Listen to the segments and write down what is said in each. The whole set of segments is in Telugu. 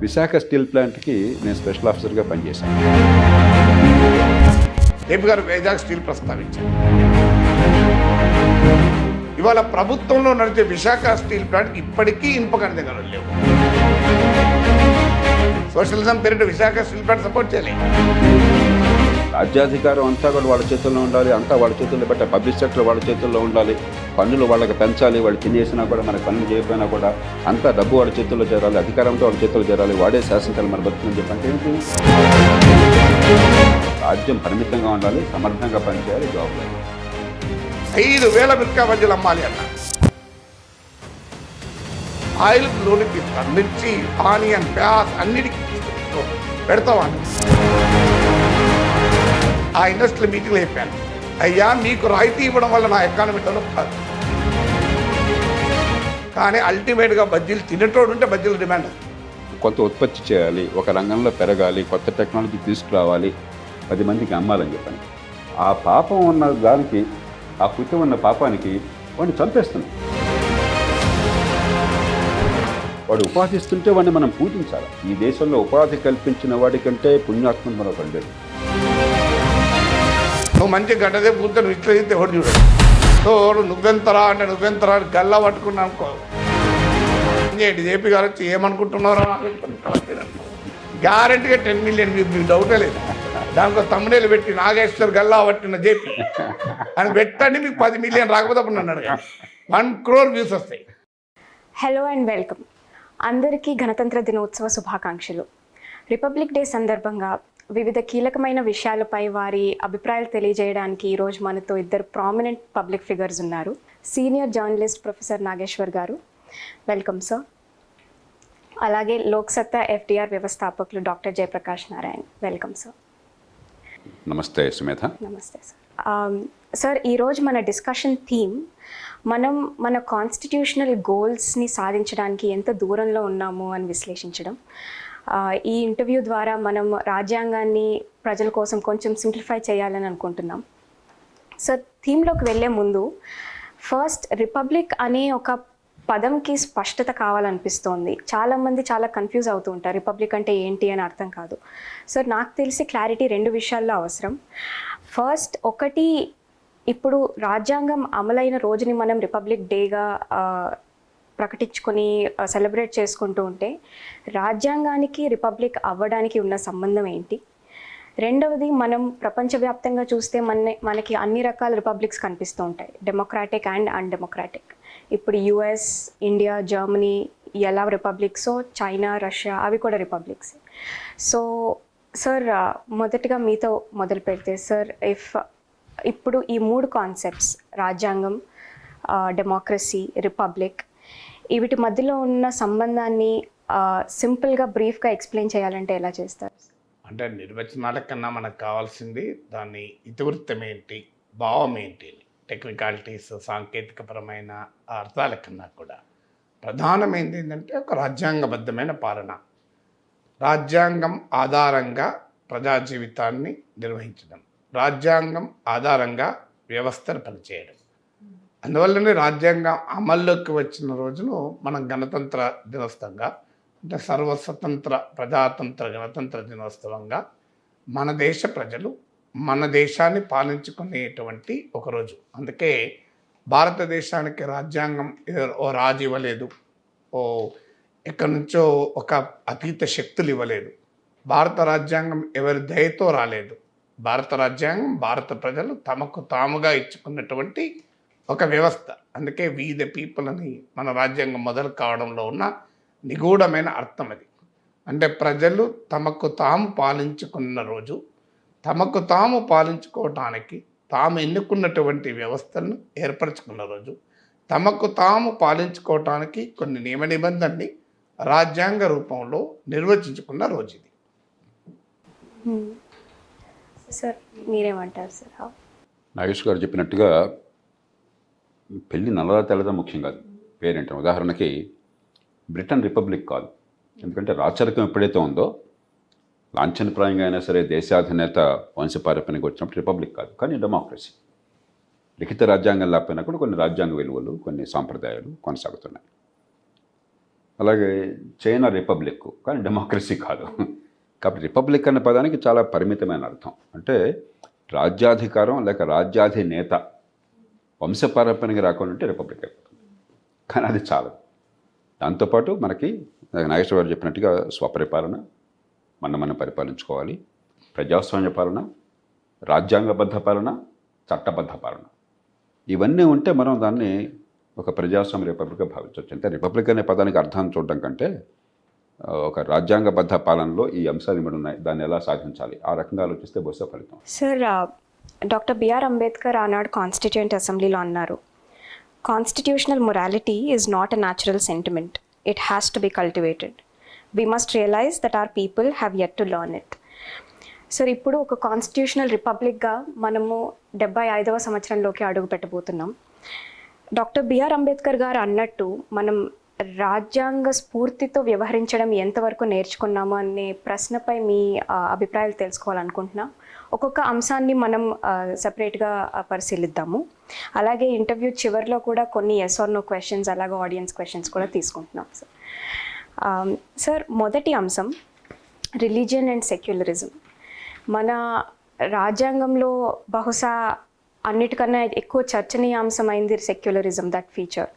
విశాఖ స్టీల్ ప్లాంట్కి నేను స్పెషల్ ఆఫీసర్గా పనిచేశాను. ఏపీ గారు వైజాగ్ స్టీల్ ప్రస్తావించారు. ఇవాళ ప్రభుత్వంలో నడిచే విశాఖ స్టీల్ ప్లాంట్ ఇప్పటికీ ఇనుప ఖనిజ గనులు లేవు. సోషలిజం పేరిట విశాఖ స్టీల్ ప్లాంట్ సపోర్ట్ చేయలేదు. రాజ్యాధికారం అంతా కూడా వాళ్ళ చేతుల్లో ఉండాలి, అంతా వాళ్ళ చేతుల్లో పెట్టే పబ్లిక్ సెక్టర్ వాళ్ళ చేతుల్లో ఉండాలి, పన్నులు వాళ్ళకి పెంచాలి, వాళ్ళు తినేసినా కూడా మనకు పన్నులు చేయకపోయినా కూడా అంతా డబ్బు వాళ్ళ చేతుల్లో చేరాలి, అధికారంతో వాళ్ళ చేతుల్లో చేరాలి, వాడే శాసించాలి మన బతుకుని చెప్పంటే ఏంటి? రాజ్యం పరిమితంగా ఉండాలి, సమర్థంగా పనిచేయాలి, జాబ్ లేదు. 5,000 మిల్కా బజ్జీలు అమ్మాలి అన్న. ఆయిల్ లోనికి ఇస్తాను, మిర్చి, ఆనియన్, ప్యాస్ అన్నిటికీ పెడతామని ఆ ఇండస్ట్రీ మీటింగ్లో చెప్పాను. అయ్యా మీకు రాయితీ ఇవ్వడం వల్ల నా ఎకానమీ డెవలప్ కాదు, కానీ అల్టిమేట్గా బజ్జీలు తినేటోడు ఉంటే బజ్జీల డిమాండ్. కొంత ఉత్పత్తి చేయాలి, ఒక రంగంలో పెరగాలి, కొత్త టెక్నాలజీ తీసుకురావాలి, 10 మందికి అమ్మాలని చెప్పని ఆ పాపం ఉన్న దానికి, ఆ పుట్టి ఉన్న పాపానికి వాడిని చంపేస్తున్నాం. వాడు ఉపాధి ఇస్తుంటే వాడిని మనం పూజించాలి. ఈ దేశంలో ఉపాధి కల్పించిన వాడికంటే పుణ్యాత్మ మరొకటి లేదు. నువ్వు మంచి గడ్డదే పూర్తి నువ్వు ఇట్లా చేస్తే ఎవరు చూడడు. సో నువ్వెంతరా అంటే నువ్వెంతరా అని గల్లా పట్టుకున్నా అనుకో, ఏంటి జేపీ గారు వచ్చి ఏమనుకుంటున్నారా గ్యారెంటీగా 10 మిలియన్ మీకు డౌటే లేదు. దానికి తమ్ముడేలు పెట్టి నాగేశ్వర్ గల్లా పట్టిన జేపీ అని పెట్టండి, మీకు 10 మిలియన్ రాకపోతే అప్పుడు నన్ను అడగండి, 1 crore వ్యూస్ వస్తాయి. Hello and welcome. అందరికీ గణతంత్ర దినోత్సవ శుభాకాంక్షలు. రిపబ్లిక్ డే సందర్భంగా వివిధ కీలకమైన విషయాలపై వారి అభిప్రాయాలు తెలియజేయడానికి ఈరోజు మనతో 2 ప్రామినెంట్ పబ్లిక్ ఫిగర్స్ ఉన్నారు. సీనియర్ జర్నలిస్ట్ ప్రొఫెసర్ నాగేశ్వర్ గారు, వెల్కమ్ సార్. అలాగే లోక్సత్తా FDR వ్యవస్థాపకులు doctor Jayaprakash Narayan, welcome sir. నమస్తే సుమేధ. నమస్తే సార్. సార్, ఈరోజు మన డిస్కషన్ థీమ్ మనం మన కాన్స్టిట్యూషనల్ గోల్స్ని సాధించడానికి ఎంత దూరంలో ఉన్నాము అని విశ్లేషించడం. ఈ ఇంటర్వ్యూ ద్వారా మనం రాజ్యాంగాన్ని ప్రజల కోసం కొంచెం సింప్లిఫై చేయాలని అనుకుంటున్నాం. సార్, థీమ్లోకి వెళ్ళే ముందు ఫస్ట్ రిపబ్లిక్ అనే ఒక పదంకి స్పష్టత కావాలనిపిస్తోంది. చాలామంది చాలా కన్ఫ్యూజ్ అవుతూ ఉంటారు, రిపబ్లిక్ అంటే ఏంటి అని అర్థం కాదు. సార్, నాకు తెలిసి క్లారిటీ 2 విషయాల్లో అవసరం. ఫస్ట్ ఒకటి, ఇప్పుడు రాజ్యాంగం అమలైన రోజుని మనం రిపబ్లిక్ డేగా ప్రకటించుకొని సెలబ్రేట్ చేసుకుంటూ ఉంటే రాజ్యాంగానికి రిపబ్లిక్ అవ్వడానికి ఉన్న సంబంధం ఏంటి? రెండవది, మనం ప్రపంచవ్యాప్తంగా చూస్తే మనకి అన్ని రకాల రిపబ్లిక్స్ కనిపిస్తూ ఉంటాయి, డెమోక్రాటిక్ అండ్ అన్డెమోక్రాటిక్. ఇప్పుడు US, ఇండియా, జర్మనీ ఎలా రిపబ్లిక్సో, చైనా, రష్యా అవి కూడా రిపబ్లిక్స్. సో సార్, మొదటిగా మీతో మొదలు పెడితే సార్, ఇప్పుడు ఈ 3 కాన్సెప్ట్స్ రాజ్యాంగం, డెమోక్రసీ, రిపబ్లిక్, వీటి మధ్యలో ఉన్న సంబంధాన్ని సింపుల్గా బ్రీఫ్గా ఎక్స్ప్లెయిన్ చేయాలంటే ఎలా చేస్తారు? అంటే నిర్వచనాల కన్నా మనకు కావాల్సింది దాని ఇతివృత్తం ఏంటి, భావం ఏంటి, టెక్నికాలిటీస్, సాంకేతికపరమైన అర్థాల కన్నా కూడా ప్రధానమైనది ఏంటంటే ఒక రాజ్యాంగబద్ధమైన పాలన, రాజ్యాంగం ఆధారంగా ప్రజా జీవితాన్ని నిర్వహించడం, రాజ్యాంగం ఆధారంగా వ్యవస్థను పనిచేయడం. అందువల్లనే రాజ్యాంగం అమల్లోకి వచ్చిన రోజును మనం గణతంత్ర దినోత్సవంగా, అంటే సర్వస్వతంత్ర ప్రజాతంత్ర గణతంత్ర దినోత్సవంగా మన దేశ ప్రజలు మన దేశాన్ని పాలించుకునేటువంటి ఒకరోజు. అందుకే భారతదేశానికి రాజ్యాంగం ఓ రాజు ఇవ్వలేదు, ఓ ఎక్కడి నుంచో ఒక అతీత శక్తులు ఇవ్వలేదు. భారత రాజ్యాంగం ఎవరి దయతో రాలేదు. భారత రాజ్యాంగం భారత ప్రజలు తమకు తాముగా ఇచ్చుకున్నటువంటి ఒక వ్యవస్థ. అందుకే వి ద పీపుల్ అని మన రాజ్యాంగం మొదలు కావడంలో ఉన్న నిగూఢమైన అర్థం అది. అంటే ప్రజలు తమకు తాము పాలించుకున్న రోజు, తమకు తాము పాలించుకోవటానికి తాము ఎన్నుకున్నటువంటి వ్యవస్థను ఏర్పరచుకున్న రోజు, తమకు తాము పాలించుకోవటానికి కొన్ని నియమ నిబంధనని రాజ్యాంగ రూపంలో నిర్వచించుకున్న రోజు ఇది. సార్, మీరేమంటారు సార్? నాగేష్ గారు చెప్పినట్టుగా పెళ్ళి నల్లదా తెల్లదా ముఖ్యం కాదు, పేరేంట. ఉదాహరణకి బ్రిటన్ రిపబ్లిక్ కాదు, ఎందుకంటే రాచరికం ఎప్పుడైతే ఉందో లాంఛనప్రాయంగా అయినా సరే దేశాధినేత వంశపారపనికి వచ్చినప్పుడు రిపబ్లిక్ కాదు, కానీ డెమోక్రసీ. లిఖిత రాజ్యాంగం లేకపోయినా కూడా కొన్ని రాజ్యాంగ విలువలు, కొన్ని సాంప్రదాయాలు కొనసాగుతున్నాయి. అలాగే చైనా రిపబ్లిక్, కానీ డెమోక్రసీ కాదు. కాబట్టి రిపబ్లిక్ అనే పదానికి చాలా పరిమితమైన అర్థం. అంటే రాజ్యాధికారం లేక రాజ్యాధినేత వంశపారంపర్యంగా రాకుండా ఉంటే రిపబ్లిక్ అయిపోతుంది. కానీ అది చాలు. దాంతోపాటు మనకి నాగేశ్వర గారు చెప్పినట్టుగా స్వపరిపాలన, మనం పరిపాలించుకోవాలి, ప్రజాస్వామ్య పాలన, రాజ్యాంగబద్ధ పాలన, చట్టబద్ధ పాలన, ఇవన్నీ ఉంటే మనం దాన్ని ఒక ప్రజాస్వామ్య రిపబ్లిక్గా భావించవచ్చు. అంటే రిపబ్లిక్ అనే పదానికి అర్థాన్ని చూడడం కంటే ఒక రాజ్యాంగబద్ధ పాలనలో ఈ అంశాలు ఇమిడి ఉన్నాయి, దాన్ని ఎలా సాధించాలి, ఆ రకంగా ఆలోచిస్తే బహుశా ఫలితం. సార్, డాక్టర్ బిఆర్ అంబేద్కర్ ఆనాడు కాన్స్టిట్యూయెంట్ అసెంబ్లీలో అన్నారు, constitutional morality is not a natural sentiment, it has to be cultivated, we must realise that our people have yet to learn it. Sir, ఇప్పుడు ఒక కాన్స్టిట్యూషనల్ రిపబ్లిక్గా మనము 75వ సంవత్సరంలోకి అడుగు పెట్టబోతున్నాం. డాక్టర్ బిఆర్ అంబేద్కర్ గారు అన్నట్టు మనం రాజ్యాంగ స్ఫూర్తితో వ్యవహరించడం ఎంతవరకు నేర్చుకున్నాము అనే ప్రశ్నపై మీ అభిప్రాయాలు తెలుసుకోవాలనుకుంటున్నాం. ఒక్కొక్క అంశాన్ని మనం సపరేట్గా పరిశీలిద్దాము. అలాగే ఇంటర్వ్యూ చివరిలో కూడా కొన్ని ఎస్ ఆర్ నో క్వశ్చన్స్, అలాగే ఆడియన్స్ క్వశ్చన్స్ కూడా తీసుకుంటున్నాం. సార్, మొదటి అంశం రిలీజియన్ అండ్ సెక్యులరిజం. మన రాజ్యాంగంలో బహుశా అన్నిటికన్నా ఎక్కువ చర్చనీయాంశమైంది సెక్యులరిజం, దట్ ఫీచర్.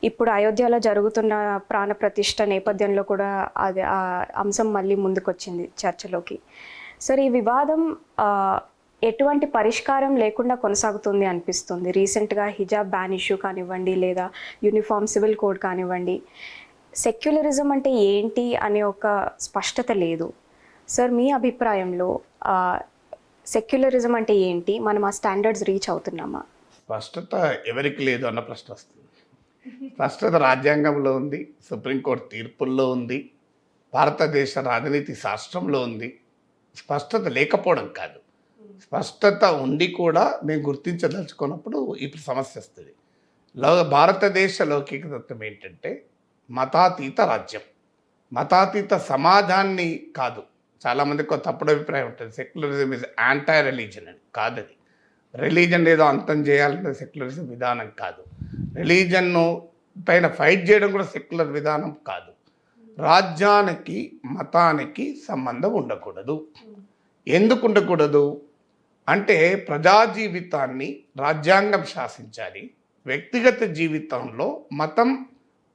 ఇప్పుడు అయోధ్యలో జరుగుతున్న ప్రాణ ప్రతిష్ఠ నేపథ్యంలో కూడా అది ఆ అంశం మళ్ళీ ముందుకొచ్చింది చర్చలోకి. సార్, ఈ వివాదం ఎటువంటి పరిష్కారం లేకుండా కొనసాగుతుంది అనిపిస్తుంది. రీసెంట్గా హిజాబ్ బ్యాన్ ఇష్యూ కానివ్వండి, లేదా యూనిఫామ్ సివిల్ కోడ్ కానివ్వండి, సెక్యులరిజం అంటే ఏంటి అనే ఒక స్పష్టత లేదు. సార్, మీ అభిప్రాయంలో సెక్యులరిజం అంటే ఏంటి? మనం ఆ స్టాండర్డ్స్ రీచ్ అవుతున్నామా? స్పష్టత ఎవరికి లేదు అన్న ప్రశ్న వస్తుంది. స్పష్టత రాజ్యాంగంలో ఉంది, సుప్రీంకోర్టు తీర్పుల్లో ఉంది, భారతదేశ రాజనీతి శాస్త్రంలో ఉంది. స్పష్టత లేకపోవడం కాదు, స్పష్టత ఉండి కూడా మేము గుర్తించదలుచుకున్నప్పుడు ఇప్పుడు సమస్య వస్తుంది. భారతదేశ లౌకిక తత్వం ఏంటంటే మతాతీత రాజ్యం, మతాతీత సమాజాన్ని కాదు. చాలామందికి ఒక తప్పుడు అభిప్రాయం ఉంటుంది, సెక్యులరిజం ఇస్ యాంటీ రిలీజన్ అని. కాదది. రిలీజన్ ఏదో అంతం చేయాలనే సెక్యులరిజం విధానం కాదు. రిలీజన్ను పైన ఫైట్ చేయడం కూడా సెక్యులర్ విధానం కాదు. రాజ్యానికి మతానికి సంబంధం ఉండకూడదు. ఎందుకు ఉండకూడదు అంటే ప్రజా జీవితాన్ని రాజ్యాంగం శాసించాలి. వ్యక్తిగత జీవితంలో మతం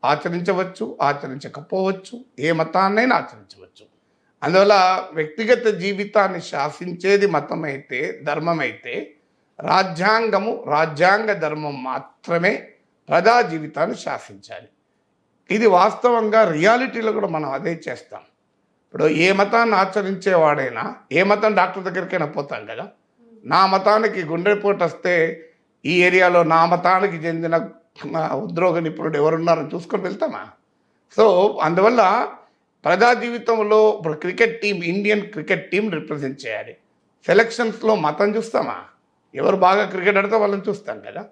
ఆచరించవచ్చు, ఆచరించకపోవచ్చు, ఏ మతాన్నైనా ఆచరించవచ్చు. అందువల్ల వ్యక్తిగత జీవితాన్ని శాసించేది మతం అయితే, ధర్మం అయితే, రాజ్యాంగము, రాజ్యాంగ ధర్మం మాత్రమే ప్రజా జీవితాన్ని శాసించాలి. ఇది వాస్తవంగా రియాలిటీలో కూడా మనం అదే చేస్తాం. ఇప్పుడు ఏ మతాన్ని ఆచరించేవాడైనా, ఏ మతం డాక్టర్ దగ్గరికైనా పోతాం కదా. నా మతానికి గుండెపోటు వస్తే ఈ ఏరియాలో నా మతానికి చెందిన ఉద్యోగ నిపుణుడు ఎవరున్నారని చూసుకొని వెళ్తామా? సో అందువల్ల ప్రజా జీవితంలో ఇప్పుడు cricket team, Indian cricket team represent చేయాలి. సెలక్షన్స్లో మతం చూస్తామా? ఎవరు బాగా క్రికెట్ ఆడితే వాళ్ళని చూస్తాం కదా.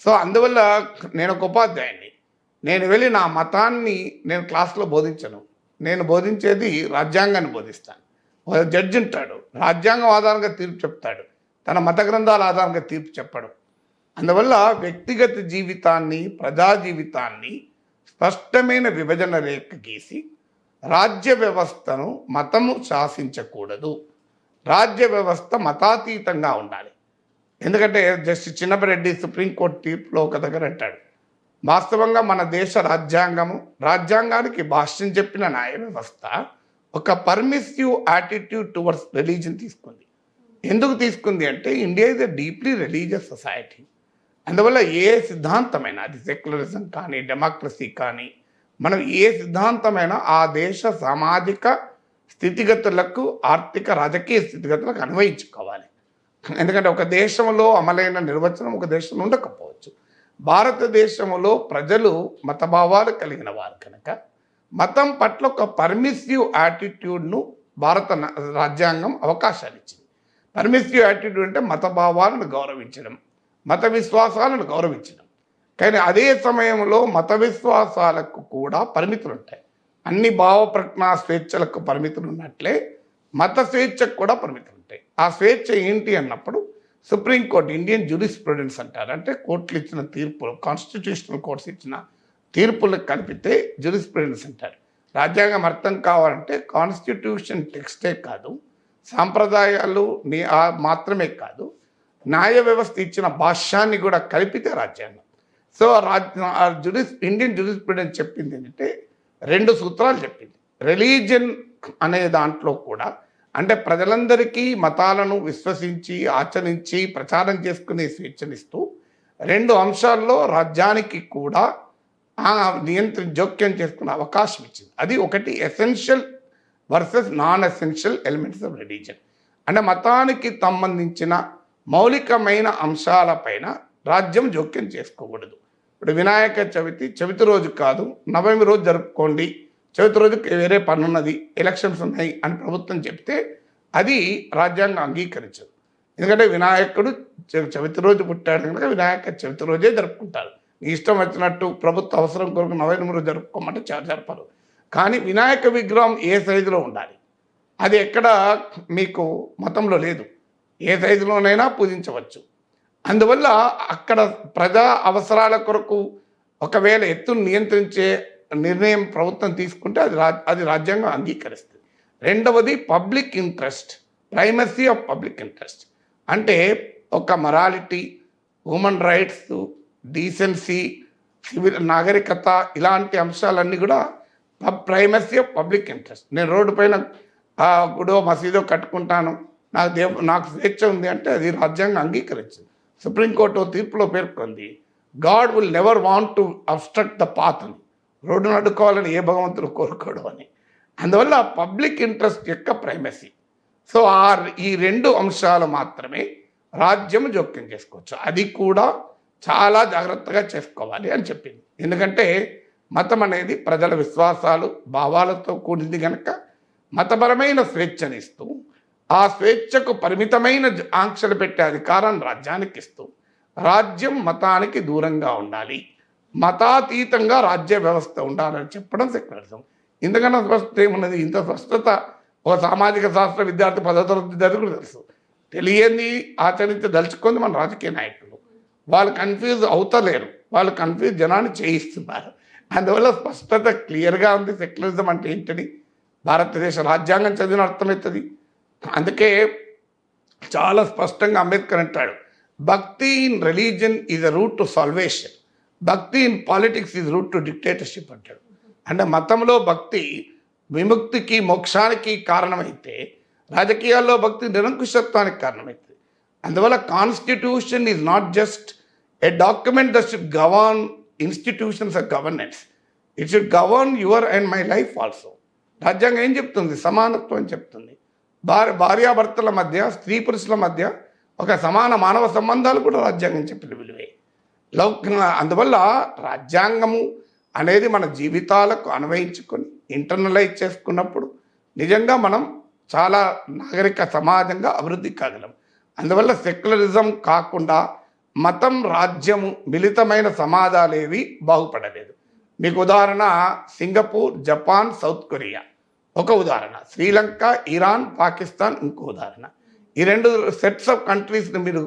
సో అందువల్ల నేను ఒక ఉపాధ్యాయుని, నేను వెళ్ళి నా మతాన్ని నేను క్లాస్లో బోధించను. నేను బోధించేది రాజ్యాంగాన్ని బోధిస్తాను. ఒక జడ్జి ఉంటాడు, రాజ్యాంగం ఆధారంగా తీర్పు చెప్తాడు, తన మత గ్రంథాల ఆధారంగా తీర్పు చెప్పడు. అందువల్ల వ్యక్తిగత జీవితాన్ని, ప్రజా జీవితాన్ని స్పష్టమైన విభజన రేఖ గీసి రాజ్య వ్యవస్థను మతము శాసించకూడదు. రాజ్య వ్యవస్థ మతాతీతంగా ఉండాలి. ఎందుకంటే జస్టిస్ చిన్నపరెడ్డి సుప్రీంకోర్టు తీర్పులో ఒక దగ్గర అంటాడు, వాస్తవంగా మన దేశ రాజ్యాంగానికి భాష్యం చెప్పిన న్యాయ వ్యవస్థ ఒక పర్మిసివ్ యాటిట్యూడ్ టువర్డ్స్ రిలీజన్ తీసుకుంది. ఎందుకు తీసుకుంది అంటే India is a deeply religious society. అందువల్ల ఏ సిద్ధాంతమైనా, అది సెక్యులరిజం కానీ, డెమోక్రసీ కానీ, మనం ఏ సిద్ధాంతమైనా ఆ దేశ సామాజిక స్థితిగతులకు, ఆర్థిక రాజకీయ స్థితిగతులకు అన్వయించుకోవాలి. ఎందుకంటే ఒక దేశంలో అమలైన నిర్వచనం ఒక దేశంలో ఉండకపోవచ్చు. భారతదేశంలో ప్రజలు మతభావాలు కలిగిన వారు కనుక మతం పట్ల ఒక పర్మిసివ్ యాటిట్యూడ్ను భారత రాజ్యాంగం అవకాశాలు ఇచ్చింది. పర్మిసివ్ యాటిట్యూడ్ అంటే మతభావాలను గౌరవించడం, మత విశ్వాసాలను గౌరవించడం. కానీ అదే సమయంలో మత విశ్వాసాలకు కూడా పరిమితులు ఉంటాయి. అన్ని భావ ప్రజ్ఞా స్వేచ్ఛలకు పరిమితులు ఉన్నట్లే మత స్వేచ్ఛకు కూడా పరిమితులు ఉంటాయి. ఆ స్వేచ్ఛ ఏంటి అన్నప్పుడు సుప్రీంకోర్టు, ఇండియన్ జ్యూరిస్ప్రుడెన్స్ అంటారు, అంటే కోర్టులు ఇచ్చిన తీర్పులు, కాన్స్టిట్యూషనల్ కోర్ట్స్ ఇచ్చిన తీర్పులు కలిపితే జ్యూరిస్ప్రుడెన్స్ అంటారు. రాజ్యాంగం అర్థం కావాలంటే కాన్స్టిట్యూషన్ టెక్స్టే కాదు, సాంప్రదాయాలు మాత్రమే కాదు, న్యాయ వ్యవస్థ ఇచ్చిన భాష్యాన్ని కూడా కలిపితే రాజ్యాంగం. సో ఇండియన్ జ్యూరిస్ప్రుడెన్స్ చెప్పింది ఏంటంటే 2 సూత్రాలు చెప్పింది. రిలీజియన్ అనే దాంట్లో కూడా అంటే ప్రజలందరికీ మతాలను విశ్వసించి ఆచరించి ప్రచారం చేసుకునే స్వేచ్ఛనిస్తూ 2 అంశాల్లో రాజ్యానికి కూడా జోక్యం చేసుకునే అవకాశం ఇచ్చింది. అది ఒకటి essential versus non essential elements of religion. అంటే మతానికి సంబంధించిన మౌలికమైన అంశాలపైన రాజ్యం జోక్యం చేసుకోకూడదు. ఇప్పుడు వినాయక చవితి రోజు కాదు, నవమి రోజు జరుపుకోండి, చవితి రోజు వేరే పనున్నది, ఎలక్షన్స్ ఉన్నాయి అని ప్రభుత్వం చెప్తే అది రాజ్యాంగం అంగీకరించదు. ఎందుకంటే వినాయకుడు చవితి రోజు పుట్టాడు కనుక వినాయక చవితి రోజే జరుపుకుంటారు. నీ ఇష్టం వచ్చినట్టు ప్రభుత్వ అవసరం కొరకు నవమి రోజు జరుపుకోమంటే జరపరు. కానీ వినాయక విగ్రహం ఏ సైజులో ఉండాలి, అది ఎక్కడ మీకు మతంలో లేదు, ఏ సైజులోనైనా పూజించవచ్చు. అందువల్ల అక్కడ ప్రజా అవసరాల కొరకు ఒకవేళ ఎత్తును నియంత్రించే నిర్ణయం ప్రభుత్వం తీసుకుంటే అది రాజ్యాంగం అంగీకరిస్తుంది. రెండవది public interest, primacy of public interest. అంటే ఒక morality, human rights, decency, civil నాగరికత, ఇలాంటి అంశాలన్నీ కూడా ప్రైమసీ ఆఫ్ పబ్లిక్ ఇంట్రెస్ట్. నేను రోడ్డు పైన గుడో మసీదో కట్టుకుంటాను, నాకు స్వేచ్ఛ ఉంది అంటే అది రాజ్యాంగం అంగీకరించింది. సుప్రీంకోర్టు తీర్పులో పేర్కొంది, God will never want to obstruct the path అని. రోడ్డును అడ్డుకోవాలని ఏ భగవంతుడు కోరుకోడు అని. అందువల్ల పబ్లిక్ ఇంట్రెస్ట్ యొక్క ప్రైమసీ. సో ఈ 2 అంశాలు మాత్రమే రాజ్యం జోక్యం చేసుకోవచ్చు. అది కూడా చాలా జాగ్రత్తగా చేసుకోవాలి అని చెప్పింది. ఎందుకంటే మతం అనేది ప్రజల విశ్వాసాలు, భావాలతో కూడింది కనుక మతపరమైన స్వేచ్ఛనిస్తూ ఆ స్వేచ్ఛకు పరిమితమైన ఆంక్షలు పెట్టే అధికారాన్ని రాజ్యానికి ఇస్తూ రాజ్యం మతానికి దూరంగా ఉండాలి, మతాతీతంగా రాజ్య వ్యవస్థ ఉండాలని చెప్పడం సెక్యులరిజం. ఇంతకన్నా స్పష్టత ఏమున్నది? ఇంత స్పష్టత ఒక సామాజిక శాస్త్ర విద్యార్థి 10వ తరగతి విద్యార్థి కూడా తెలుసు. తెలియని ఆచరించదలుచుకుంది మన రాజకీయ నాయకులు. వాళ్ళు కన్ఫ్యూజ్ అవుతలేరు, వాళ్ళు కన్ఫ్యూజ్ జనాన్ని చేయిస్తున్నారు. అందువల్ల స్పష్టత క్లియర్గా ఉంది. సెక్యులరిజం అంటే ఏంటని భారతదేశ రాజ్యాంగం చదివిన అర్థమవుతుంది. అందుకే చాలా స్పష్టంగా అంబేద్కర్ అంటాడు, bhakti in religion is a root to salvation, bhakti in politics is root to dictatorship అంటాడు. అంటే మతంలో భక్తి విముక్తికి, మోక్షానికి కారణమైతే రాజకీయాల్లో భక్తి నిరంకుశత్వానికి కారణమవుతుంది. అందువల్ల constitution is not just a document that should govern institutions of governance, it should govern your and my life also. రాజ్యాంగం ఏం చెప్తుంది? సమానత్వం అని చెప్తుంది. భార్యాభర్తల మధ్య, స్త్రీ పురుషుల మధ్య ఒక సమాన మానవ సంబంధాలు కూడా రాజ్యాంగం చెప్పిన విలువే. అందువల్ల రాజ్యాంగము అనేది మన జీవితాలకు అన్వయించుకొని ఇంటర్నలైజ్ చేసుకున్నప్పుడు నిజంగా మనం చాలా నాగరిక సమాజంగా అభివృద్ధి కాగలం. అందువల్ల సెక్యులరిజం కాకుండా మతం, రాజ్యము మిళితమైన సమాజాలేవి బాగుపడలేదు. మీకు ఉదాహరణ సింగపూర్, జపాన్, సౌత్ కొరియా ఒక ఉదాహరణ, శ్రీలంక, ఇరాన్, పాకిస్తాన్ ఇంకో ఉదాహరణ. ఈ 2 సెట్స్ ఆఫ్ కంట్రీస్ని మీరు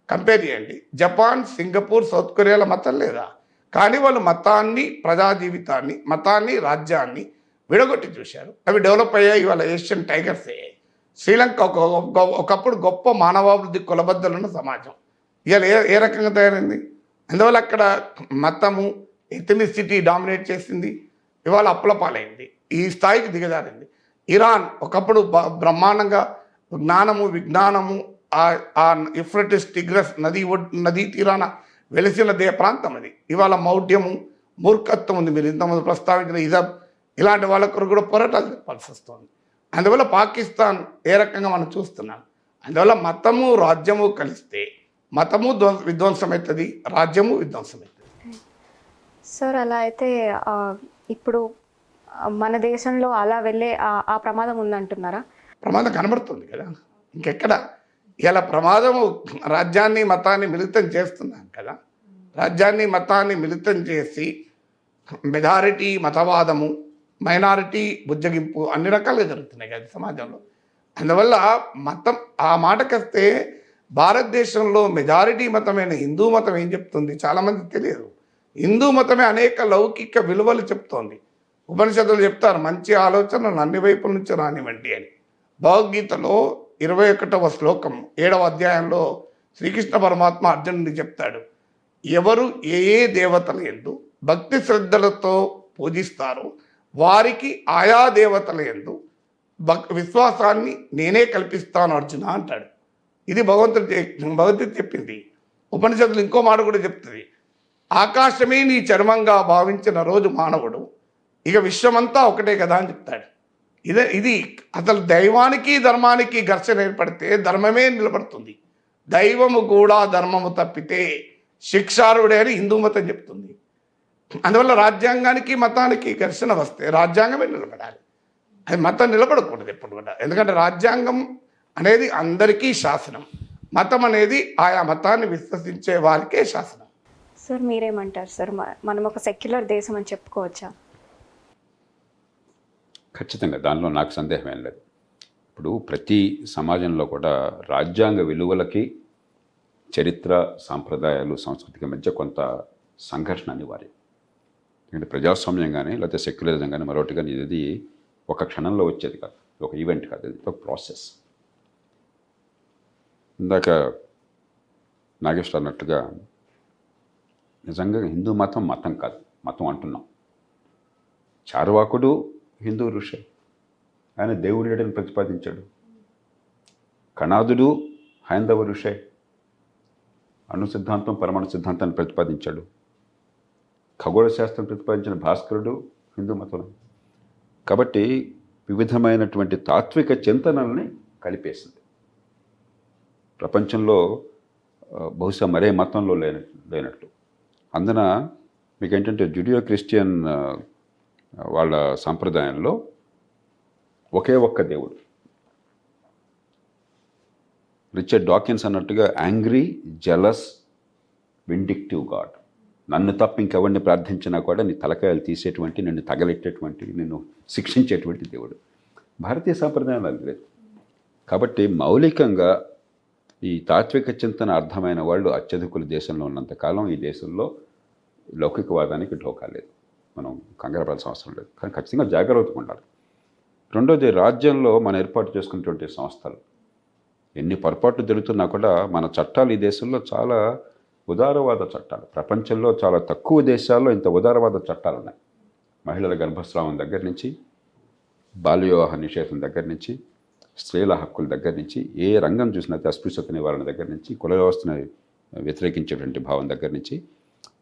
కంపేర్ చేయండి. జపాన్, సింగపూర్, సౌత్ కొరియాల మతం లేదా, కానీ వాళ్ళు మతాన్ని, ప్రజా జీవితాన్ని, మతాన్ని, రాజ్యాన్ని విడగొట్టి చూశారు. అవి డెవలప్ అయ్యాయి, ఇవాళ ఏషియన్ టైగర్స్ అయ్యాయి. శ్రీలంక ఒకప్పుడు గొప్ప మానవాభివృద్ధి కొలబద్దలున్న సమాజం, ఇవాళ ఏ రకంగా తయారైంది? అందువల్ల అక్కడ మతము, ఎథనిసిటీ డామినేట్ చేసింది, ఇవాళ అప్పులపాలైంది, ఈ స్థాయికి దిగజారింది. ఇరాన్ ఒకప్పుడు బ్రహ్మాండంగా జ్ఞానము, విజ్ఞానము, ఆ యూఫ్రటిస్, టిగ్రస్ నదీ తీరాన వెలిసిన ప్రాంతం అది. ఇవాళ మౌఢ్యము, మూర్ఖత్వం ఉంది. మీరు ఇంతకుముందు ప్రస్తావించిన ఇజబ్, ఇలాంటి వాళ్ళ కొరకు కూడా పోరాటాలు చెప్పాల్సి వస్తుంది. అందువల్ల పాకిస్తాన్ ఏ రకంగా మనం చూస్తున్నాం. అందువల్ల మతము, రాజ్యము కలిస్తే మతము విధ్వంసమవుతుంది, రాజ్యము విధ్వంసమవుతుంది. సార్ అలా అయితే ఇప్పుడు మన దేశంలో అలా వెళ్ళే ఆ ప్రమాదం ఉందంటున్నారా? ప్రమాదం కనబడుతుంది కదా, ఇంకెక్కడ. ఇలా ప్రమాదము రాజ్యాన్ని, మతాన్ని మిళితం చేస్తున్నాం కదా. రాజ్యాన్ని, మతాన్ని మిళితం చేసి మెజారిటీ మతవాదము, మైనారిటీ బుజ్జగింపు అన్ని రకాలుగా జరుగుతున్నాయి కదా సమాజంలో. అందువల్ల మతం, ఆ మాటకొస్తే భారతదేశంలో మెజారిటీ మతమైన హిందూ మతం ఏం చెప్తుంది చాలామంది తెలియదు. హిందూ మతమే అనేక లౌకిక విలువలు చెప్తోంది. ఉపనిషత్తులు చెప్తారు మంచి ఆలోచనలు అన్ని వైపుల నుంచి రానివ్వండి అని. భగవద్గీతలో 21వ శ్లోకం 7వ అధ్యాయంలో శ్రీకృష్ణ పరమాత్మ అర్జునుడికి చెప్తాడు, ఎవరు ఏ ఏ దేవతల యందు భక్తి శ్రద్ధలతో పూజిస్తారో వారికి ఆయా దేవతల యందు విశ్వాసాన్ని నేనే కల్పిస్తాను అర్జున అంటాడు. ఇది భగవద్గీత చెప్పింది. ఉపనిషత్తులు ఇంకో మాట కూడా చెప్తుంది, ఆకాశమే నీ చర్మంగా భావించిన రోజు మానవుడు ఇక విశ్వమంతా ఒకటే కదా అని చెప్తాడు. ఇది అసలు దైవానికి ధర్మానికి ఘర్షణ ఏర్పడితే ధర్మమే నిలబడుతుంది. దైవము కూడా ధర్మము తప్పితే శిక్షారుడే అని హిందూ మతం చెప్తుంది. అందువల్ల రాజ్యాంగానికి మతానికి ఘర్షణ వస్తే రాజ్యాంగమే నిలబడాలి, అది మతం నిలబడకూడదు ఎప్పుడు కూడా. ఎందుకంటే రాజ్యాంగం అనేది అందరికీ శాసనం, మతం అనేది ఆయా మతాన్ని విశ్వసించే వారికే శాసనం. సార్ మీరేమంటారు సార్, మనం ఒక సెక్యులర్ దేశం అని చెప్పుకోవచ్చా? ఖచ్చితంగా, దానిలో నాకు సందేహం ఏం లేదు. ఇప్పుడు ప్రతి సమాజంలో కూడా రాజ్యాంగ విలువలకి చరిత్ర, సాంప్రదాయాలు, సంస్కృతికి మధ్య కొంత సంఘర్షణ అనివార్యం. ఎందుకంటే ప్రజాస్వామ్యం కానీ లేకపోతే సెక్యులరిజం కానీ మరొకటి కానీ ఇది ఒక క్షణంలో వచ్చేది కాదు, ఒక ఈవెంట్ కాదు, ఇది ఒక ప్రాసెస్. ఇందాక నాగేశ్వర అన్నట్టుగా నిజంగా హిందూ మతం మతం కాదు, మతం అంటున్నాం. చార్వాకుడు హిందూ ఋషి, ఆయన దేవుడి ఏడని ప్రతిపాదించాడు. కణాదుడు హైందవ ఋషే, అణు సిద్ధాంతం పరమాణు సిద్ధాంతాన్ని ప్రతిపాదించాడు. ఖగోళ శాస్త్రం ప్రతిపాదించిన భాస్కరుడు హిందూ మతం. కాబట్టి వివిధమైనటువంటి తాత్విక చింతనల్ని కలిపేసింది. ప్రపంచంలో బహుశా మరే మతంలో లేనట్లు. అందున మీకేంటంటే జుడియో క్రిస్టియన్ వాళ్ళ సాంప్రదాయంలో ఒకే ఒక్క దేవుడు. రిచర్డ్ డాకిన్స్ అన్నట్టుగా యాంగ్రీ, జలస్, విండిక్టివ్ గాడ్. నన్ను తప్ప ఇంకెవరిని ప్రార్థించినా కూడా నీ తలకాయలు తీసేటువంటి, నిన్ను తగలెట్టేటువంటి, నిన్ను శిక్షించేటువంటి దేవుడు. భారతీయ సాంప్రదాయంలో అది లేదు. కాబట్టి మౌలికంగా ఈ తాత్విక చింతన అర్థమైన వాళ్ళు అత్యధికులు దేశంలో ఉన్నంతకాలం ఈ దేశంలో లౌకికవాదానికి ఢోకా లేదు. మనం కంగారు పడాల్సిన అవసరం లేదు, కానీ ఖచ్చితంగా జాగ్రత్తగా ఉండాలి. రెండోది, రాజ్యంలో మనం ఏర్పాటు చేసుకున్నటువంటి సంస్థలు ఎన్ని పొరపాట్లు జరుగుతున్నా కూడా మన చట్టాలు ఈ దేశంలో చాలా ఉదారవాద చట్టాలు. ప్రపంచంలో చాలా తక్కువ దేశాల్లో ఇంత ఉదారవాద చట్టాలు ఉన్నాయి. మహిళల గర్భస్రావం దగ్గర నుంచి, బాల్య వివాహ నిషేధం దగ్గర నుంచి, స్త్రీల హక్కుల దగ్గర నుంచి, ఏ రంగం చూసినా అస్పృశ్యత నివారణ దగ్గర నుంచి, కుల వ్యవస్థను వ్యతిరేకించేటువంటి భావం దగ్గర నుంచి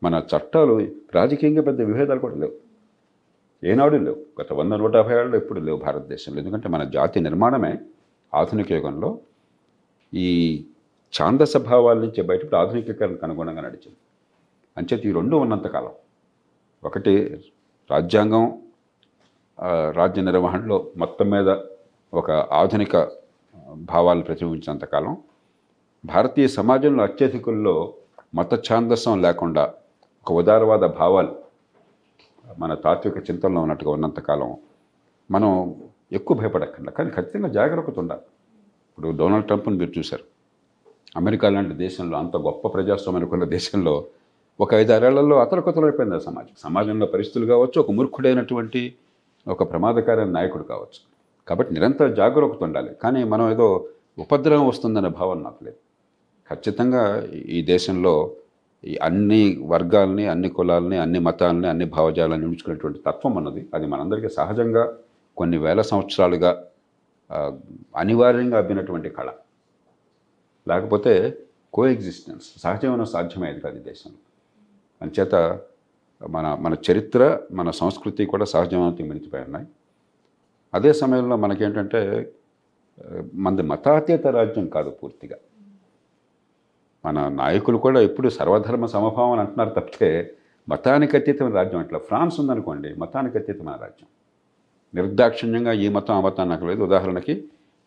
మన చట్టాలు, రాజకీయంగా పెద్ద విభేదాలు కూడా లేవు, ఏనాడు లేవు. గత 100-150 ఏళ్ళు ఎప్పుడు లేవు భారతదేశంలో. ఎందుకంటే మన జాతి నిర్మాణమే ఆధునిక యుగంలో ఈ ఛాందస భావాల నుంచి బయటపడి ఆధునికీకరణకు అనుగుణంగా నడిచింది. అంచేత ఈ రెండు ఉన్నంతకాలం, ఒకటి రాజ్యాంగం రాజ్య నిర్వహణలో మొత్తం మీద ఒక ఆధునిక భావాలు ప్రతిబింబించినంతకాలం, భారతీయ సమాజంలో అత్యధికుల్లో మత ఛాందసం లేకుండా ఒక ఉదారవాద భావాలు మన తాత్విక చింతనలో ఉన్నట్టుగా ఉన్నంతకాలం మనం ఎక్కువ భయపడక్కర్లేదు. కానీ ఖచ్చితంగా జాగ్రత్త ఉండాలి. ఇప్పుడు డొనాల్డ్ ట్రంప్ని మీరు చూశారు. అమెరికా లాంటి దేశంలో, అంత గొప్ప ప్రజాస్వామ్యం ఉన్న దేశంలో ఒక 5-6 ఏళ్లలో అతలకుతలైపోయింది ఆ సమాజంలో పరిస్థితులు కావచ్చు, ఒక మూర్ఖుడైనటువంటి ఒక ప్రమాదకారైన నాయకుడు కావచ్చు. కాబట్టి నిరంతర జాగరూకత ఉండాలి. కానీ మనం ఏదో ఉపద్రవం వస్తుందనే భావన నాకు లేదు. ఖచ్చితంగా ఈ దేశంలో ఈ అన్ని వర్గాలని, అన్ని కులాలని, అన్ని మతాలని, అన్ని భావజాలని ఉంచుకునేటువంటి తత్వం ఉన్నది. అది మనందరికీ సహజంగా కొన్ని వేల సంవత్సరాలుగా అనివార్యంగా అబ్బినటువంటి కళ. లేకపోతే కోఎగ్జిస్టెన్స్ సహజమైన సాధ్యమయ్యేది కాదు ఈ దేశంలో. అంచేత మన చరిత్ర, మన సంస్కృతి కూడా సహజమైనతో మిలిచిపోయి ఉన్నాయి. అదే సమయంలో మనకేంటంటే మనది మతాతీత రాజ్యం కాదు పూర్తిగా. మన నాయకులు కూడా ఇప్పుడు సర్వధర్మ సమభావం అని అంటున్నారు తప్పితే మతానికి అతీతమైన రాజ్యం అట్లా. ఫ్రాన్స్ ఉందనుకోండి, మతానికి అతీతమైన రాజ్యం. నిర్దాక్షిణ్యంగా ఈ మతం ఆ మతం నాకు లేదు. ఉదాహరణకి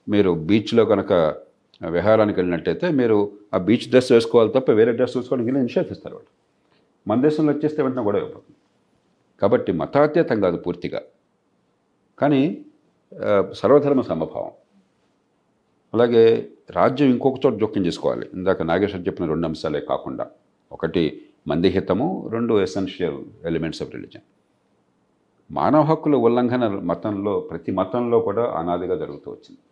మీరు బీచ్లో కనుక విహారానికి వెళ్ళినట్టయితే మీరు ఆ బీచ్ డ్రెస్ వేసుకోవాలి తప్ప వేరే డ్రెస్ వేసుకోవడానికి వెళ్ళి నిషేధిస్తారు వాళ్ళు. మన దేశంలో వచ్చేస్తే వెంటనే గొడవ అయిపోతుంది. కాబట్టి మతాతీతం కాదు పూర్తిగా, కానీ సర్వధర్మ సమభావం. అలాగే రాజ్యం ఇంకొక చోట జోక్యం చేసుకోవాలి. ఇందాక నాగేశ్వర్ చెప్పిన 2 అంశాలే కాకుండా, ఒకటి మందిహితము, రెండు ఎసెన్షియల్ ఎలిమెంట్స్ ఆఫ్ రిలీజన్. మానవ హక్కుల ఉల్లంఘన ప్రతి మతంలో కూడా అనాదిగా జరుగుతూ వచ్చింది.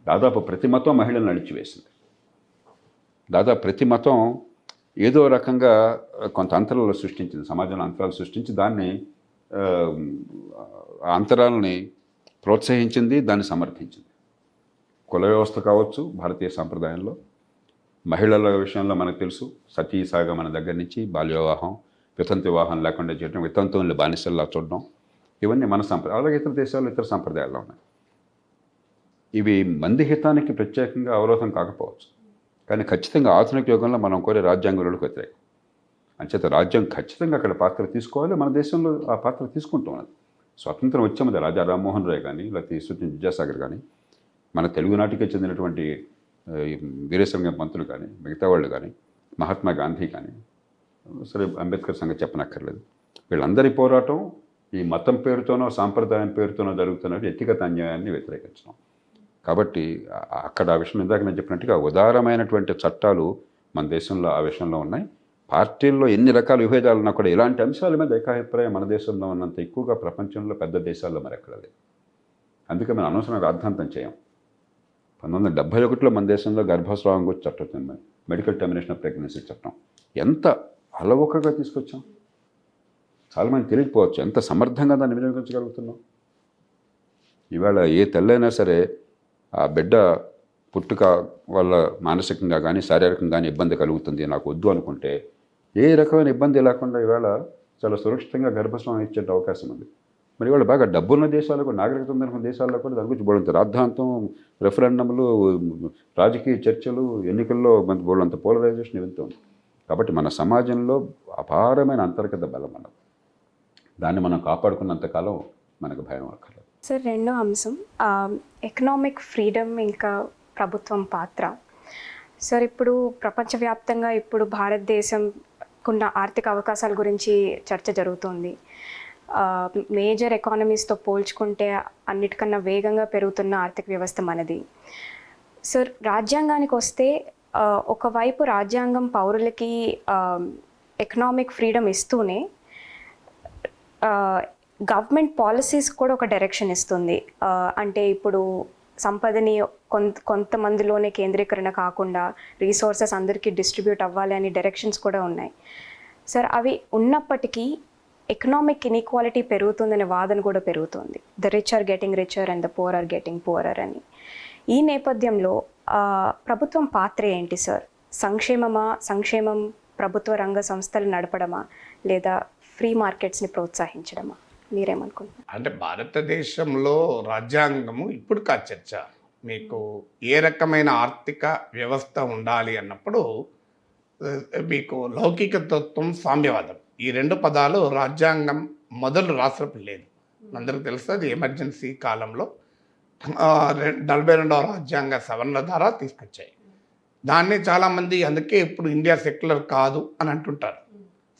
దాదాపు ప్రతి మతం మహిళలను అణిచివేసింది. దాదాపు ప్రతి మతం ఏదో రకంగా కొంత అంతరాలు సృష్టించింది, సమాజంలో అంతరాలు సృష్టించి దాన్ని ఆ అంతరాలని ప్రోత్సహించింది, దాన్ని సమర్థించింది. కుల వ్యవస్థ కావచ్చు, భారతీయ సాంప్రదాయంలో మహిళల విషయంలో మనకు తెలుసు, సతీ సాగమన దగ్గర నుంచి బాల్య వివాహం, వితంతు వివాహం లేకుండా చేయడం, వితంతువుల్ని బానిసల్లా చూడడం, ఇవన్నీ మన సాంప్రదాయం. అలాగే ఇతర దేశాల్లో ఇతర సాంప్రదాయాల్లో ఉన్నాయి. ఇవి మందిహితానికి ప్రత్యేకంగా అవరోధం కాకపోవచ్చు, కానీ ఖచ్చితంగా ఆధునిక యుగంలో మనం కోరే రాజ్యాంగంలోకి వ్యతిరేకం. అంచేత రాజ్యం ఖచ్చితంగా అక్కడ పాత్ర తీసుకోవాలి. మన దేశంలో ఆ పాత్ర తీసుకుంటూ ఉన్నది. స్వతంత్రం వచ్చే ముందు రాజా రామ్మోహన్ రాయ్ కానీ, లేకపోతే ఈశ్వర్ విద్యాసాగర్ కానీ, మన తెలుగునాటికే చెందినటువంటి వీరేశలింగం పంతులు కానీ, మిగతా వాళ్ళు కానీ, మహాత్మా గాంధీ కానీ, సరే అంబేద్కర్ సంగతి చెప్పనక్కర్లేదు, వీళ్ళందరి పోరాటం ఈ మతం పేరుతోనో సాంప్రదాయం పేరుతోనో జరుగుతున్నట్టు వ్యక్తిగత అన్యాయాన్ని వ్యతిరేకించడం. కాబట్టి అక్కడ ఆ విషయం ఇందాక నేను చెప్పినట్టుగా ఉదారమైనటువంటి చట్టాలు మన దేశంలో ఆ విషయంలో ఉన్నాయి. పార్టీల్లో ఎన్ని రకాల విభేదాలు ఉన్నా కూడా ఇలాంటి అంశాల మీద ఏకాభిప్రాయం మన దేశంలో ఉన్నంత ఎక్కువగా ప్రపంచంలో పెద్ద దేశాల్లో మరి ఎక్కడ లేదు. అందుకే మనం అనవసరంగా రాద్ధాంతం చేయం. 1971లో మన దేశంలో గర్భస్రావం గురించి చట్టం వచ్చింది, మెడికల్ టెర్మినేషన్ ఆఫ్ ప్రెగ్నెన్సీ చట్టం. ఎంత అలవోకగా తీసుకొచ్చాం, చాలామంది తెలియకపోవచ్చు ఎంత సమర్థంగా దాన్ని వినియోగించగలుగుతున్నాం. ఇవాళ ఏ తల్లైనా సరే ఆ బిడ్డ పుట్టుక వల్ల మానసికంగా కానీ శారీరకంగా కానీ ఇబ్బంది కలుగుతుంది, నాకు వద్దు అనుకుంటే ఏ రకమైన ఇబ్బంది లేకుండా ఇవాళ చాలా సురక్షితంగా గర్భస్రావం ఇచ్చే అవకాశం ఉంది. మరి ఇవాళ బాగా డబ్బున్న దేశాలు కూడా, నాగరికత ఉన్న దేశాల్లో కూడా దాని గురించి బోడంత రాద్ధాంతం, రెఫరెండంలు, రాజకీయ చర్చలు, ఎన్నికల్లో మన బోడంత పోలరైజేషన్ వెళ్తుంది. కాబట్టి మన సమాజంలో అపారమైన అంతర్గత బలం అన్నది, దాన్ని మనం కాపాడుకున్నంతకాలం మనకు భయం అక్కర్లేదు. సార్, రెండో అంశం ఎకనామిక్ ఫ్రీడమ్ ఇంకా ప్రభుత్వం పాత్ర. సార్, ఇప్పుడు ప్రపంచవ్యాప్తంగా ఇప్పుడు భారతదేశంకున్న ఆర్థిక అవకాశాల గురించి చర్చ జరుగుతుంది. మేజర్ ఎకానమీస్తో పోల్చుకుంటే అన్నిటికన్నా వేగంగా పెరుగుతున్న ఆర్థిక వ్యవస్థ మనది. సార్, రాజ్యాంగానికి వస్తే ఒకవైపు రాజ్యాంగం పౌరులకి ఎకనామిక్ ఫ్రీడమ్ ఇస్తూనే గవర్నమెంట్ పాలసీస్ కూడా ఒక డైరెక్షన్ ఇస్తుంది. అంటే ఇప్పుడు సంపదని కొంతమందిలోనే కేంద్రీకరణ కాకుండా రీసోర్సెస్ అందరికీ డిస్ట్రిబ్యూట్ అవ్వాలి అని డైరెక్షన్స్ కూడా ఉన్నాయి. సార్, అవి ఉన్నప్పటికీ ఎకనామిక్ ఇన్ఈక్వాలిటీ పెరుగుతుందనే వాదన కూడా పెరుగుతుంది. The rich are getting richer and the poor are getting poorer అని. ఈ నేపథ్యంలో ప్రభుత్వం పాత్ర ఏంటి సార్? సంక్షేమం ప్రభుత్వ రంగ సంస్థలు నడపడమా, లేదా ఫ్రీ మార్కెట్స్ని ప్రోత్సహించడమా? మీరేమనుకుంటున్నారు? అంటే భారతదేశంలో రాజ్యాంగము ఇప్పుడు కా చర్చ. మీకు ఏ రకమైన ఆర్థిక వ్యవస్థ ఉండాలి అన్నప్పుడు మీకు లౌకిక తత్వం, సామ్యవాదం, ఈ రెండు పదాలు రాజ్యాంగం మొదలు రాసినప్పుడు లేదు. అందరికీ తెలుసు, అది ఎమర్జెన్సీ కాలంలో 42వ రాజ్యాంగ సవరణ ద్వారా తీసుకొచ్చాయి. దాన్ని చాలామంది అందుకే ఇప్పుడు ఇండియా సెక్యులర్ కాదు అని అంటుంటారు.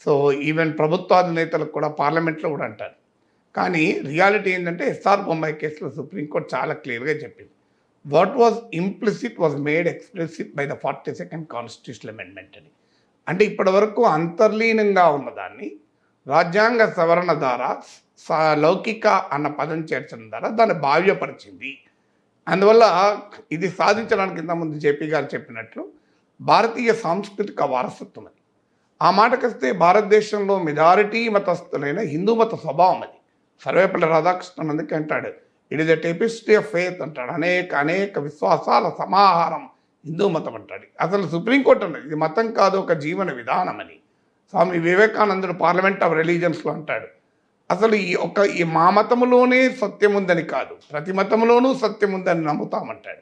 సో ఈవెన్ ప్రభుత్వాధినేతలకు కూడా పార్లమెంట్లో కూడా అంటారు. కానీ రియాలిటీ ఏంటంటే ఎస్ఆర్ బొమ్మాయి కేసులో సుప్రీంకోర్టు చాలా క్లియర్గా చెప్పింది, what was implicit was made explicit by the 42nd constitutional amendment అని. అంటే ఇప్పటి వరకు అంతర్లీనంగా ఉన్నదాన్ని రాజ్యాంగ సవరణ ద్వారా లౌకిక అన్న పదం చేర్చడం ద్వారా దాన్ని భావ్యపరిచింది. అందువల్ల ఇది సాధించడానికి ఇంతకుముందు జేపీ గారు చెప్పినట్లు భారతీయ సాంస్కృతిక వారసత్వం అది. ఆ మాటకొస్తే భారతదేశంలో మెజారిటీ మతస్థులైన హిందూ మత స్వభావం అది. సర్వేపల్లి రాధాకృష్ణన్ అందుకే అంటాడు, it is the tapestry of faith అంటాడు. అనేక విశ్వాసాల సమాహారం హిందూ మతం అంటాడు. అసలు సుప్రీంకోర్టు అన్నది ఇది మతం కాదు, ఒక జీవన విధానం అని. స్వామి వివేకానందుడు పార్లమెంట్ ఆఫ్ రిలీజన్స్లో అంటాడు, అసలు ఈ మా మతములోనే సత్యం ఉందని కాదు, ప్రతి మతంలోనూ సత్యం ఉందని నమ్ముతామంటాడు.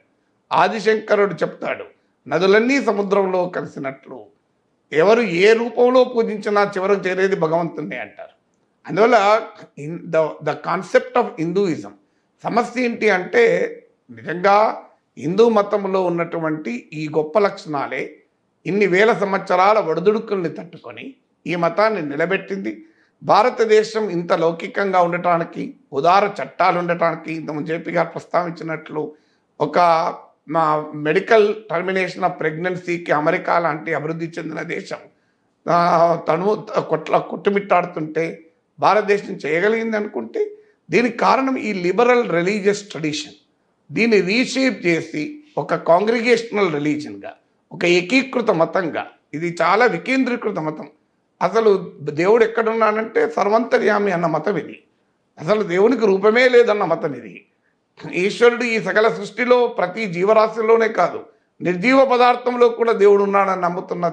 ఆదిశంకరుడు చెప్తాడు, నదులన్నీ సముద్రంలో కలిసినట్లు ఎవరు ఏ రూపంలో పూజించినా చివరకు చేరేది భగవంతుని అంటారు. అందువల్ల ద కాన్సెప్ట్ ఆఫ్ హిందూయిజం సమస్య ఏంటి అంటే, నిజంగా హిందూ మతంలో ఉన్నటువంటి ఈ గొప్ప లక్షణాలే ఇన్ని వేల సంవత్సరాల ఒడిదుడుకుల్ని తట్టుకొని ఈ మతాన్ని నిలబెట్టింది. భారతదేశం ఇంత లౌకికంగా ఉండటానికి, ఉదార చట్టాలు ఉండటానికి, ఇంతకుముందు జేపీ గారు ప్రస్తావించినట్లు ఒక మెడికల్ టర్మినేషన్ ఆఫ్ ప్రెగ్నెన్సీకి అమెరికా లాంటి అభివృద్ధి చెందిన దేశం తను కొట్టుమిట్టాడుతుంటే భారతదేశం చేయగలిగింది అనుకుంటే దీనికి కారణం ఈ లిబరల్ రిలీజియస్ ట్రెడిషన్. దీన్ని రీషేప్ చేసి ఒక కాంగ్రిగేషనల్ రిలీజన్గా, ఒక ఏకీకృత మతంగా, ఇది చాలా వికేంద్రీకృత మతం. అసలు దేవుడు ఎక్కడున్నాడంటే సర్వంతర్యామి అన్న మతం ఇది. అసలు దేవునికి రూపమే లేదన్న మతం ఇది. ఈశ్వరుడు ఈ సకల సృష్టిలో ప్రతి జీవరాశిలోనే కాదు, నిర్జీవ పదార్థంలో కూడా దేవుడు ఉన్నాడని నమ్ముతున్న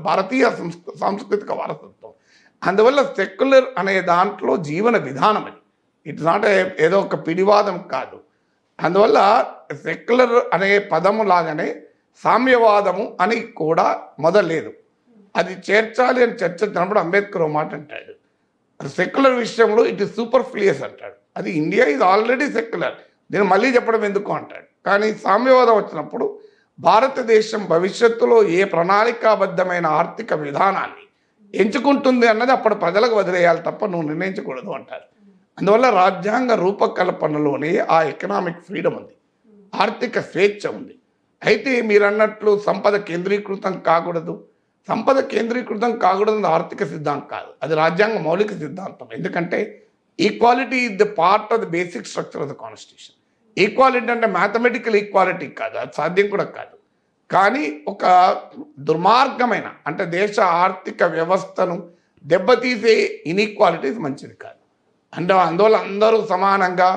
భారతీయ సాంస్కృతిక వారసత్వం. అందువల్ల సెక్యులర్ అనే దాంట్లో జీవన విధానం అది. ఇట్స్ నాట్ ఏదో ఒక పిడివాదం కాదు. అందువల్ల సెక్యులర్ అనే పదము లాగానే సామ్యవాదము అని కూడా మొదలేదు. అది చేర్చాలి అని చర్చించినప్పుడు అంబేద్కర్ ఒక మాట అంటాడు, సెక్యులర్ విషయంలో ఇట్ ఈస్ సూపర్ఫ్లూయస్ అంటాడు. అది ఇండియా ఈజ్ ఆల్రెడీ సెక్యులర్, దీన్ని మళ్ళీ చెప్పడం ఎందుకు అంటాడు. కానీ సామ్యవాదం వచ్చినప్పుడు భారతదేశం భవిష్యత్తులో ఏ ప్రణాళికాబద్ధమైన ఆర్థిక విధానాన్ని ఎంచుకుంటుంది అన్నది అప్పుడు ప్రజలకు వదిలేయాలి తప్ప నువ్వు నిర్ణయించకూడదు అంటారు. అందువల్ల రాజ్యాంగ రూపకల్పనలోనే ఆ ఎకనామిక్ ఫ్రీడమ్ ఉంది, ఆర్థిక స్వేచ్ఛ ఉంది. అయితే మీరు అన్నట్లు సంపద కేంద్రీకృతం కాకూడదు, సంపద కేంద్రీకృతం కాకూడదు ఆర్థిక సిద్ధాంతం కాదు, అది రాజ్యాంగ మౌలిక సిద్ధాంతం. ఎందుకంటే equality is the part of the basic structure of the constitution. Equality అంటే మ్యాథమెటికల్ ఈక్వాలిటీ కాదు, అది సాధ్యం కూడా కాదు. కానీ ఒక దుర్మార్గమైన అంటే దేశ ఆర్థిక వ్యవస్థను దెబ్బతీసే ఇన్ఈక్వాలిటీస్ మంచిది కాదు. అందువల్ల అందరూ సమానంగా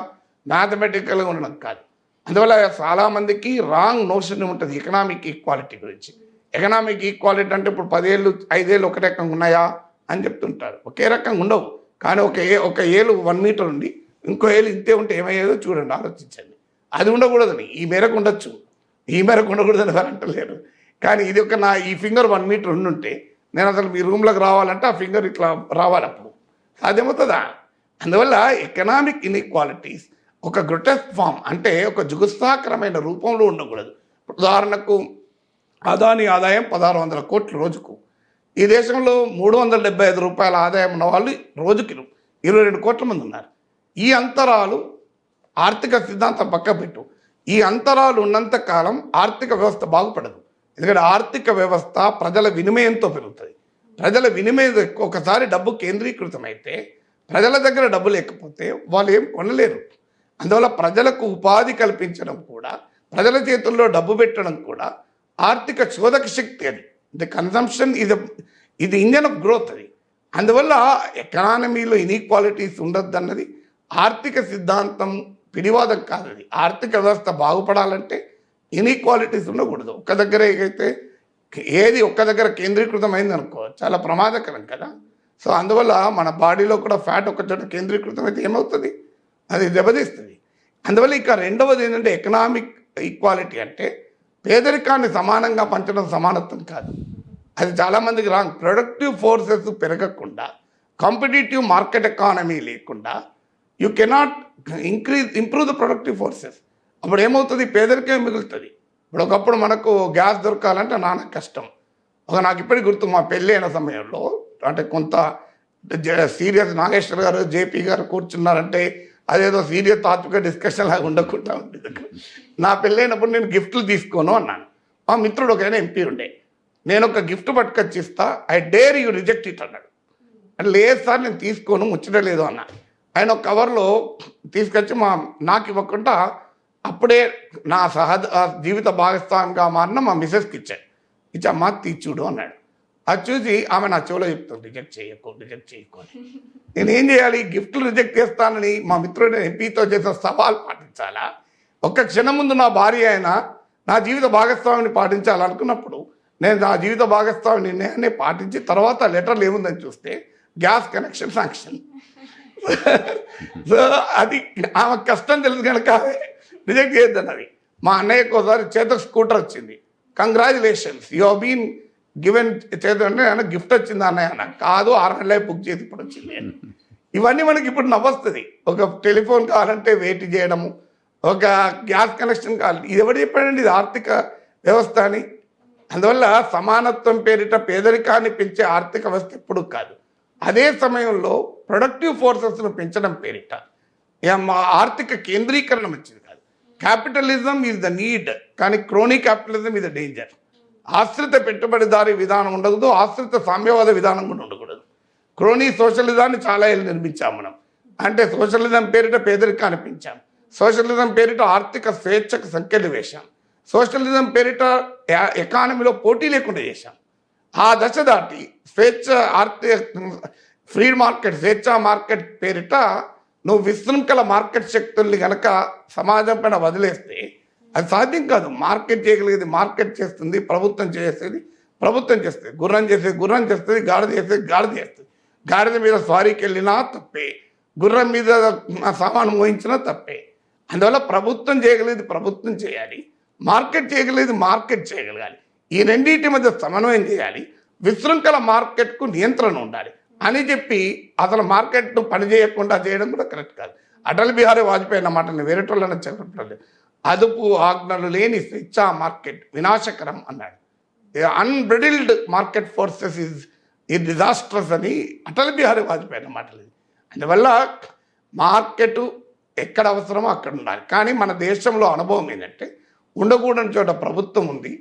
మ్యాథమెటికల్గా ఉండడం కాదు. అందువల్ల చాలామందికి రాంగ్ నోషన్ ఉంటుంది ఎకనామిక్ ఈక్వాలిటీ గురించి. ఎకనామిక్ ఈక్వాలిటీ అంటే ఇప్పుడు 10 ఏళ్ళు 5 ఏళ్ళు ఒక రకంగా ఉన్నాయా అని చెప్తుంటారు. ఒకే రకంగా ఉండవు. కానీ ఒక ఏళ్ళు 1 మీటర్ ఉండి ఇంకో ఏళ్ళు ఇంతే ఉంటే ఏమయ్యేదో చూడండి, ఆలోచించండి. అది ఉండకూడదని, ఈ మేరకు ఉండొచ్చు, ఈ మేరకు ఉండకూడదని ఎవరు అంటలేరు. కానీ ఇది ఈ ఫింగర్ 1 మీటర్ ఉండుంటే నేను అసలు మీ రూమ్లోకి రావాలంటే ఆ ఫింగర్ ఇట్లా రావాలి, అప్పుడు సాధ్యమవుతుందా? అందువల్ల ఎకనామిక్ ఇన్ఈక్వాలిటీస్ ఒక గ్రొటెస్క్ ఫామ్ అంటే ఒక జుగుత్సాకరమైన రూపంలో ఉండకూడదు. ఉదాహరణకు అదాని ఆదాయం 1600 కోట్లు రోజుకు. ఈ దేశంలో 375 రూపాయల ఆదాయం ఉన్న వాళ్ళు రోజుకి 22 కోట్ల మంది ఉన్నారు. ఈ అంతరాలు ఆర్థిక సిద్ధాంతం పక్క పెట్టు, ఈ అంతరాలు ఉన్నంత కాలం ఆర్థిక వ్యవస్థ బాగుపడదు. ఎందుకంటే ఆర్థిక వ్యవస్థ ప్రజల వినిమయంతో పెరుగుతుంది. ప్రజల వినిమయం ఒకసారి డబ్బు కేంద్రీకృతమైతే ప్రజల దగ్గర డబ్బు లేకపోతే వాళ్ళు ఏం కొనలేరు. అందువల్ల ప్రజలకు ఉపాధి కల్పించడం కూడా, ప్రజల చేతుల్లో డబ్బు పెట్టడం కూడా ఆర్థిక చోదక శక్తి. అది ది కన్సంప్షన్ ఇది ఇంజన్ ఆఫ్ గ్రోత్ అది. అందువల్ల ఎకానమీలో ఇన్ఈక్వాలిటీస్ ఉండద్దు అన్నది ఆర్థిక సిద్ధాంతం పిడివాదం కాదు. అది ఆర్థిక వ్యవస్థ బాగుపడాలంటే ఇన్ఈక్వాలిటీస్ ఉండకూడదు. ఒక్క దగ్గర అయితే ఏది ఒక్క దగ్గర కేంద్రీకృతమైంది అనుకో చాలా ప్రమాదకరం కదా. సో అందువల్ల మన బాడీలో కూడా ఫ్యాట్ ఒక చోట కేంద్రీకృతం అయితే ఏమవుతుంది, అది దెబ్బతీస్తుంది. అందువల్ల ఇక రెండవది ఏంటంటే ఎకనామిక్ ఈక్వాలిటీ అంటే పేదరికాన్ని సమానంగా పంచడం సమానత్వం కాదు. అది చాలామందికి రాంగ్. ప్రొడక్టివ్ ఫోర్సెస్ పెరగకుండా, కాంపిటేటివ్ మార్కెట్ ఎకానమీ లేకుండా you cannot improve the productive forces. అప్పుడు ఏమవుతుంది, పేదరికం మిగులుతుంది. ఇప్పుడు ఒకప్పుడు మనకు గ్యాస్ దొరకాలంటే నాన్న కష్టం. నాకు ఇప్పటికి గుర్తు, మా పెళ్ళి అయిన సమయంలో అంటే కొంత సీరియస్ నాగేశ్వర గారు జేపీ గారు కూర్చున్నారంటే అదేదో సీరియస్ తాత్విక డిస్కషన్ లాగా ఉండకుండా ఉండేది. నా పెళ్ళైనప్పుడు నేను గిఫ్ట్లు తీసుకోను అన్నాను. మా మిత్రుడు ఒక ఎంపీ ఉండే, నేను ఒక గిఫ్ట్ పట్టుకొచ్చి ఇస్తా, I dare you reject it అన్నాడు. అంటే లేదు సార్ నేను తీసుకోను, ముచ్చటలేదు అన్నా. ఆయన ఒక కవర్లో తీసుకొచ్చి నాకు ఇవ్వకుండా అప్పుడే నా జీవిత భాగస్వామిగా మారిన మా మిసెస్కి ఇచ్చాడు. ఇచ్చి అమ్మ తీర్చుడు అన్నాడు. అది చూసి ఆమె నా చెవులో చెప్తాను, రిజెక్ట్ చేయకు అని. నేనేం చేయాలి, గిఫ్ట్లు రిజెక్ట్ చేస్తానని మా మిత్రుడు ఎంపీతో చేసిన సవాల్ పాటించాలా? ఒక్క క్షణం ముందు నా భార్య అయినా నా జీవిత భాగస్వామిని పాటించాలనుకున్నప్పుడు నేను నా జీవిత భాగస్వామి నిర్ణయాన్ని పాటించి తర్వాత లెటర్లు ఏముందని చూస్తే గ్యాస్ కనెక్షన్ శాంక్షన్. సో అది ఆమె కష్టం తెలుసు కనుక రిజెక్ట్ చేయొద్దన్నది. మా అన్నయ్యకు ఒకసారి చేతకు స్కూటర్ వచ్చింది, congratulations you have been given చేత అంటే గిఫ్ట్ వచ్చింది అన్నయ్య అన్న. కాదు 6 నెలలే బుక్ చేసి ఇప్పుడు వచ్చింది. ఇవన్నీ మనకి ఇప్పుడు నవ్వొస్తుంది. ఒక టెలిఫోన్ కావాలంటే వెయిట్ చేయడము, ఒక గ్యాస్ కనెక్షన్ కావాలి. ఇది ఎవరు చెప్పాడండి, ఇది ఆర్థిక వ్యవస్థ అని. అందువల్ల సమానత్వం పేరిట పేదరికాన్ని పెంచే ఆర్థిక వ్యవస్థ ఎప్పుడు కాదు. అదే సమయంలో ప్రొడక్టివ్ ఫోర్సెస్ను పెంచడం పేరిట ఆర్థిక కేంద్రీకరణ మంచిది కాదు. క్యాపిటలిజం ఈజ్ ద నీడ్, కానీ crony capitalism is the danger. ఆశ్రిత పెట్టుబడిదారీ విధానం ఉండకూడదు, ఆశ్రిత సామ్యవాద విధానం కూడా ఉండకూడదు. క్రోనీ సోషలిజాన్ని చాలా ఏళ్ళు నిర్మించాం మనం. అంటే సోషలిజం పేరిట పేదరికాన్ని పెంచాం, సోషలిజం పేరిట ఆర్థిక స్వేచ్ఛకు సంఖ్యలు వేశాం, సోషలిజం పేరిట ఎకానమీలో పోటీ లేకుండా చేశాం. ఆ దశ దాటి స్వేచ్ఛ ఆర్థిక ఫ్రీ మార్కెట్, స్వేచ్ఛా మార్కెట్ పేరిట నువ్వు విశృంఖల మార్కెట్ శక్తుల్ని కనుక సమాజం పైన వదిలేస్తే అది సాధ్యం కాదు. మార్కెట్ చేయగలిగేది మార్కెట్ చేస్తుంది, ప్రభుత్వం చేసేది ప్రభుత్వం చేస్తుంది, గుర్రం చేసేది గుర్రం చేస్తుంది, గాడిద చేసేది గాడిద చేస్తుంది. గాడిద మీద స్వారీకి వెళ్ళినా తప్పే, గుర్రం మీద సామాను మోయించినా తప్పే. అందువల్ల ప్రభుత్వం చేయగలిగేది ప్రభుత్వం చేయాలి, మార్కెట్ చేయగలిగేది మార్కెట్ చేయగలగాలి. ఈ రెండింటి మధ్య సమన్వయం చేయాలి. విశృంఖల మార్కెట్కు నియంత్రణ ఉండాలి అని చెప్పి అసలు మార్కెట్ను పనిచేయకుండా చేయడం కూడా కరెక్ట్ కాదు. అటల్ బిహారీ వాజ్పేయి అన్న మాటని వేరేటోళ్ళని చెప్పట్లేదు. అదుపు ఆజ్ఞలు లేని స్వేచ్ఛా మార్కెట్ వినాశకరం అన్నాడు. అన్బ్రిడిల్డ్ మార్కెట్ ఫోర్సెస్ ఈ డిజాస్ట్రస్ అని అటల్ బిహారీ వాజ్పేయి అన్న మాటలు. అందువల్ల మార్కెట్ ఎక్కడ అవసరమో అక్కడ ఉండాలి. కానీ మన దేశంలో అనుభవం ఏంటంటే ఉండకూడని చోట ప్రభుత్వం ఉంది,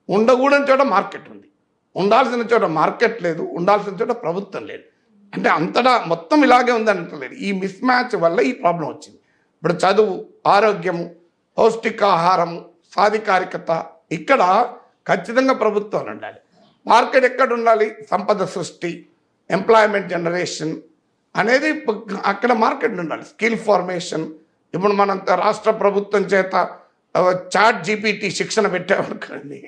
ఉండకూడని చోట మార్కెట్ ఉంది. ఉండాల్సిన చోట మార్కెట్ లేదు, ఉండాల్సిన చోట ప్రభుత్వం లేదు. అంటే అంతటా మొత్తం ఇలాగే ఉందని అంటలేదు. ఈ మిస్ మ్యాచ్ వల్ల ఈ ప్రాబ్లం వచ్చింది. ఇప్పుడు చదువు, ఆరోగ్యము, పౌష్టికాహారము, సాధికారికత ఇక్కడ ఖచ్చితంగా ప్రభుత్వం ఉండాలి. మార్కెట్ ఎక్కడ ఉండాలి? సంపద సృష్టి, ఎంప్లాయ్మెంట్ జనరేషన్ అనేది అక్కడ మార్కెట్ ఉండాలి. Skill formation. ఇప్పుడు మనం రాష్ట్ర ప్రభుత్వం చేత చాట్ జీపీటీ శిక్షణ పెట్టామనుకోండి,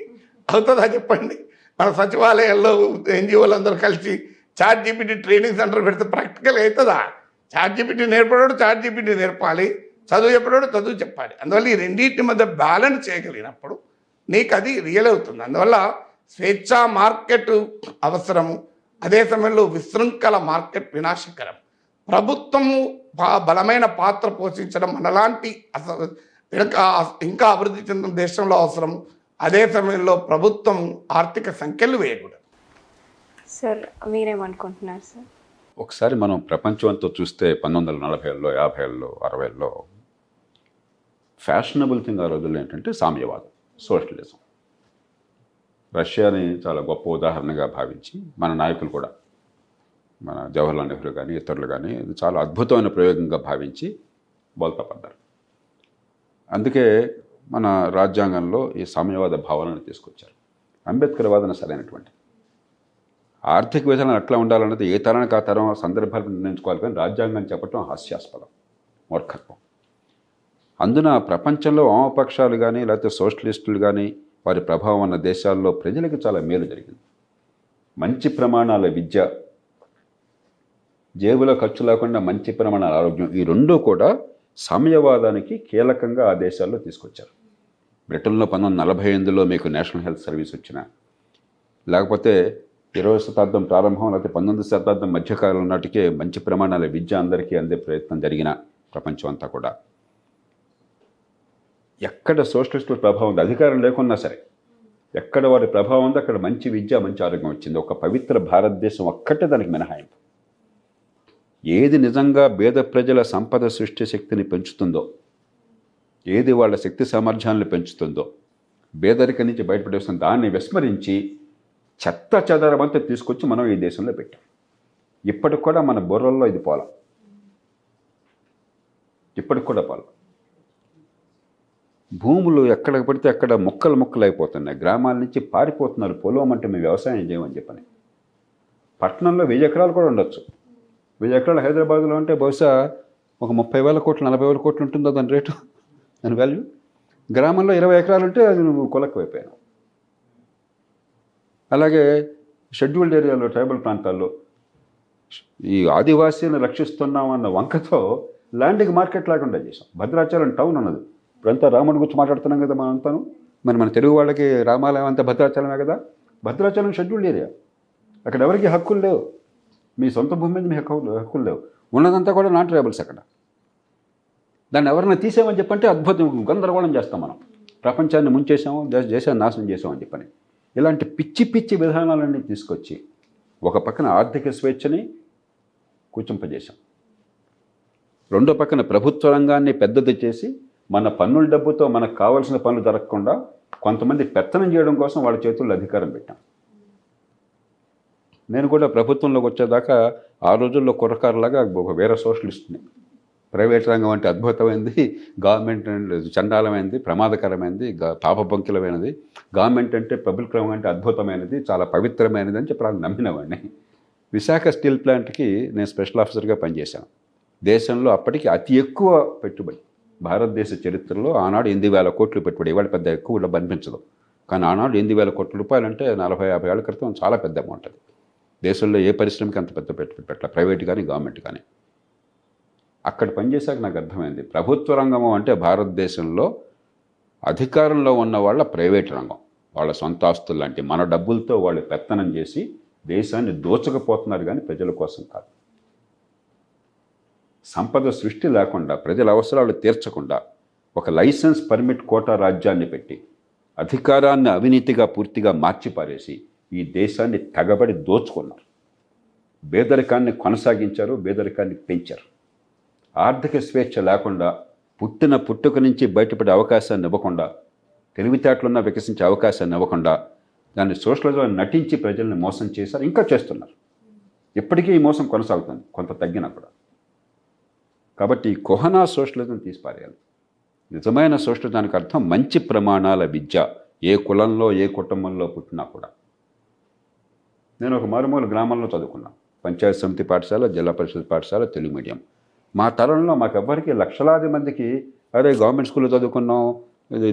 అవుతుందా చెప్పండి? మన సచివాలయాల్లో ఎన్జిఓలు అందరూ కలిసి చాట్ జీపీటీ ట్రైనింగ్ సెంటర్ పెడితే ప్రాక్టికల్ అవుతుందా? చాట్ జీపీటీ నేర్పడాడు చాట్ జీపీటీ నేర్పాలి, చదువు చెప్పడాడు చదువు చెప్పాలి. అందువల్ల ఈ రెండింటి మధ్య బ్యాలెన్స్ చేయగలిగినప్పుడు నీకు అది రియల్ అవుతుంది. అందువల్ల స్వేచ్ఛా మార్కెట్ అవసరము, అదే సమయంలో విశృంఖల మార్కెట్ వినాశకరం. ప్రభుత్వము బలమైన పాత్ర పోషించడం మనలాంటి ఇంకా అభివృద్ధి చెందిన దేశంలో అవసరము. అదే సమయంలో ప్రభుత్వం ఆర్థిక సంఖ్యలు వేయకూడదు. సార్ మీరేమనుకుంటున్నారు సార్? ఒకసారి మనం ప్రపంచం అంతా చూస్తే 1940ల్లో 50ల్లో 60ల్లో ఫ్యాషనబుల్ థింగ్ ఆ రోజుల్లో ఏంటంటే సామ్యవాదం, సోషలిజం. రష్యాని చాలా గొప్ప ఉదాహరణగా భావించి మన నాయకులు కూడా, మన జవహర్లాల్ నెహ్రూ కానీ ఇతరులు కానీ ఇది చాలా అద్భుతమైన ప్రయోగంగా భావించి బోల్తా పడ్డారు. అందుకే మన రాజ్యాంగంలో ఈ సామ్యవాద భావనను తీసుకొచ్చారు. అంబేద్కర్ వాదన సరైనటువంటి ఆర్థిక విధానం ఎట్లా ఉండాలన్నది ఏ తరానికి ఆ తరం సందర్భాలు నిర్ణయించుకోవాలి, కానీ రాజ్యాంగం చెప్పడం హాస్యాస్పదం, మూర్ఖత్వం. అందున ప్రపంచంలో వామపక్షాలు కానీ లేకపోతే సోషలిస్టులు కానీ వారి ప్రభావం ఉన్న దేశాల్లో ప్రజలకు చాలా మేలు జరిగింది. మంచి ప్రమాణాల విద్య, జేబులో ఖర్చు లేకుండా మంచి ప్రమాణాల ఆరోగ్యం, ఈ రెండూ కూడా సామ్యవాదానికి కీలకంగా ఆ దేశాల్లో తీసుకొచ్చారు. బ్రిటన్లో 1948లో మీకు నేషనల్ హెల్త్ సర్వీస్ వచ్చిన, లేకపోతే 20వ శతాబ్దం ప్రారంభం లేకపోతే 19వ శతాబ్దం మధ్యకాలం నాటికే మంచి ప్రమాణాల విద్య అందరికీ అందే ప్రయత్నం జరిగిన ప్రపంచం అంతా కూడా ఎక్కడ సోషలిస్టుల ప్రభావం ఉంది, అధికారం లేకున్నా సరే ఎక్కడ వారి ప్రభావం ఉంది అక్కడ మంచి విద్య మంచి ఆరోగ్యం వచ్చింది. ఒక పవిత్ర భారతదేశం ఒక్కటే దానికి మినహాయింపు. ఏది నిజంగా పేద ప్రజల సంపద సృష్టి శక్తిని పెంచుతుందో, ఏది వాళ్ళ శక్తి సామర్థ్యాలను పెంచుతుందో, పేదరిక నుంచి బయటపడేస్తున్న దాన్ని విస్మరించి చెత్త చెదరమంతా తీసుకొచ్చి మనం ఈ దేశంలో పెట్టాం. ఇప్పటికి కూడా మన బుర్రల్లో ఇది పోల, ఇప్పటికి కూడా పోల. భూములు ఎక్కడ పడితే అక్కడ ముక్కలు ముక్కలు అయిపోతున్నాయి. గ్రామాల నుంచి పారిపోతున్నారు. పొలం అంటే మేము వ్యవసాయం చేయమని చెప్పని. పట్టణంలో 1000 ఎకరాలు కూడా ఉండొచ్చు. 1000 ఎకరాలు హైదరాబాద్లో అంటే బహుశా ఒక 30,000 కోట్లు 40,000 కోట్లు ఉంటుందో దాని రేటు, దాని వాల్యూ. గ్రామంలో 20 ఎకరాలు ఉంటే అది నువ్వు కొలక్కువైపోయాను. అలాగే షెడ్యూల్డ్ ఏరియాలో, ట్రైబల్ ప్రాంతాల్లో ఈ ఆదివాసీని రక్షిస్తున్నాం అన్న వంకతో ల్యాండ్కి మార్కెట్ లేకుండా చేసాం. భద్రాచలం టౌన్ అన్నది ఇప్పుడంతా రాముడి గురించి మాట్లాడుతున్నాం కదా మనం అంతాను. మరి మన తెలుగు వాళ్ళకి రామాలయం అంతా భద్రాచలమే కదా. భద్రాచలం షెడ్యూల్డ్ ఏరియా, అక్కడ ఎవరికి హక్కులు లేవు. మీ సొంత భూమి మీద మీ హక్కులు లేవు. ఉన్నదంతా కూడా నాన్ ట్రైబల్స్. అక్కడ దాన్ని ఎవరైనా తీసేమని చెప్పంటే అద్భుతం, గందరగోళం చేస్తాం మనం. ప్రపంచాన్ని ముంచేసాము, దేశాన్ని నాశనం చేసామని చెప్పని. ఇలాంటి పిచ్చి పిచ్చి విధానాలన్నీ తీసుకొచ్చి ఒక పక్కన ఆర్థిక స్వేచ్ఛని కూర్చుంపజేశాం, రెండో పక్కన ప్రభుత్వ రంగాన్ని పెద్దది చేసి మన పన్నుల డబ్బుతో మనకు కావాల్సిన పనులు జరగకుండా కొంతమంది పెత్తనం చేయడం కోసం వాళ్ళ చేతుల్లో అధికారం పెట్టాం. నేను కూడా ప్రభుత్వంలోకి వచ్చేదాకా ఆ రోజుల్లో కుర్రకారులాగా ఒక వేరే సోషలిస్ట్ని. ప్రైవేట్ రంగం అంటే అద్భుతమైనది, గవర్నమెంట్ అంటే చండాలమైనది, ప్రమాదకరమైనది, పాపపంకిలమైనది, గవర్నమెంట్ అంటే పబ్లిక్ రంగం అంటే అద్భుతమైనది, చాలా పవిత్రమైనది అని చెప్పి నమ్మినవాడిని. విశాఖ స్టీల్ ప్లాంట్కి నేను స్పెషల్ ఆఫీసర్గా పనిచేశాను. దేశంలో అప్పటికి అతి ఎక్కువ పెట్టుబడి భారతదేశ చరిత్రలో ఆనాడు 8,000 కోట్లు పెట్టుబడి. ఇవాళ పెద్ద ఎక్కువ డబ్బు అనిపించదు, కానీ ఆనాడు 8,000 కోట్ల రూపాయలు అంటే 40-50 ఏళ్ల క్రితం చాలా పెద్ద అమౌంట్. అది దేశంలో ఏ పరిశ్రమకి అంత పెద్ద పెట్టుబడి పెట్టాలి, ప్రైవేట్ కానీ గవర్నమెంట్ కానీ. అక్కడ పనిచేశాక నాకు అర్థమైంది, ప్రభుత్వ రంగం అంటే భారతదేశంలో అధికారంలో ఉన్న వాళ్ళ ప్రైవేట్ రంగం, వాళ్ళ సొంత ఆస్తులు లాంటి మన డబ్బులతో వాళ్ళు పెత్తనం చేసి దేశాన్ని దోచకపోతున్నారు, కానీ ప్రజల కోసం కాదు. సంపద సృష్టి లేకుండా, ప్రజల అవసరాలు తీర్చకుండా ఒక లైసెన్స్ పర్మిట్ కోటా రాజ్యాన్ని పెట్టి అధికారాన్ని అవినీతిగా పూర్తిగా మార్చిపారేసి ఈ దేశాన్ని తెగబడి దోచుకున్నారు. పేదరికాన్ని కొనసాగించారు, పేదరికాన్ని పెంచారు. ఆర్థిక స్వేచ్ఛ లేకుండా, పుట్టుక నుంచి బయటపడే అవకాశాన్ని ఇవ్వకుండా, తెలివితేటలున్న వికసించే అవకాశాన్ని ఇవ్వకుండా దాన్ని సోషలిజం నటించి ప్రజల్ని మోసం చేశారు, ఇంకా చేస్తున్నారు. ఇప్పటికీ ఈ మోసం కొనసాగుతుంది, కొంత తగ్గినా కూడా. కాబట్టి కుహనా సోషలిజం తీసిపారేయాలి. నిజమైన సోషలిజానికి అర్థం మంచి ప్రమాణాల విద్య, ఏ కులంలో ఏ కుటుంబంలో పుట్టినా కూడా. నేను ఒక మారుమూల గ్రామంలో చదువుకున్నాను, పంచాయతీ సమితి పాఠశాల, జిల్లా పరిషత్ పాఠశాల, తెలుగు మీడియం. మా తరంలో మాకెవ్వరికి, లక్షలాది మందికి అరే గవర్నమెంట్ స్కూల్లో చదువుకున్నాం,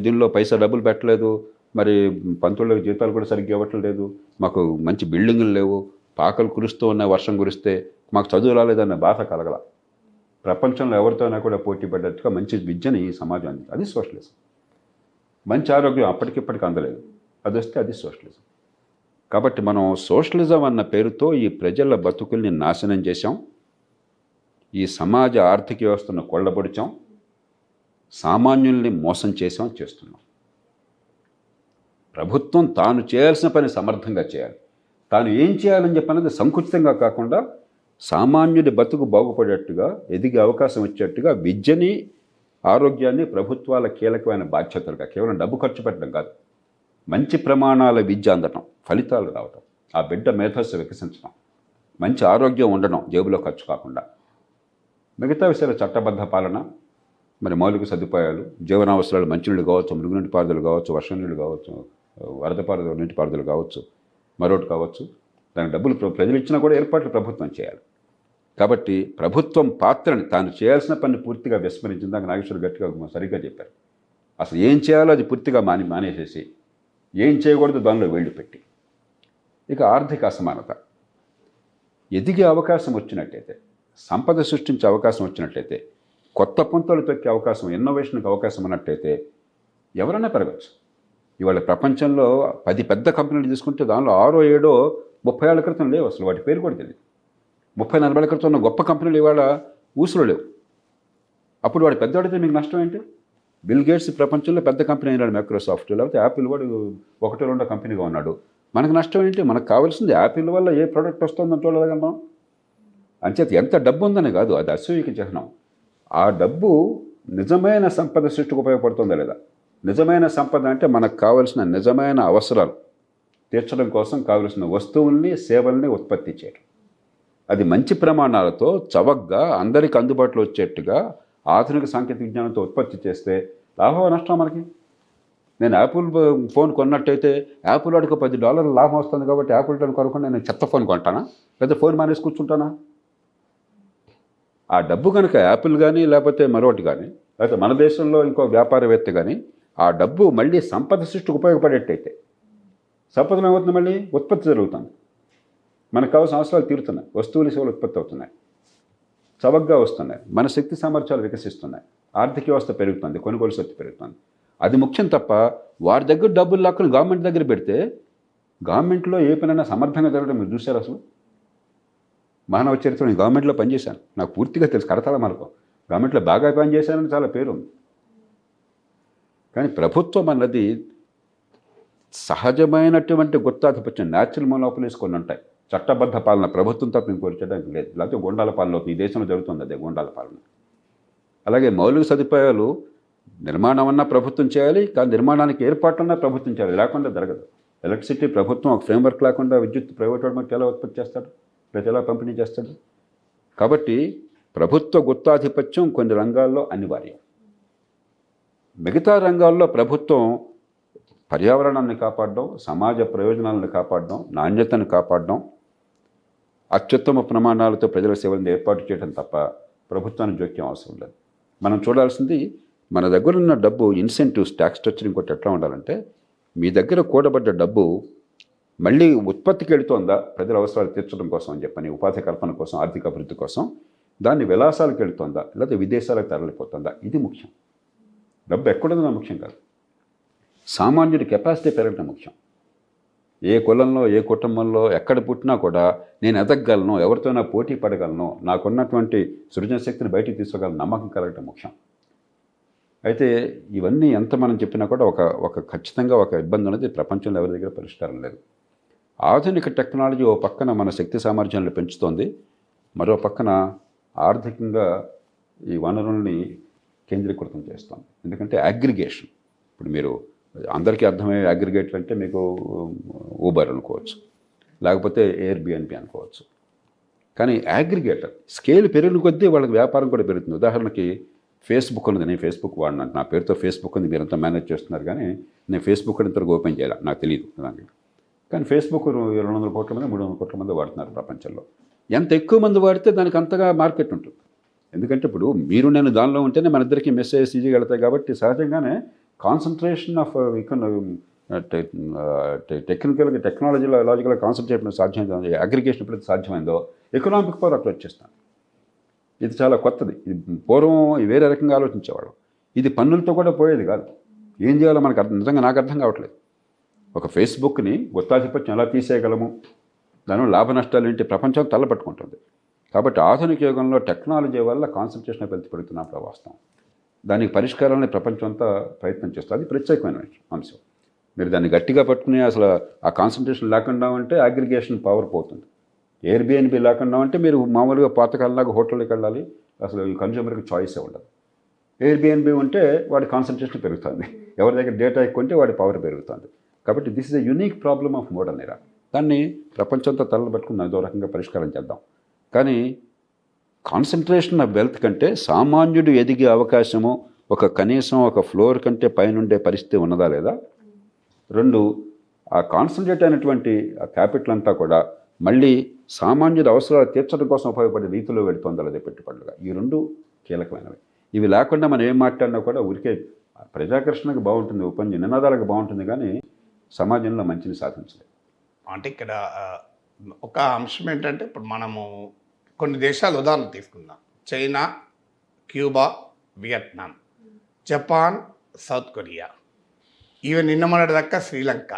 దీనిలో పైసా డబ్బులు పెట్టలేదు, మరి పంతులకు జీతాలు కూడా సరిగ్గా ఇవ్వట్లేదు, మాకు మంచి బిల్డింగులు లేవు, పాకలు కురుస్తూ ఉన్నాయి వర్షం కురిస్తే, మాకు చదువు రాలేదన్న బాధ కలగల. ప్రపంచంలో ఎవరితోనైనా కూడా పోటీ పడ్డట్టుగా మంచి విద్యని ఈ సమాజం అంది. అది సోషలిజం. మంచి ఆరోగ్యం అప్పటికిప్పటికి అందలేదు, అది వస్తే అది సోషలిజం. కాబట్టి మనం సోషలిజం అన్న పేరుతో ఈ ప్రజల బతుకుల్ని నాశనం చేశాం, ఈ సమాజ ఆర్థిక వ్యవస్థను కొల్లబొడిచాం, సామాన్యుల్ని మోసం చేస్తున్నాం. ప్రభుత్వం తాను చేయాల్సిన పని సమర్థంగా చేయాలి. తాను ఏం చేయాలని చెప్పన్నది సంకుచితంగా కాకుండా సామాన్యుడి బతుకు బాగుపడేట్టుగా, ఎదిగే అవకాశం వచ్చేట్టుగా విద్యని, ఆరోగ్యాన్ని ప్రభుత్వాల కీలకమైన బాధ్యతలుగా, కేవలం డబ్బు ఖర్చు పెట్టడం కాదు, మంచి ప్రమాణాల విద్య అందటం, ఫలితాలు రావటం, ఆ బిడ్డ మేధస్సు వికసించడం, మంచి ఆరోగ్యం ఉండడం, జేబులో ఖర్చు కాకుండా. మిగతా విషయాలు చట్టబద్ధ పాలన, మరి మౌలిక సదుపాయాలు, జీవనావసరాలు, మంచినీళ్ళు కావచ్చు, మురుగునీటి పారుదల కావచ్చు, వర్షం నీళ్ళు కావచ్చు, వరద పారుదల, నీటి పారుదల కావచ్చు, మరొకటి కావచ్చు, దానికి డబ్బులు ప్రజలు ఇచ్చినా కూడా ఏర్పాట్లు ప్రభుత్వం చేయాలి. కాబట్టి ప్రభుత్వం పాత్రని, తాను చేయాల్సిన పని పూర్తిగా విస్మరించింది. దాకా నాగేశ్వర్ గట్టిగా సరిగ్గా చెప్పారు. అసలు ఏం చేయాలో అది పూర్తిగా మానేసేసి ఏం చేయకూడదు దానిలో వేళ్ళు పెట్టి. ఇక ఆర్థిక అసమానత, ఎదిగే అవకాశం వచ్చినట్టయితే, సంపద సృష్టించే అవకాశం వచ్చినట్లయితే, కొత్త పుంతలు తొక్కే అవకాశం, ఇన్నోవేషన్కి అవకాశం ఉన్నట్టయితే ఎవరైనా పెరగచ్చు. ఇవాళ ప్రపంచంలో 10 పెద్ద కంపెనీలు తీసుకుంటే దానిలో 6 7 30 ఏళ్ల క్రితం లేవు, అసలు వాటి పేరు కూడా తెలియదు. 30-40 ఏళ్ల క్రితం ఉన్న గొప్ప కంపెనీలు ఇవాళ ఊసులో లేవు. అప్పుడు వాడు పెద్దవాడితే మీకు నష్టం ఏంటి? బిల్ గేట్స్ ప్రపంచంలో పెద్ద కంపెనీ అయినాడు, మైక్రోసాఫ్ట్, లేకపోతే యాపిల్ వాడు 1-2 కంపెనీగా ఉన్నాడు. మనకు నష్టం ఏంటి? మనకు కావాల్సింది యాపిల్ వల్ల ఏ ప్రోడక్ట్ వస్తుందని చూడగలం. అంచేత ఎంత డబ్బు ఉందని కాదు, అది అసూయకి చిహ్నం. ఆ డబ్బు నిజమైన సంపద సృష్టికి ఉపయోగపడుతుందా లేదా? నిజమైన సంపద అంటే మనకు కావలసిన నిజమైన అవసరాలు తీర్చడం కోసం కావలసిన వస్తువుల్ని, సేవల్ని ఉత్పత్తి చేయడం. అది మంచి ప్రమాణాలతో, చవకగా, అందరికీ అందుబాటులో వచ్చేట్టుగా ఆధునిక సాంకేతిక విజ్ఞానంతో ఉత్పత్తి చేస్తే లాభం నష్టం మనకి. నేను యాపిల్ ఫోన్ కొన్నట్టయితే యాపిల్ వాడికి $10 లాభం వస్తుంది కాబట్టి యాపిల్ ఫోన్ కొనుక్కొని నేను చెత్త ఫోన్ కొంటానా? లేదా ఫోన్ మానేసి కూర్చుంటానా? ఆ డబ్బు కనుక యాపిల్ కానీ, లేకపోతే మరొకటి కానీ, లేకపోతే మన దేశంలో ఇంకో వ్యాపారవేత్త కానీ ఆ డబ్బు మళ్ళీ సంపద సృష్టికి ఉపయోగపడేట్టయితే, సంపదలు ఏమవుతుంది? మళ్ళీ ఉత్పత్తి జరుగుతుంది, మనకు కావాల్సిన అవసరాలు తీరుతున్నాయి, వస్తువులు, సేవలు ఉత్పత్తి అవుతున్నాయి, చవకగా వస్తున్నాయి, మన శక్తి సామర్థ్యాలు వికసిస్తున్నాయి, ఆర్థిక వ్యవస్థ పెరుగుతుంది, కొనుగోలు శక్తి పెరుగుతుంది. అది ముఖ్యం తప్ప వారి దగ్గర డబ్బులు లాక్కుని గవర్నమెంట్ దగ్గర పెడితే గవర్నమెంట్లో ఏ పనైనా సమర్థంగా జరగడం మీరు చూశారు? అసలు మానవ చరిత్ర, నేను గవర్నమెంట్లో పనిచేశాను, నాకు పూర్తిగా తెలుసు. కడతాల మనకు గవర్నమెంట్లో బాగా పనిచేశానని చాలా పేరు ఉంది. కానీ ప్రభుత్వం అన్నది సహజమైనటువంటి గుత్తాధిపత్యం, న్యాచురల్ మొనోపలీస్ కొన్ని ఉంటాయి. చట్టబద్ధ పాలన ప్రభుత్వం తప్ప ఇంకోటి చేయడానికి లేదు, లేకపోతే గోండాల పాలన అవుతుంది. ఈ దేశంలో జరుగుతుంది అదే గోండాల పాలన. అలాగే మౌలిక సదుపాయాలు నిర్మాణం అన్నా ప్రభుత్వం చేయాలి, కానీ నిర్మాణానికి ఏర్పాట్లన్నా ప్రభుత్వం చేయాలి, లేకుండా జరగదు. ఎలక్ట్రిసిటీ ప్రభుత్వం ఒక ఫ్రేమ్వర్క్ లేకుండా విద్యుత్ ప్రైవేట్ వాడు ఎలా ఉత్పత్తి చేస్తాడు, రైతు ఎలా పంపిణీ చేస్తాడు? కాబట్టి ప్రభుత్వ గుత్తాధిపత్యం కొన్ని రంగాల్లో అనివార్యం. మిగతా రంగాల్లో ప్రభుత్వం పర్యావరణాన్ని కాపాడడం, సమాజ ప్రయోజనాలను కాపాడడం, నాణ్యతను కాపాడడం, అత్యుత్తమ ప్రమాణాలతో ప్రజల సేవలను ఏర్పాటు చేయడం తప్ప ప్రభుత్వానికి జోక్యం అవసరం లేదు. మనం చూడాల్సింది మన దగ్గర ఉన్న డబ్బు ఇన్సెంటివ్స్, ట్యాక్స్ స్ట్రక్చర్ ఇంకోటి ఎట్లా ఉండాలంటే, మీ దగ్గర కూడబడ్డ డబ్బు మళ్ళీ ఉత్పత్తికి వెళుతోందా ప్రజల అవసరాలు తీర్చడం కోసం అని చెప్పని, ఉపాధి కల్పన కోసం, ఆర్థిక అభివృద్ధి కోసం, దాన్ని విలాసాలకు వెళుతోందా లేకపోతే విదేశాలకు తరలిపోతుందా, ఇది ముఖ్యం. డబ్బు ఎక్కడుందో ముఖ్యం కాదు. సామాన్యుడి కెపాసిటీ పెరగడం ముఖ్యం. ఏ కులంలో, ఏ కుటుంబంలో, ఎక్కడ పుట్టినా కూడా నేను ఎదగగలను, ఎవరితోనైనా పోటీ పడగలను, నాకున్నటువంటి సృజన శక్తిని బయటికి తీసుకోగలను నమ్మకం కలగడం ముఖ్యం. అయితే ఇవన్నీ ఎంత మనం చెప్పినా కూడా ఒక ఖచ్చితంగా ఒక ఇబ్బంది అనేది ప్రపంచంలో ఎవరి దగ్గర పరిష్కారం లేదు. ఆధునిక టెక్నాలజీ ఓ పక్కన మన శక్తి సామర్థ్యాలను పెంచుతోంది, మరో పక్కన ఆర్థికంగా ఈ వనరుల్ని కేంద్రీకృతం చేస్తాం. ఎందుకంటే అగ్రిగేషన్, ఇప్పుడు మీరు అందరికీ అర్థమయ్యే అగ్రిగేట్లు అంటే మీకు ఊబర్ అనుకోవచ్చు, లేకపోతే ఎయిర్బిఎన్బి అనుకోవచ్చు. కానీ అగ్రిగేటర్ స్కేల్ పెరిగిన కొద్దీ వాళ్ళకి వ్యాపారం కూడా పెరుగుతుంది. ఉదాహరణకి ఫేస్బుక్ ఉన్నది, నేను ఫేస్బుక్ వాడినాను, నా పేరుతో ఫేస్బుక్ ఉంది, మీరంతా మేనేజ్ చేస్తున్నారు, కానీ నేను ఫేస్బుక్ ఇంతవరకు ఓపెన్ చేయాలి, నాకు తెలియదు దానికి. కానీ ఫేస్బుక్ 200 కోట్ల మంది 300 కోట్ల మంది వాడుతున్నారు ప్రపంచంలో. ఎంత ఎక్కువ మంది వాడితే దానికి అంతగా మార్కెట్ ఉంటుంది. ఎందుకంటే ఇప్పుడు మీరు నేను దానిలో ఉంటేనే మన ఇద్దరికి మెసేజ్ ఈజీగా వెళ్తాయి. కాబట్టి సహజంగానే కాన్సన్ట్రేషన్ ఆఫ్ టెక్నికల్గా టెక్నాలజీలో లాజికల్గా కాన్సన్ట్రేట్ సాధ్యమైందో, అగ్రిగేషన్ ఎప్పుడైతే సాధ్యమైందో ఎకనామిక్ పవర్ అక్కడ వచ్చేస్తాను. ఇది చాలా కొత్తది. ఇది పూర్వం వేరే రకంగా ఆలోచించేవాళ్ళం. ఇది పన్నులతో కూడా పోయేది కాదు. ఏం చేయాలో మనకు నిజంగా నాకు అర్థం కావట్లేదు. ఒక ఫేస్బుక్ని గుత్తాధిపత్యం ఎలా తీసేయగలము, దానివల్ల లాభ నష్టాలు ఏంటి, ప్రపంచం తల్లపట్టుకుంటుంది. కాబట్టి ఆధునిక యుగంలో టెక్నాలజీ వల్ల కాన్సన్ట్రేషన్ పెరుగుతున్నప్పుడు వాస్తవం. దానికి పరిష్కారాన్ని ప్రపంచం అంతా ప్రయత్నం చేస్తుంది. అది ప్రత్యేకమైన అంశం. మీరు దాన్ని గట్టిగా పట్టుకుని అసలు ఆ కాన్సన్ట్రేషన్ లేకుండా ఉంటే అగ్రిగేషన్ పవర్ పోతుంది. ఎయిర్బిఎన్బి లేకుండా ఉంటే మీరు మామూలుగా పాతకాలంలాగా హోటల్కి వెళ్ళాలి, అసలు ఈ కన్జ్యూమర్కి చాయిసే ఉండదు. ఎయిర్బిఎన్బి ఉంటే వాడి కాన్సన్ట్రేషన్ పెరుగుతుంది, ఎవరి దగ్గర డేటా ఎక్కువ ఉంటే వాడి పవర్ పెరుగుతుంది. కాబట్టి this is a unique problem of modern ఎరా. దాన్ని ప్రపంచంతో తలబట్టుకుని అదో రకంగా పరిష్కారం చేద్దాం. కానీ కాన్సన్ట్రేషన్ ఆఫ్ వెల్త్ కంటే సామాన్యుడు ఎదిగే అవకాశము కనీసం ఒక ఫ్లోర్ కంటే పైనుండే పరిస్థితి ఉన్నదా లేదా? 2, ఆ కాన్సన్ట్రేట్ అయినటువంటి ఆ క్యాపిటల్ అంతా కూడా మళ్ళీ సామాన్యుడి అవసరాలు తీర్చడం కోసం ఉపయోగపడే రీతిలో వెళుతోంది అదే పెట్టుబడులుగా. ఈ 2 కీలకమైనవి. ఇవి లేకుండా మనం ఏం మాట్లాడినా కూడా ఊరికే ప్రజాకర్షణకు బాగుంటుంది, నినాదాలకు బాగుంటుంది, కానీ సమాజంలో మంచిని సాధించలేదు. అంటే ఇక్కడ ఒక అంశం ఏంటంటే, ఇప్పుడు మనము కొన్ని దేశాలు ఉదాహరణ తీసుకుందాం. China, Cuba, Vietnam, Japan, south Korea, even నిన్న మొన్నటి దాకా శ్రీలంక.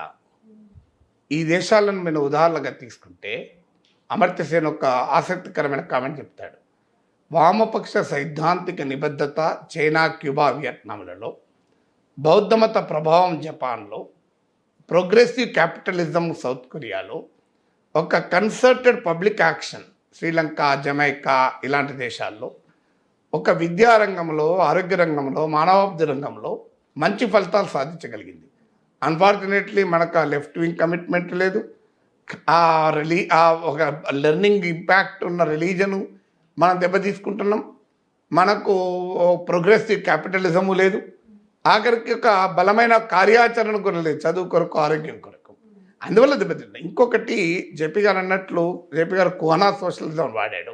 ఈ దేశాలను మీరు ఉదాహరణగా తీసుకుంటే అమర్త్య సేన్ ఒక ఆసక్తికరమైన కామెంట్ చెప్తాడు. వామపక్ష సైద్ధాంతిక నిబద్ధత చైనా, క్యూబా, వియత్నాంలలో, బౌద్ధమత ప్రభావం జపాన్లో, ప్రోగ్రెసివ్ క్యాపిటలిజం సౌత్ కొరియాలో, ఒక concerted public action Sri Lanka, Jamaica ఇలాంటి దేశాల్లో, ఒక విద్యారంగంలో, ఆరోగ్య రంగంలో, మానవాభివృద్ధి రంగంలో మంచి ఫలితాలు సాధించగలిగింది. అన్ఫార్చునేట్లీ మనకు ఆ లెఫ్ట్ వింగ్ కమిట్మెంట్ లేదు, ఒక లెర్నింగ్ ఇంపాక్ట్ ఉన్న రిలీజను మనం దెబ్బతీసుకుంటున్నాం, మనకు ప్రోగ్రెసివ్ క్యాపిటలిజము లేదు, ఆఖరికి ఒక బలమైన కార్యాచరణ కూడా లేదు చదువు కొరకు, ఆరోగ్యం కొరకు. అందువల్ల దెబ్బతింటాం. ఇంకొకటి జేపీ గారు అన్నట్లు, జేపీ గారు కుహనా సోషలిజం వాడాడు.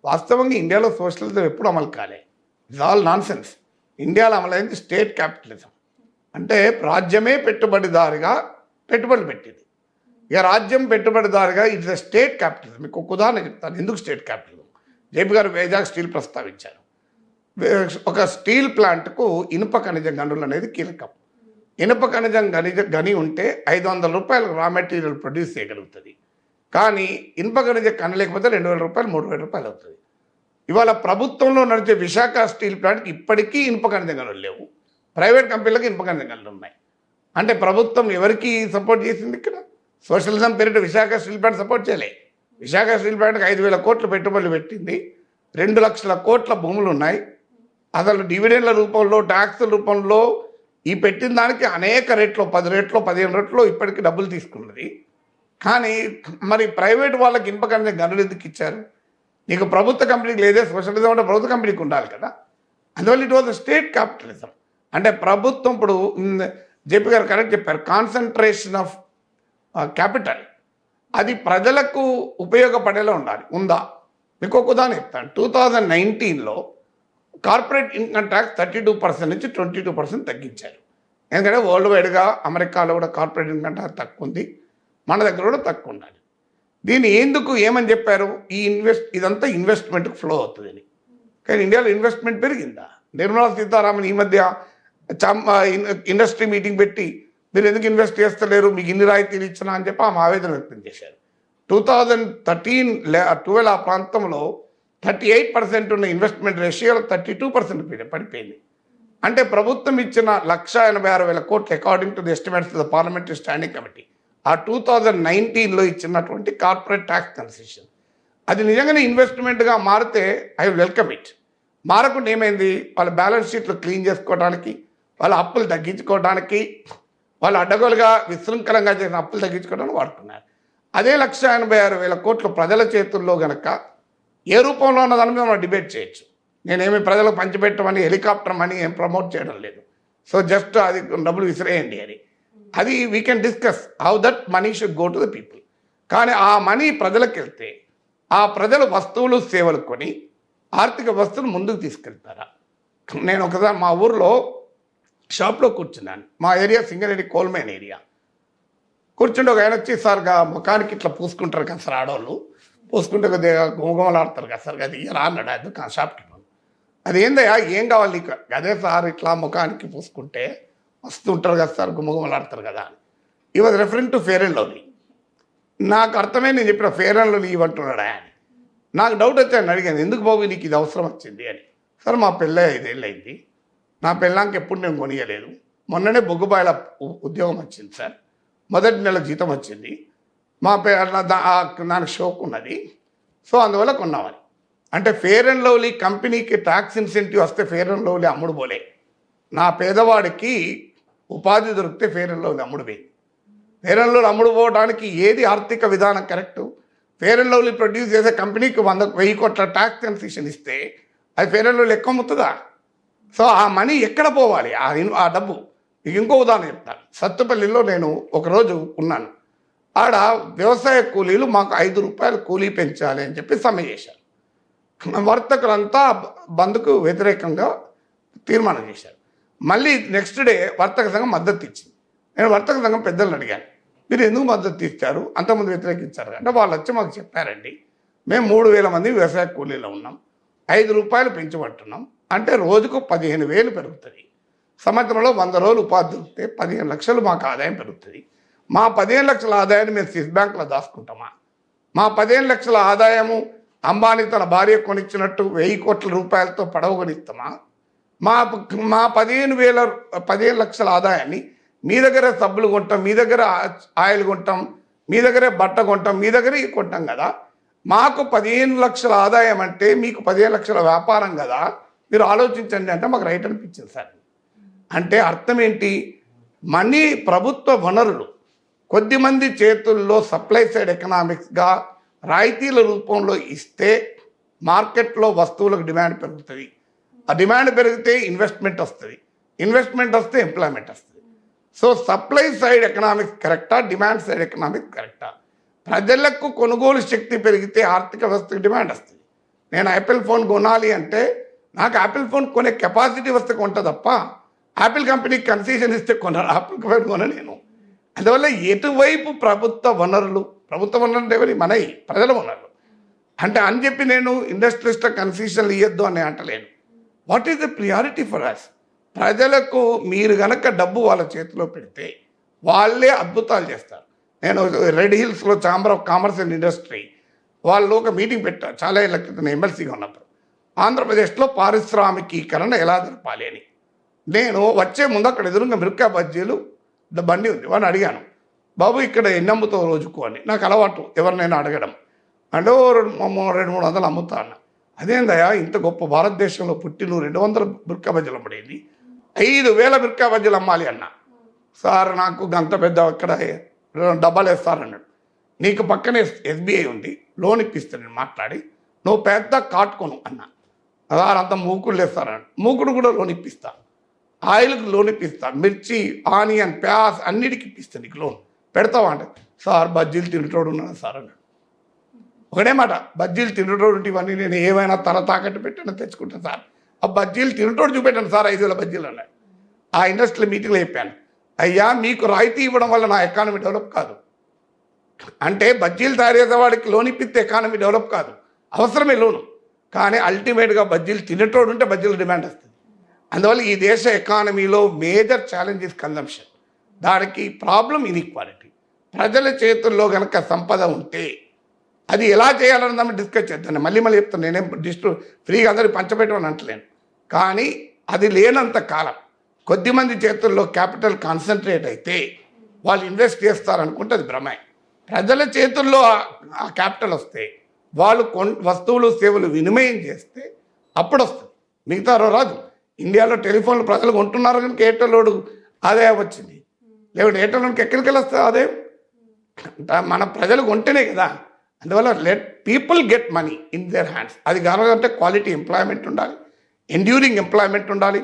వాస్తవంగా ఇండియాలో సోషలిజం ఎప్పుడు అమలు కాలే. It's all non sense. ఇండియాలో అమలైంది స్టేట్ క్యాపిటలిజం. అంటే రాజ్యమే పెట్టుబడిదారుగా పెట్టుబడులు పెట్టింది. ఇక రాజ్యం పెట్టుబడిదారుగా ఇట్స్ ఎ స్టేట్ క్యాపిటలిజం. మీకు ఒక ఉదాహరణ చెప్తాను ఎందుకు స్టేట్ క్యాపిటలిజం. జేపీ గారు వైజాగ్ స్టీల్ ప్రస్తావించారు. ఒక స్టీల్ ప్లాంట్కు ఇనుప ఖనిజ గనులు అనేది కీలకం. ఇనుప ఖనిజం గని ఉంటే 500 రూపాయలకు రా మెటీరియల్ ప్రొడ్యూస్ చేయగలుగుతుంది. కానీ ఇనుప ఖనిజ గని లేకపోతే 2000 రూపాయలు 3000 రూపాయలు అవుతుంది. ఇవాళ ప్రభుత్వంలో నడిచే విశాఖ స్టీల్ ప్లాంట్కి ఇప్పటికీ ఇనుప ఖనిజ గనులు లేవు, ప్రైవేట్ కంపెనీలకు ఇనుప ఖనిజ గనులు ఉన్నాయి. అంటే ప్రభుత్వం ఎవరికి సపోర్ట్ చేసింది? ఇక్కడ సోషలిజం పేరిట విశాఖ స్టీల్ ప్లాంట్ సపోర్ట్ చేయలే. విశాఖ స్టీల్ ప్లాంట్కి 5000 కోట్లు పెట్టుబడులు పెట్టింది, 2 లక్షల కోట్ల భూములు ఉన్నాయి. అసలు డివిడెండ్ల రూపంలో ట్యాక్స్ రూపంలో ఈ పెట్టిన దానికి అనేక రేట్లో 10 రేట్లో 15 రేట్లో ఇప్పటికీ డబ్బులు తీసుకున్నది. కానీ మరి ప్రైవేట్ వాళ్ళకి ఇంపకనే గనులు ఎందుకు ఇచ్చారు? నీకు ప్రభుత్వ కంపెనీకి లేదే, సోషలిజం అంటే ప్రభుత్వ కంపెనీకి ఉండాలి కదా. అందువల్ల ఇట్ వాజ్ స్టేట్ క్యాపిటలిజం. అంటే ప్రభుత్వం ఇప్పుడు జేపీ గారు కరెక్ట్ చెప్పారు, కాన్సన్ట్రేషన్ ఆఫ్ క్యాపిటల్ అది ప్రజలకు ఉపయోగపడేలా ఉండాలి. ఉందా? మీకు ఒక ఉదాహరణ చెప్తాను. 2019లో కార్పొరేట్ ఇన్కమ్ ట్యాక్స్ 32% నుంచి 22% తగ్గించారు. ఎందుకంటే వరల్డ్ వైడ్గా అమెరికాలో కూడా కార్పొరేట్ ఇన్కమ్ ట్యాక్స్ తక్కువ ఉంది, మన దగ్గర కూడా తక్కువ ఉండాలి. దీన్ని ఎందుకు ఏమని చెప్పారు? ఇదంతా ఇన్వెస్ట్మెంట్కి ఫ్లో అవుతుందని. కానీ ఇండియాలో ఇన్వెస్ట్మెంట్ పెరిగిందా? నిర్మలా సీతారామన్ ఈ మధ్య ఇండస్ట్రీ మీటింగ్ పెట్టి మీరు ఎందుకు ఇన్వెస్ట్ చేస్తలేరు, మీకు ఇన్ని రాయితీలు ఇచ్చినా అని చెప్పి ఆమె ఆవేదన వ్యక్తం చేశారు. 2013-12 ఆ ప్రాంతంలో 38% ఉన్న ఇన్వెస్ట్మెంట్ రేషియోలో 32% పడిపోయింది. అంటే ప్రభుత్వం ఇచ్చిన 1,86,000 కోట్లు according to the estimates the parliamentary standing committee ఆ 2019లో ఇచ్చినటువంటి కార్పొరేట్ ట్యాక్స్ కన్సెషన్ అది నిజంగానే ఇన్వెస్ట్మెంట్గా మారితే ఐ వెల్కమ్ ఇట్. మారకుండా ఏమైంది? వాళ్ళ బ్యాలెన్స్ షీట్లు క్లీన్ చేసుకోవడానికి, వాళ్ళ అప్పులు తగ్గించుకోవడానికి, వాళ్ళు అడ్డగోలుగా విశృంఖలంగా చేసిన అప్పులు తగ్గించుకోవడానికి వాడుకున్నారు. అదే 1,86,000 కోట్లు ప్రజల చేతుల్లో గనక ఏ రూపంలో ఉన్నదాని మీద మనం డిబేట్ చేయొచ్చు. నేనేమి ప్రజలకు పంచిపెట్టమని హెలికాప్టర్ మనీ ఏం ప్రమోట్ చేయడం లేదు. సో జస్ట్ అది డబ్బులు విసిరేయండి అని, అది we can discuss how that money should go to the people. కానీ ఆ మనీ ప్రజలకు వెళ్తే ఆ ప్రజలు వస్తువులు సేవలు కొని ఆర్థిక వ్యవస్థను ముందుకు తీసుకెళ్తారా? నేను ఒకసారి మా ఊర్లో షాప్లో కూర్చున్నాను. మా ఏరియా సింగరేణి కోల్మైన్ ఏరియా. కూర్చుంటే ఒక ఆయన వచ్చి, సార్ ముఖానికి ఇట్లా పూసుకుంటారు కదా సార్ ఆడవాళ్ళు, పూసుకుంటే కొద్దిగా గుమగుమలాడతారు కదా సార్, అది రా అన్నాడు. అది షాప్కి అది ఏందయ్యా, ఏం కావాలి నీకు? అదే సార్ ఇట్లా ముఖానికి పూసుకుంటే వస్తుంటారు కదా సార్, గుమగుమలాడతారు కదా అని. ఈ was referring to fair and lovely. నాకు అర్థమే, నేను చెప్పిన ఫెయిర్ అండ్ లవ్లీ ఇవ్వంటున్నాడా అని. నాకు డౌట్ వచ్చాను, అడిగాను ఎందుకు బాబు నీకు ఇది అవసరం వచ్చింది అని. సార్ మా పెళ్ళి 5 ఏళ్ళు అయింది, నా పెళ్ళాంకి ఎప్పుడు నేను కొనియలేదు, మొన్ననే బొగ్గుబాయిల ఉద్యోగం వచ్చింది సార్, మొదటి నెల జీతం వచ్చింది, మా నాకు షోక్ ఉన్నది, సో అందువల్ల కొన్నామని. అంటే ఫెయిర్ అండ్ లవ్లీ కంపెనీకి ట్యాక్స్ ఇన్సెంటివ్ వస్తే ఫెయిర్ అండ్ లవ్లీ అమ్ముడు పోలే. నా పేదవాడికి ఉపాధి దొరికితే ఫెయిర్ అండ్ లవ్లీ అమ్ముడు పోయింది. ఫెయిర్ అండ్ లవ్లీ అమ్ముడు పోవడానికి ఏది ఆర్థిక విధానం correct? Fair and lovely produce చేసే కంపెనీకి 100,000 కోట్ల ట్యాక్స్ కన్సెషన్ ఇస్తే అది ఫెయిర్ అండ్ లవ్లీ ఎక్కువ అమ్ముతుందా? సో ఆ మనీ ఎక్కడ పోవాలి? ఆ డబ్బు. మీకు ఇంకో ఉదాహరణ చెప్తాను. సత్తుపల్లిలో నేను ఒకరోజు ఉన్నాను. ఆడ వ్యవసాయ కూలీలు మాకు 5 రూపాయలు కూలీ పెంచాలి అని చెప్పి సమ్మె చేశారు. వర్తకులంతా బంద్కు వ్యతిరేకంగా తీర్మానం చేశారు. మళ్ళీ నెక్స్ట్ డే వర్తక సంఘం మద్దతు ఇచ్చింది. నేను వర్తక సంఘం పెద్దలను అడిగాను, మీరు ఎందుకు మద్దతు ఇచ్చారు, అంతమంది వ్యతిరేకించారు అంటే వాళ్ళు వచ్చి మాకు చెప్పారండి, మేము 3,000 మంది వ్యవసాయ కూలీలో ఉన్నాం, 5 రూపాయలు పెంచబట్టున్నాం అంటే రోజుకు 15,000 పెరుగుతుంది. సంవత్సరంలో 100 రోజులు ఉపాధి దొరికితే 15 లక్షలు మాకు ఆదాయం పెరుగుతుంది. మా 15 లక్షల ఆదాయాన్ని మేము స్విస్ బ్యాంకులో దాచుకుంటామా? మా 15 లక్షల ఆదాయము అంబానీ తన భార్య కొనిచ్చినట్టు 1,000 కోట్ల రూపాయలతో పడవ కొనిస్తామా? మా 15 లక్షల ఆదాయాన్ని మీ దగ్గర సబ్బులు కొంటాం, మీ దగ్గర ఆయిల్ కొంటాం, మీ దగ్గరే బట్ట కొంటాం, మీ దగ్గరే కొంటాం కదా. మాకు 15 లక్షల ఆదాయం అంటే మీకు 15 లక్షల వ్యాపారం కదా, మీరు ఆలోచించండి అంటే మాకు రైట్ అనిపించింది సార్. అంటే అర్థం ఏంటి? మనీ ప్రభుత్వ వనరులు కొద్దిమంది చేతుల్లో సప్లై సైడ్ ఎకనామిక్స్గా రాయితీల రూపంలో ఇస్తే మార్కెట్లో వస్తువులకు డిమాండ్ పెరుగుతుంది. ఆ డిమాండ్ పెరిగితే ఇన్వెస్ట్మెంట్ వస్తుంది, ఇన్వెస్ట్మెంట్ వస్తే ఎంప్లాయ్మెంట్ వస్తుంది. సో సప్లై సైడ్ ఎకనామిక్స్ కరెక్టా, డిమాండ్ సైడ్ ఎకనామిక్స్ కరెక్టా? ప్రజలకు కొనుగోలు శక్తి పెరిగితే ఆర్థిక వ్యవస్థకు డిమాండ్ వస్తుంది. నేను యాపిల్ ఫోన్ కొనాలి అంటే నాకు యాపిల్ ఫోన్ కొనే కెపాసిటీ వస్తే కొంట తప్ప యాపిల్ కంపెనీకి కన్సెషన్ ఇస్తే యాపిల్ ఫోన్ కొనలేను. అందువల్ల ఎటువైపు ప్రభుత్వ వనరులు అంటే ఎవరి మనవి ప్రజల వనరులు అంటే అని చెప్పి నేను ఇండస్ట్రియలిస్ట్ కన్సెషన్లు ఇవ్వద్దు అని అంటలేను. What is the priority for us? ప్రజలకు మీరు గనక డబ్బు వాళ్ళ చేతిలో పెడితే వాళ్ళే అద్భుతాలు చేస్తారు. నేను రెడ్ హిల్స్లో chamber of commerce and industry వాళ్ళు ఒక మీటింగ్ పెట్టారు చాలా ఏళ్ళ క్రితం ఎమ్మెల్సీగా ఉన్నప్పుడు. ఆంధ్రప్రదేశ్లో పారిశ్రామికీకరణ ఎలా జరపాలి అని. నేను వచ్చే ముందు అక్కడ ఎదురుగా మిరపకాయ బజ్జీలు బండి ఉంది, వాడిని అడిగాను, బాబు ఇక్కడ ఎన్ని అమ్ముతావు రోజుకు అని. నాకు అలవాటు ఎవరినైనా అడగడం. అంటే 200-300 అమ్ముతా అన్న. అదేందయ్యా ఇంత గొప్ప భారతదేశంలో పుట్టి నువ్వు 200 బిర్కా బజ్జీలు అమ్మడేది, 5,000 బిర్కా బజ్జీలు అమ్మాలి అన్న. సార్ నాకు అంత పెద్ద ఇక్కడ డబ్బాలు వేస్తారన్నాడు. నీకు పక్కనే SBI ఉంది, లోన్ ఇప్పిస్తాను నేను మాట్లాడి, నువ్వు పెద్ద కాటుకోను అన్న. సార్ అంత మూకుడు వేస్తారన్నాడు. మూకుడు కూడా లోన్ ఇప్పిస్తా, ఆయిల్కి లోన్ ఇప్పిస్తా, మిర్చి, ఆనియన్, ప్యాస్ అన్నిటికి ఇప్పిస్తాను నీకు లోన్, పెడతావా అంటే సార్ బజ్జీలు తింటోడు ఉన్నాను సార్ అన్నాడు. ఒకటే మాట, బజ్జీలు తినటోడు ఉంటే ఇవన్నీ నేను ఏమైనా తల తాకట్టు పెట్టినా తెచ్చుకుంటాను సార్. ఆ బజ్జీలు తినటోడు చూపెట్టాను సార్ 5,000 బజ్జీలు అన్నాడు. ఆ ఇండస్ట్రియల్ మీటింగ్లో చెప్పాను, అయ్యా మీకు రాయితీ ఇవ్వడం వల్ల నా ఎకానమీ డెవలప్ కాదు. అంటే బజ్జీలు తయారు చేసేవాడికి లోన్ ఇప్పిస్తే ఎకానమీ డెవలప్ కాదు, అవసరమే లోను. కానీ అల్టిమేట్గా బజ్జీలు తినేటోడు ఉంటే బజ్జీల డిమాండ్ వస్తుంది. అందువల్ల ఈ దేశ ఎకానమీలో మేజర్ ఛాలెంజ్ ఇస్ కన్జంప్షన్. దానికి ప్రాబ్లం ఇన్ఈక్వాలిటీ. ప్రజల చేతుల్లో కనుక సంపద ఉంటే అది ఎలా చేయాలని మనం డిస్కస్ చేద్దాం. మళ్ళీ చెప్తాను, నేనేం ఫ్రీగా అందరికి పంచబెట్టమని అంటలేను. కానీ అది లేనంత కాలం కొద్దిమంది చేతుల్లో క్యాపిటల్ కాన్సన్ట్రేట్ అయితే వాళ్ళు ఇన్వెస్ట్ చేస్తారనుకుంటే అది భ్రమే. ప్రజల చేతుల్లో ఆ క్యాపిటల్ వస్తే వాళ్ళు వస్తువులు సేవలు వినిమయం చేస్తే అప్పుడు వస్తుంది, మిగతా రాదు. ఇండియాలో టెలిఫోన్లు ప్రజలు కొంటున్నారు కనుక ఎయిర్టెల్ ఆదాయం వచ్చింది, లేకపోతే ఎయిర్టెల్కి ఎక్కడికి వస్తుంది ఆదాయం? మన ప్రజలు కొంటేనే కదా. అందువల్ల let people get money in their hands. అది కావాలంటే క్వాలిటీ ఎంప్లాయ్మెంట్ ఉండాలి, ఎండ్యూరింగ్ ఎంప్లాయ్మెంట్ ఉండాలి,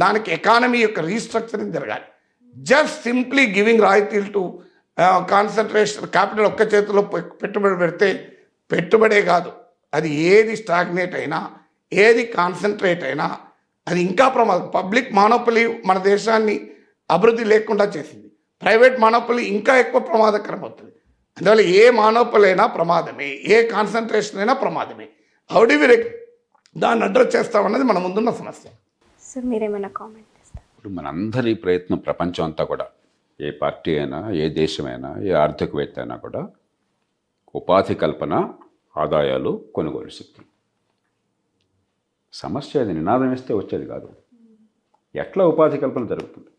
దానికి ఎకానమీ యొక్క రీస్ట్రక్చరింగ్ జరగాలి. జస్ట్ సింప్లీ గివింగ్ రాయితీలు టు కాన్సన్ట్రేషన్ క్యాపిటల్ ఒక్క చేతిలో పెట్టుబడి పెడితే పెట్టుబడే కాదు, అది ఏది స్టాగ్నేట్ అయినా, ఏది కాన్సన్ట్రేట్ అయినా అది ఇంకా ప్రమాదం. పబ్లిక్ మానోపలి మన దేశాన్ని అభివృద్ధి లేకుండా చేసింది, ప్రైవేట్ మానోపలి ఇంకా ఎక్కువ ప్రమాదకరం అవుతుంది. అందువల్ల ఏ మానోపలి అయినా ప్రమాదమే, ఏ కాన్సన్ట్రేషన్ అయినా ప్రమాదమే. హౌడివి దాన్ని అడ్రస్ చేస్తామన్నది మన ముందున్న సమస్య. సార్ మీరేమైనా కామెంట్ చేస్తారు? ఇప్పుడు మనందరి ప్రయత్నం, ప్రపంచం అంతా కూడా, ఏ పార్టీ అయినా, ఏ దేశమైనా, ఏ ఆర్థికవేత్త అయినా కూడా ఉపాధి కల్పన, ఆదాయాలు, కొనుగోలు శక్తి. సమస్య అది నినాదం ఇస్తే వచ్చేది కాదు. ఎట్లా ఉపాధి కల్పన జరుగుతుంది,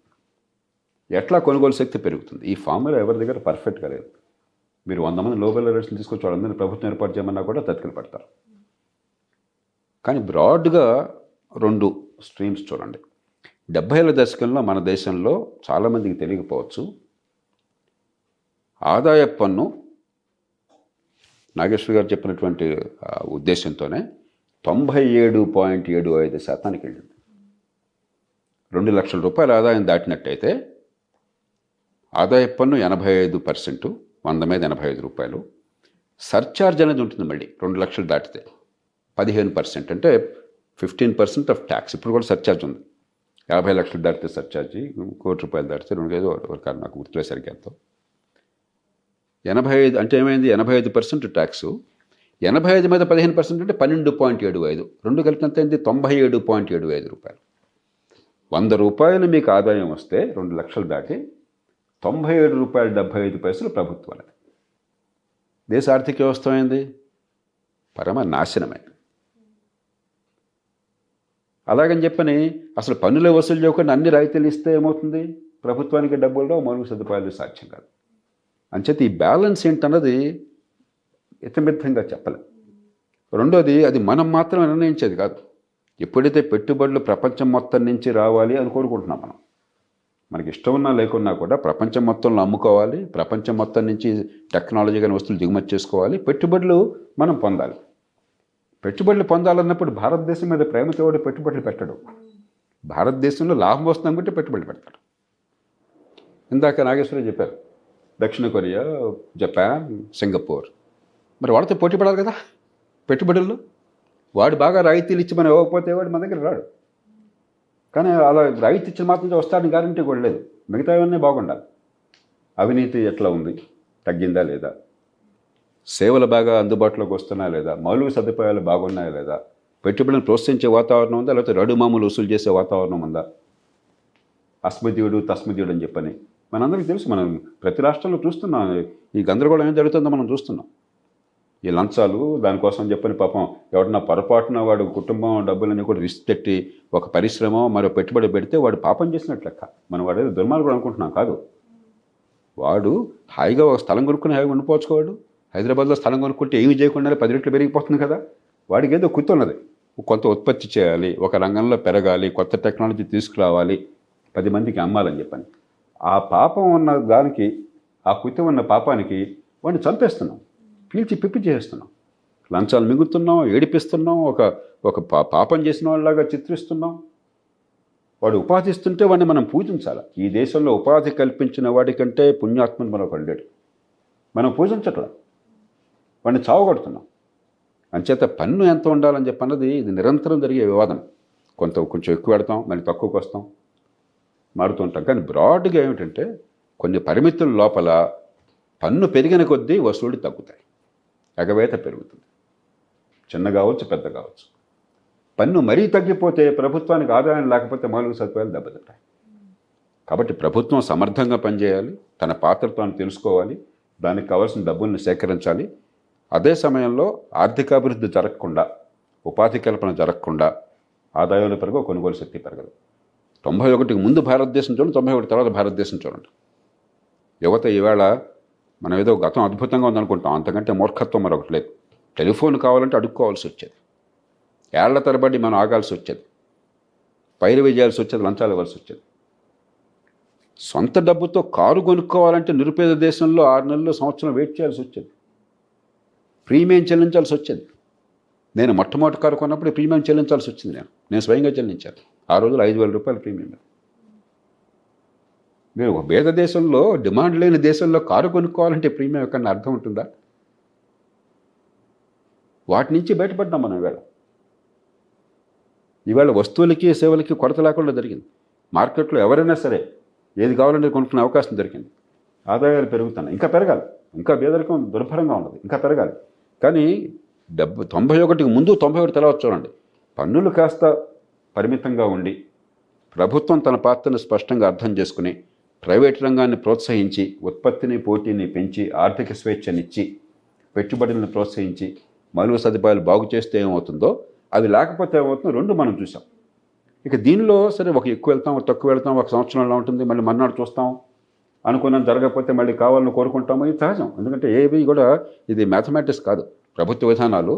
ఎట్లా కొనుగోలు శక్తి పెరుగుతుంది? ఈ ఫార్ములా ఎవరి దగ్గర పర్ఫెక్ట్గా లేదు. మీరు 100 మంది నోబెల్ laureatesని తీసుకొచ్చి వాళ్ళందరినీ ప్రభుత్వం ఏర్పాటు చేయమన్నా కూడా తతికిన పడతారు. కానీ బ్రాడ్గా 2 స్ట్రీమ్స్ చూడండి. 70ల దశకంలో మన దేశంలో చాలామందికి తెలియకపోవచ్చు, ఆదాయ పన్ను నాగేశ్వర్ గారు చెప్పినటువంటి ఉద్దేశంతోనే 97.75% వెళ్ళింది. 2 లక్షల రూపాయల ఆదాయం దాటినట్టయితే ఆదాయ పన్ను 85%, 100 మీద 85 రూపాయలు. సర్చార్జ్ అనేది ఉంటుంది మళ్ళీ 2 లక్షలు దాటితే 15%, అంటే 15% ఆఫ్ ట్యాక్స్. ఇప్పుడు కూడా సర్చార్జ్ ఉంది. 50 లక్షలు దాటితే సర్చార్జీ, 1 కోటి రూపాయలు దాటితే 2 కాదు, నాకు గుర్తులేసరికి ఎంతో. 85 అంటే ఏమైంది? 85% ట్యాక్సు. 85 మీద 15% అంటే 12.75. 2 కలిపినంత అయింది 97.75 రూపాయలు. 100 రూపాయలు మీకు ఆదాయం వస్తే 2 లక్షలు దాటి 97.75 ప్రభుత్వానికి. దేశ ఆర్థిక వ్యవస్థ అయింది పరమ నాశనమైంది. అలాగని చెప్పని అసలు పన్నులే వసూలు చేయకుండా అన్ని రాయితీలు ఇస్తే ఏమవుతుంది? ప్రభుత్వానికి డబ్బులు, మౌలిక సదుపాయాలు సాధ్యం కాదు. అంచేత ఈ బ్యాలెన్స్ ఏంటన్నది ఇతమిత్తంగా చెప్పలేం. రెండోది, అది మనం మాత్రం నిర్ణయించేది కాదు. ఎప్పుడైతే పెట్టుబడులు ప్రపంచం మొత్తం నుంచి రావాలి అని కోరుకుంటున్నాం మనం, మనకి ఇష్టం ఉన్నా లేకున్నా కూడా ప్రపంచం మొత్తంలో అమ్ముకోవాలి, ప్రపంచం మొత్తం నుంచి టెక్నాలజీ కానీ వస్తువులు దిగుమతి చేసుకోవాలి, పెట్టుబడులు మనం పొందాలి. పెట్టుబడులు పొందాలన్నప్పుడు భారతదేశం మీద ప్రేమతో పెట్టుబడులు పెట్టడు. భారతదేశంలో లాభం వస్తుంది అనుకుంటే పెట్టుబడులు పెడతాడు. ఇందాక నాగేశ్వరరావు చెప్పారు, దక్షిణ కొరియా, జపాన్, సింగపూర్, మరి వాడితో పోటీ పడాలి కదా పెట్టుబడుల్లో. వాడు బాగా రాయితీలు ఇచ్చి మనం ఇవ్వకపోతే వాడు మన దగ్గర రాడు. కానీ అలా రాయితీ ఇచ్చిన మాత్రం వస్తాడని గ్యారంటీ కూడా లేదు. మిగతావన్నీ బాగుండాలి. అవినీతి ఎట్లా ఉంది, తగ్గిందా లేదా, సేవలు బాగా అందుబాటులోకి వస్తున్నాయా లేదా, మౌలిక సదుపాయాలు బాగున్నాయా లేదా, పెట్టుబడులను ప్రోత్సహించే వాతావరణం ఉందా, లేకపోతే రడు మామూలు వసూలు చేసే వాతావరణం ఉందా, అస్మదీయుడు తస్మదీయుడు అని చెప్పని మనందరికీ తెలుసు. మనం ప్రతి రాష్ట్రంలో చూస్తున్నాం ఈ గందరగోళం ఏం జరుగుతుందో మనం చూస్తున్నాం. ఈ లంచాలు దానికోసం చెప్పని పాపం ఎవడన్నా పొరపాటున వాడు కుటుంబం డబ్బులన్నీ కూడా రిస్క్ పెట్టి ఒక పరిశ్రమ మరో పెట్టుబడి పెడితే వాడు పాపం చేసినట్లు లెక్క. మనం వాడు దుర్మార్గుడు అనుకుంటున్నాం కాదు. వాడు హాయిగా ఒక స్థలం కొనుక్కుని హాయిగా ఉండిపోవచ్చు. వాడు హైదరాబాద్లో స్థలం కొనుక్కుంటే ఏమి చేయకుండానే 10 రెట్లు పెరిగిపోతుంది కదా. వాడికి ఏదో కుత్త ఉన్నది, కొంత ఉత్పత్తి చేయాలి, ఒక రంగంలో పెరగాలి, కొత్త టెక్నాలజీ తీసుకురావాలి, 10 మందికి అమ్మాలని చెప్పని. ఆ పాపం ఉన్న దానికి, ఆ కుత్త ఉన్న పాపానికి వాడిని చంపేస్తున్నాం, పీల్చి పిప్పి చేస్తున్నాం, లంచాలు మిగులుతున్నాం, ఏడిపిస్తున్నాం, ఒక పాపం చేసిన వాళ్ళలాగా చిత్రిస్తున్నాం. వాడు ఉపాధి ఇస్తుంటే వాడిని మనం పూజించాలి. ఈ దేశంలో ఉపాధి కల్పించిన వాడికంటే పుణ్యాత్మని మరొకడు లేడు. మనం పూజించట్లా, వాడిని చావగొడుతున్నాం. అంచేత పన్ను ఎంత ఉండాలని చెప్పన్నది ఇది నిరంతరం జరిగే వివాదం. కొంచెం ఎక్కువ పెడతాం, మళ్ళీ తక్కువకి వస్తాం, మారుతూ ఉంటాం. కానీ బ్రాడ్గా ఏమిటంటే కొన్ని పరిమితుల లోపల పన్ను పెరిగిన కొద్దీ వసూళ్లు తగ్గుతాయి, ఎగవేత పెరుగుతుంది, చిన్న కావచ్చు పెద్ద కావచ్చు. పన్ను మరీ తగ్గిపోతే ప్రభుత్వానికి ఆదాయం లేకపోతే మౌలిక సదుపాయాలు దెబ్బతింటాయి. కాబట్టి ప్రభుత్వం సమర్థంగా పనిచేయాలి, తన పాత్రతో తెలుసుకోవాలి, దానికి కావాల్సిన డబ్బుల్ని సేకరించాలి. అదే సమయంలో ఆర్థికాభివృద్ధి జరగకుండా, ఉపాధి కల్పన జరగకుండా ఆదాయాలు పెరగవు, కొనుగోలు శక్తి పెరగదు. 91కి ముందు భారతదేశం చూడండి, 91 తర్వాత భారతదేశం చూడండి. యువత ఈవేళ మనం ఏదో గతం అద్భుతంగా ఉందనుకుంటాం, అంతకంటే మూర్ఖత్వం మరొకటి లేదు. టెలిఫోన్ కావాలంటే అడుక్కోవాల్సి వచ్చేది, ఏళ్ల తరబడి మనం ఆగాల్సి వచ్చేది, పైరు చేయాల్సి వచ్చేది, లంచాలు ఇవ్వాల్సి వచ్చేది. సొంత డబ్బుతో కారు కొనుక్కోవాలంటే నిరుపేద దేశంలో 6 నెలలు సంవత్సరం వెయిట్ చేయాల్సి వచ్చేది, ప్రీమియం చెల్లించాల్సి వచ్చేది. నేను మొట్టమొదటి కారు కొన్నప్పుడు ప్రీమియం చెల్లించాల్సి వచ్చింది. నేను స్వయంగా చెల్లించాను. ఆ రోజులు 5,000 రూపాయలు ప్రీమియం. మీరు ఒక పేద దేశంలో, డిమాండ్ లేని దేశంలో కారు కొనుక్కోవాలంటే ప్రీమియం ఎక్కడన్నా అర్థం ఉంటుందా? వాటి నుంచి బయటపడ్డాం మనం. ఇవాళ వస్తువులకి సేవలకి కొరత లేకుండా జరిగింది. మార్కెట్లో ఎవరైనా సరే ఏది కావాలంటే కొనుక్కునే అవకాశం దొరికింది. ఆదాయాలు పెరుగుతున్నాయి, ఇంకా పెరగాలి. ఇంకా పేదరికం దుర్భరంగా ఉన్నది, ఇంకా పెరగాలి. కానీ 91కి ముందు 91 తర్వాత చూడండి, పన్నులు కాస్త పరిమితంగా ఉండి ప్రభుత్వం తన పాత్రను స్పష్టంగా అర్థం చేసుకుని ప్రైవేట్ రంగాన్ని ప్రోత్సహించి ఉత్పత్తిని పోటీని పెంచి ఆర్థిక స్వేచ్ఛనిచ్చి పెట్టుబడులను ప్రోత్సహించి మౌలిక సదుపాయాలు బాగు చేస్తే ఏమవుతుందో, అది లేకపోతే ఏమవుతుందో రెండు మనం చూసాం. ఇక దీనిలో సరే ఒక ఎక్కువ వెళ్తాం, ఒక తక్కువ వెళ్తాం, ఒక సంవత్సరంలో ఉంటుంది, మళ్ళీ మన్నాడు చూస్తాం, అనుకున్నాం జరగకపోతే మళ్ళీ కావాలని కోరుకుంటాము. ఇది సహజం. ఎందుకంటే ఏవి కూడా ఇది మ్యాథమెటిక్స్ కాదు, ప్రభుత్వ విధానాలు,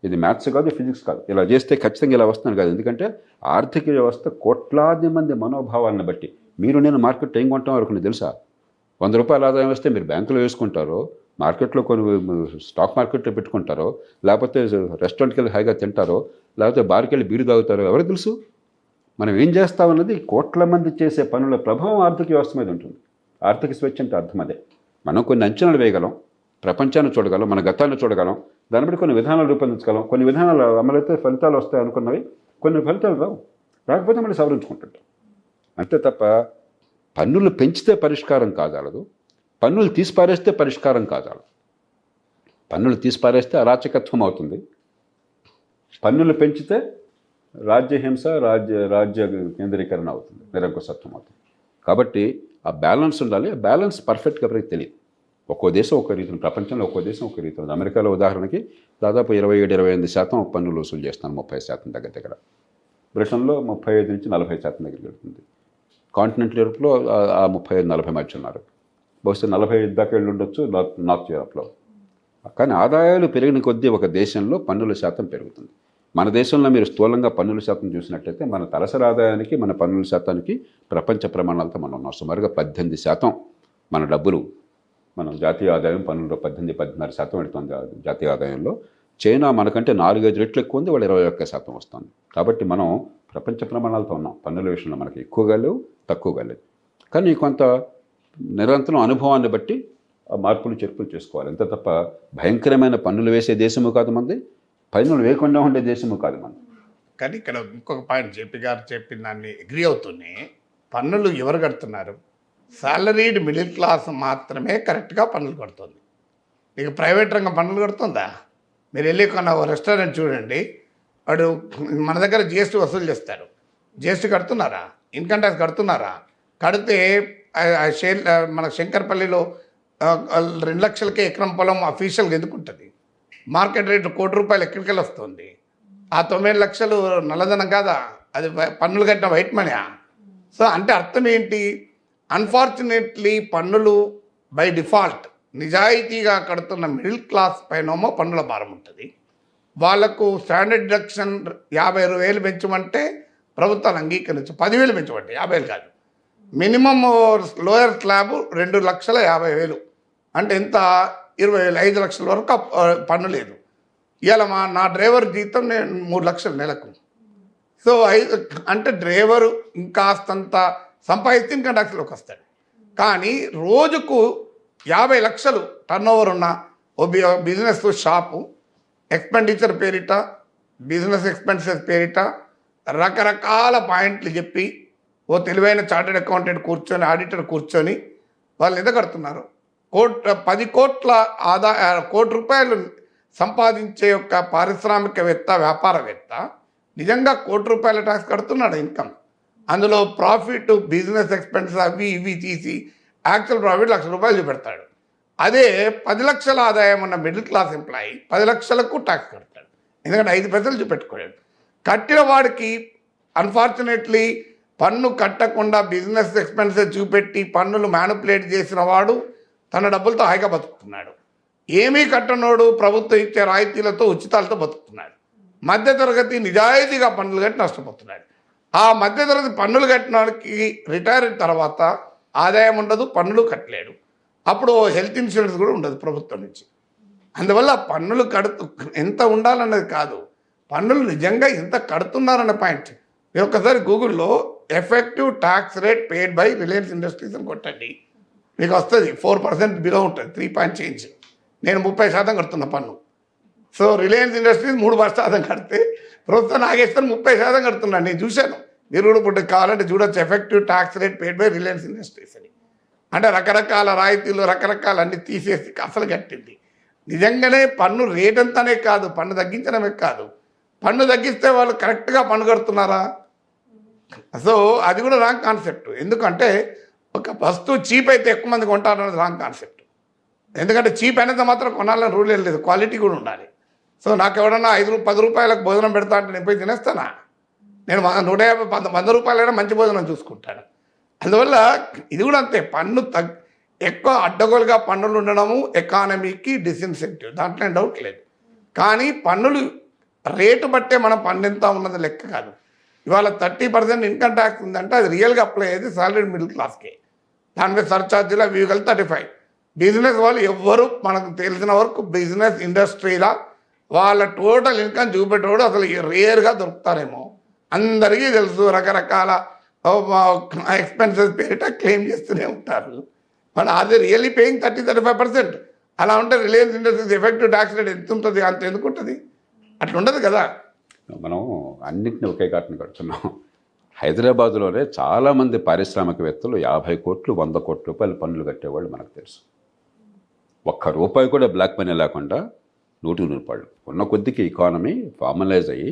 ఇది మ్యాథ్స్ కాదు, ఫిజిక్స్ కాదు. ఇలా చేస్తే ఖచ్చితంగా ఇలా వస్తాను కాదు. ఎందుకంటే ఆర్థిక వ్యవస్థ కోట్లాది మంది మనోభావాలను బట్టి, మీరు నేను మార్కెట్ ఏం కొంటాం వరకు తెలుసా? 100 రూపాయల ఆదాయం వస్తే మీరు బ్యాంకులో వేసుకుంటారో, మార్కెట్లో కొన్ని స్టాక్ మార్కెట్లో పెట్టుకుంటారో, లేకపోతే రెస్టారెంట్కి వెళ్ళి హాయిగా తింటారో, లేకపోతే బార్కి వెళ్ళి బీరు తాగుతారో ఎవరికి తెలుసు? మనం ఏం చేస్తామన్నది కోట్ల మంది చేసే పనుల ప్రభావం ఆర్థిక వ్యవస్థ మీద ఉంటుంది. ఆర్థిక స్వేచ్ఛ అంటే అర్థం అదే. మనం కొన్ని అంచనాలు వేయగలం, ప్రపంచాన్ని చూడగలం, మన గతాన్ని చూడగలం, దాన్ని బట్టి కొన్ని విధానాలు రూపొందించగలం. కొన్ని విధానాలు అమలైతే ఫలితాలు వస్తాయి అనుకున్నవి, కొన్ని ఫలితాలు రావు, రాకపోతే మళ్ళీ సవరించుకుంటుంటాం. అంతే తప్ప పన్నులు పెంచితే పరిష్కారం కాజాలదు, పన్నులు తీసిపారేస్తే పరిష్కారం కాజాలదు. పన్నులు తీసిపారేస్తే అరాచకత్వం అవుతుంది, పన్నులు పెంచితే రాజ్యహింస, రాజ్య కేంద్రీకరణ అవుతుంది, నిరంకుశత్వం అవుతుంది. కాబట్టి ఆ బ్యాలెన్స్ ఉండాలి. ఆ బ్యాలెన్స్ పర్ఫెక్ట్గా ఎవరికి తెలియదు. ఒక్కో దేశం ఒక్కో రీతిలో, ప్రపంచంలో ఒక్కో దేశం ఒక్కో రీతిలో. అమెరికాలో ఉదాహరణకి దాదాపు 27-28% పన్నులు వసూలు చేస్తున్నారు, 30% దగ్గర. బ్రిటన్లో 35 నుంచి 40% దగ్గరికి వెళ్తుంది. కాంటినెంటల్ యూరోప్లో ఆ 35-40 మధ్య ఉన్నారు. బహుశా 45 దాకా వెళ్ళి ఉండొచ్చు నార్త్ యూరోప్లో. కానీ ఆదాయాలు పెరిగిన కొద్దీ ఒక దేశంలో పన్నుల శాతం పెరుగుతుంది. మన దేశంలో మీరు స్థూలంగా పన్నుల శాతం చూసినట్లయితే మన తలసరి ఆదాయానికి, మన పన్నుల శాతానికి ప్రపంచ ప్రమాణాలతో మనం ఉన్నాం. సుమారుగా 18% మన డబ్బులు, మన జాతీయ ఆదాయం పన్నుల్లో 18-16% పెడుతుంది జాతీయ ఆదాయంలో. చైనా మనకంటే 4-5 రెట్లు ఎక్కువ ఉంది, వాళ్ళు 21% వస్తుంది. కాబట్టి మనం ప్రపంచ ప్రమాణాలతో ఉన్నాం. పన్నుల విషయంలో మనకి ఎక్కువగా లేవు, తక్కువగా లేదు. కానీ కొంత నిరంతరం అనుభవాన్ని బట్టి మార్పులు చేర్పులు చేసుకోవాలి. అంతే తప్ప భయంకరమైన పన్నులు వేసే దేశము కాదు మంది, పన్నులు వేయకుండా ఉండే దేశము కాదు మంది. కానీ ఇక్కడ ఇంకొక పాయింట్ జేపీ గారు చెప్పిన దాన్ని అగ్రీ అవుతూనే, పన్నులు ఎవరు కడుతున్నారు? సాలరీడ్ మిడిల్ క్లాస్ మాత్రమే కరెక్ట్గా పన్నులు కడుతుంది. నీకు ప్రైవేట్ రంగం పన్నులు కడుతుందా? మీరు వెళ్ళి కొన్న రెస్టారెంట్ చూడండి, వాడు మన దగ్గర జిఎస్టీ వసూలు చేస్తారు. జిఎస్టీ కడుతున్నారా? ఇన్కమ్ ట్యాక్స్ కడుతున్నారా? కడితే మన శంకర్పల్లిలో 2 లక్షలకే ఎకరం పొలం అఫీషియల్గా ఎందుకుంటుంది? మార్కెట్ రేటు ₹1,00,00,000 ఎక్కడికి వెళ్ళి వస్తుంది? ఆ 9 లక్షలు నల్లధనం కాదా? అది పన్నులు కట్టిన వైట్ మనీయా? సో అంటే అర్థం ఏంటి? అన్ఫార్చునేట్లీ పన్నులు బై డిఫాల్ట్ నిజాయితీగా కడుతున్న మిడిల్ క్లాస్ పైనేమో పన్నుల భారం ఉంటుంది, వాళ్లకు స్టాండర్డ్ డిడక్షన్ 50,000 పెంచమంటే ప్రభుత్వాలు అంగీకరించు, 10,000 పెంచమంటే 50,000 కాదు. మినిమం లోయర్ స్లాబ్ 2,50,000 అంటే ఎంత 20,000 5 లక్షల వరకు పన్ను లేదు. ఇవాళ నా డ్రైవర్ జీతం నేను 3 లక్షలు నెలకు. సో అంటే డ్రైవరు ఇంకాస్తంత సంపాదిస్తే ఇంకా ట్యాక్స్లోకి వస్తాడు. కానీ రోజుకు 50 లక్షలు టర్న్ ఓవర్ ఉన్న ఓ బిజినెస్ షాపు ఎక్స్పెండిచర్ పేరిట, బిజినెస్ ఎక్స్పెన్సెస్ పేరిట రకరకాల పాయింట్లు చెప్పి ఓ తెలివైన చార్టెడ్ అకౌంటెంట్ కూర్చొని, ఆడిటర్ కూర్చొని వాళ్ళు ఎంత కడుతున్నారు? 10 కోట్ల కోటి రూపాయలు సంపాదించే యొక్క పారిశ్రామికవేత్త, వ్యాపారవేత్త నిజంగా ₹1,00,00,000 ట్యాక్స్ కడుతున్నాడు ఇన్కమ్. అందులో ప్రాఫిట్, బిజినెస్ ఎక్స్పెన్సెస్ అవి ఇవి తీసి యాక్చువల్ ప్రాఫిట్ ₹1,00,000 చూపెడతాడు. అదే 10 లక్షల ఆదాయం ఉన్న మిడిల్ క్లాస్ ఎంప్లాయీ 10 లక్షలకు ట్యాక్స్ కడతాడు. ఎందుకంటే 5 పైసలు చూపెట్టుకోలేదు. కట్టిన వాడికి అన్ఫార్చునేట్లీ పన్ను కట్టకుండా బిజినెస్ ఎక్స్పెన్సెస్ చూపెట్టి పన్నులు మ్యానిపులేట్ చేసిన వాడు తన డబ్బులతో హాయిగా బతుకుతున్నాడు. ఏమీ కట్టనోడు ప్రభుత్వం ఇచ్చే రాయితీలతో, ఉచితాలతో బతుకుతున్నాడు. మధ్యతరగతి నిజాయితీగా పన్నులు కట్టి నష్టపోతున్నాడు. ఆ మధ్యతరగతి పన్నులు కట్టిన వాడికి రిటైర్ అయిన తర్వాత ఆదాయం ఉండదు, పన్నులు కట్టలేడు. అప్పుడు హెల్త్ ఇన్సూరెన్స్ కూడా ఉండదు ప్రభుత్వం నుంచి. అందువల్ల పన్నులు ఎంత ఉండాలన్నది కాదు, పన్నులు నిజంగా ఎంత కడుతున్నారన్న పాయింట్. మీరు ఒక్కసారి గూగుల్లో effective tax rate paid by Reliance industries అని కొట్టండి, మీకు వస్తుంది 4% బిలో ఉంటుంది, 3 పాయింట్ చేంజ్. నేను 30% కడుతున్న పన్ను. సో రిలయన్స్ ఇండస్ట్రీస్ 3% కడితే ప్రభుత్వం నాగేశ్వరం 30% కడుతున్నాను. నేను చూశాను, మీరు కూడా ఇప్పుడు కావాలంటే చూడొచ్చు, effective tax rate paid by Reliance industries అని. అంటే రకరకాల రాయితీలు, రకరకాల అన్ని తీసేసి అసలు కట్టింది. నిజంగానే పన్ను రేట్ అంతానే కాదు, పన్ను తగ్గించడమే కాదు, పన్ను తగ్గిస్తే వాళ్ళు కరెక్ట్గా పన్ను కడుతున్నారా? సో అది కూడా రాంగ్ కాన్సెప్ట్. ఎందుకంటే ఒక వస్తువు చీప్ అయితే ఎక్కువ మంది కొంటారన్నది రాంగ్ కాన్సెప్ట్. ఎందుకంటే చీప్ అయినంత మాత్రం కొనాలని రూల్ ఏం లేదు, క్వాలిటీ కూడా ఉండాలి. సో నాకు ఎవడన్నా 10 రూపాయలకు భోజనం పెడతా అంటే నేను పోయి తినేస్తానా? నేను 150 100 రూపాయలైనా మంచి భోజనం చూసుకుంటాను. అందువల్ల ఇది కూడా అంతే, పన్ను ఎక్కువ అడ్డగోలుగా పన్నులు ఉండడము ఎకానమీకి డిస్ఇన్సెంటివ్, దాంట్లో డౌట్ లేదు. కానీ పన్నులు రేటు బట్టే మనం పన్ను ఎంత ఉన్నది లెక్క కాదు. ఇవాళ 30% ఇన్కమ్ ట్యాక్స్ ఉందంటే అది రియల్గా అప్లై అయ్యేది సాలరీడ్ మిడిల్ క్లాస్కే. దాని మీద సర్ఛార్జీలు అవి కలిసి 35. బిజినెస్ వాళ్ళు ఎవ్వరు మనకు తెలిసిన వరకు బిజినెస్ ఇండస్ట్రీలా వాళ్ళ టోటల్ ఇన్కమ్ చూపెట్టేవాడు అసలు రేర్గా దొరుకుతారేమో. అందరికీ తెలుసు, రకరకాల ఎక్స్పెన్సెస్ పేరిట క్లెయిమ్ చేస్తూనే ఉంటారు. మన అది రియల్లీ పేయింగ్ 30-35%. అలా ఉంటే Reliance industries effective tax rate ఎంత ఉంటుంది? అంత ఎందుకు ఉంటుంది? అట్లా ఉండదు కదా. మనం అన్నింటినీ ఒకే కాటను కడుతున్నాం. హైదరాబాద్లోనే చాలామంది పారిశ్రామికవేత్తలు 50 కోట్లు 100 కోట్ల రూపాయలు పన్నులు కట్టేవాళ్ళు మనకు తెలుసు. ₹1 కూడా బ్లాక్ మనీ లేకుండా 100 రూపాయలు ఉన్న కొద్దికి ఎకానమీ ఫార్మలైజ్ అయ్యి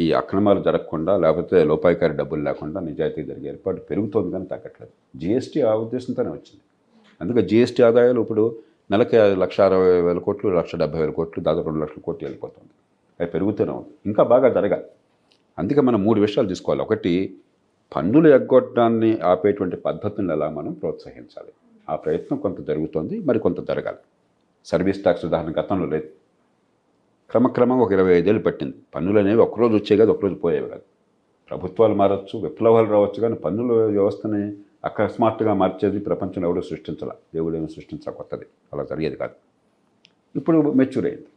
ఈ అక్రమాలు జరగకుండా, లేకపోతే లోపాయికారి డబ్బులు లేకుండా నిజాయితీ జరిగే ఏర్పాటు పెరుగుతోంది కానీ తగ్గట్లేదు. జీఎస్టీ ఆ ఉద్దేశంతోనే వచ్చింది. అందుకే జీఎస్టీ ఆదాయాలు ఇప్పుడు నెలకి 1,60,000 కోట్లు, 1,70,000 కోట్లు, దాదాపు 2 లక్షల కోట్లు వెళ్ళిపోతుంది. అవి పెరుగుతూనే ఉంది, ఇంకా బాగా జరగాలి. అందుకే మనం 3 విషయాలు తీసుకోవాలి. ఒకటి, పన్నులు ఎగ్గొట్టడాన్ని ఆపేటువంటి పద్ధతులను ఎలా మనం ప్రోత్సహించాలి. ఆ ప్రయత్నం కొంత జరుగుతోంది, మరి కొంత జరగాలి. సర్వీస్ ట్యాక్స్ ఉదాహరణ గతంలో లేదు, క్రమక్రమంగా ఒక 25 ఏళ్ళు పట్టింది. పన్నులు అనేవి ఒకరోజు వచ్చే కాదు, ఒకరోజు పోయేవి కాదు. ప్రభుత్వాలు మారచ్చు, విప్లవాలు రావచ్చు, కానీ పన్నుల వ్యవస్థని అకస్మాత్తుగా మార్చేది ప్రపంచంలో ఎవడో సృష్టించాల, దేవుడేమో సృష్టించాల కొత్తది, అలా జరిగేది కాదు. ఇప్పుడు మెచ్యూర్ అయింది.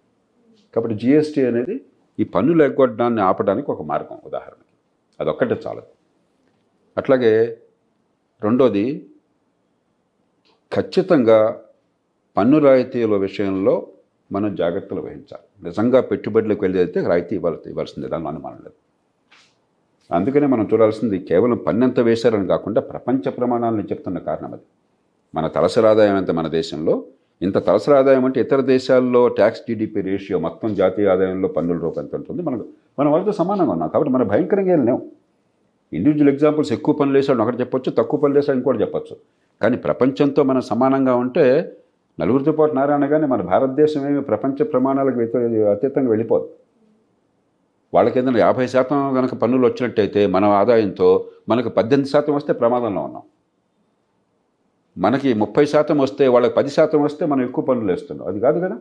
కాబట్టి జిఎస్టీ అనేది ఈ పన్నులు ఎగ్గొట్టడాన్ని ఆపడానికి ఒక మార్గం. ఉదాహరణకి అదొక్కటే చాలదు. అట్లాగే రెండోది, ఖచ్చితంగా పన్ను రాయితీల విషయంలో మనం జాగ్రత్తలు వహించాలి. నిజంగా పెట్టుబడులకు వెళ్ళేదైతే రాయితీ ఇవ్వాల్సిందే, దానిలో అనుమానం లేదు. అందుకనే మనం చూడాల్సింది కేవలం పన్ను ఎంత వేశారని కాకుండా ప్రపంచ ప్రమాణాలను చెప్తున్న కారణం అది. మన తలసరి ఆదాయం ఎంత మన దేశంలో, ఇంత తలసరి ఆదాయం అంటే ఇతర దేశాల్లో ట్యాక్స్ జీడిపి రేషియో మొత్తం జాతీయ ఆదాయంలో పన్నుల రూపం ఎంత ఉంటుంది, మనం వాళ్ళతో సమానంగా ఉన్నాం. కాబట్టి మనం భయంకరంగా వెళ్ళలేం. ఇండివిజువల్ ఎగ్జాంపుల్స్ ఎక్కువ పనులు వేసాడు ఒకటి చెప్పొచ్చు, తక్కువ పనులు వేసాడు ఇంకోటి చెప్పొచ్చు. కానీ ప్రపంచంతో మనం సమానంగా ఉంటే నలుగురితో పాటు నారాయణ కానీ మన భారతదేశం ఏమి ప్రపంచ ప్రమాణాలకు అతీతంగా వెళ్ళిపోదు. వాళ్ళకి ఏదైనా 50% కనుక పన్నులు వచ్చినట్టయితే మన ఆదాయంతో మనకు 18% వస్తే ప్రమాదంలో ఉన్నాం. మనకి 30% వస్తే వాళ్ళకి 10% వస్తే మనం ఎక్కువ పన్నులు వేస్తున్నాం. అది కాదు కదా.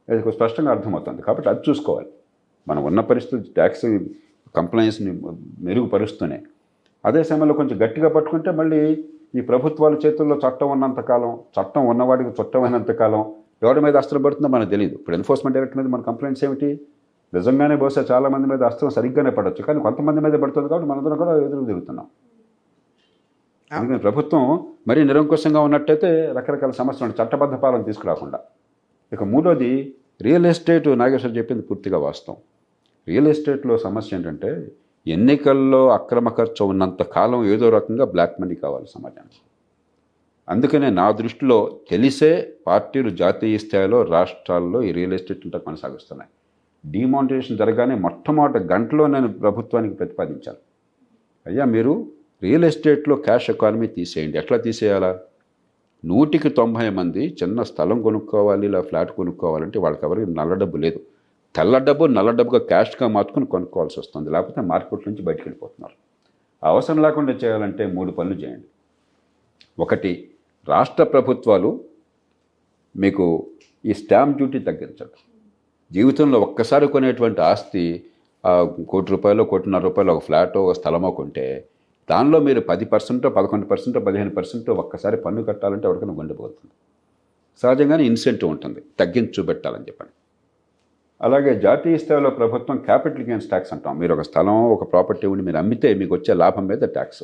అది స్పష్టంగా అర్థమవుతుంది. కాబట్టి అది చూసుకోవాలి. మనం ఉన్న పరిస్థితి ట్యాక్స్ కంప్లైన్స్ని మెరుగుపరుస్తూనే అదే సమయంలో కొంచెం గట్టిగా పట్టుకుంటే మళ్ళీ ఈ ప్రభుత్వాల చేతుల్లో చట్టం ఉన్నంతకాలం, చట్టం ఉన్నవాడికి చుట్టమైనంతకాలం ఎవరి మీద అస్త్రం పడుతుందో మనకు తెలియదు. ఇప్పుడు ఎన్ఫోర్స్మెంట్ డైరెక్టర్ మీద మన కంప్లైంట్స్ ఏమిటి? నిజంగానే బహుశా చాలామంది మీద అస్త్రం సరిగ్గానే పడవచ్చు, కానీ కొంతమంది మీద పడుతుంది కాబట్టి మనందరం కూడా ఎదురు తిరుగుతున్నాం. అందుకని ప్రభుత్వం మరీ నిరంకుశంగా ఉన్నట్టయితే రకరకాల సమస్యలు చట్టబద్ధ పాలన తీసుకురాకుండా. ఇక మూడోది రియల్ ఎస్టేట్. నాగేశ్వర్ చెప్పింది పూర్తిగా వాస్తవం. రియల్ ఎస్టేట్లో సమస్య ఏంటంటే ఎన్నికల్లో అక్రమ ఖర్చు ఉన్నంత కాలం ఏదో రకంగా బ్లాక్ మనీ కావాలి సమాజానికి. అందుకనే నా దృష్టిలో తెలిసే పార్టీలు జాతీయ స్థాయిలో రాష్ట్రాల్లో ఈ రియల్ ఎస్టేట్ అంతా కొనసాగిస్తున్నాయి. డిమానిటైజేషన్ జరగానే మొట్టమొదటి గంటలో నేను ప్రభుత్వానికి ప్రతిపాదించాను, అయ్యా మీరు రియల్ ఎస్టేట్లో క్యాష్ ఎకానమీ తీసేయండి. ఎట్లా తీసేయాలా? 100కి 90 మంది చిన్న స్థలం కొనుక్కోవాలి, ఇలా ఫ్లాట్ కొనుక్కోవాలంటే వాళ్ళకి ఎవరికి నల్ల డబ్బు లేదు. తెల్ల డబ్బు నల్ల డబ్బుగా క్యాష్గా మార్చుకొని కొనుక్కోవాల్సి వస్తుంది, లేకపోతే మార్కెట్ నుంచి బయటకు వెళ్ళిపోతున్నారు. అవసరం లేకుండా చేయాలంటే 3 పనులు చేయండి. ఒకటి, రాష్ట్ర ప్రభుత్వాలు మీకు ఈ స్టాంప్ డ్యూటీ తగ్గించండి. జీవితంలో ఒక్కసారి కొనేటువంటి ఆస్తి ₹1 కోటి, ₹1.5 కోటి ఒక ఫ్లాటో ఒక స్థలమో కొంటే దానిలో మీరు 10%, 11%, 15% ఒక్కసారి పన్ను కట్టాలంటే ఎవరికైనా గుండెపోతుంది. సహజంగానే ఇన్సెంటివ్ ఉంటుంది, తగ్గించి చూపెట్టాలని చెప్పండి. అలాగే జాతీయ స్థాయిలో ప్రభుత్వం క్యాపిటల్ గెయిన్స్ ట్యాక్స్ అంటాం. మీరు ఒక స్థలం, ఒక ప్రాపర్టీ ఉండి మీరు అమ్మితే మీకు వచ్చే లాభం మీద ట్యాక్స్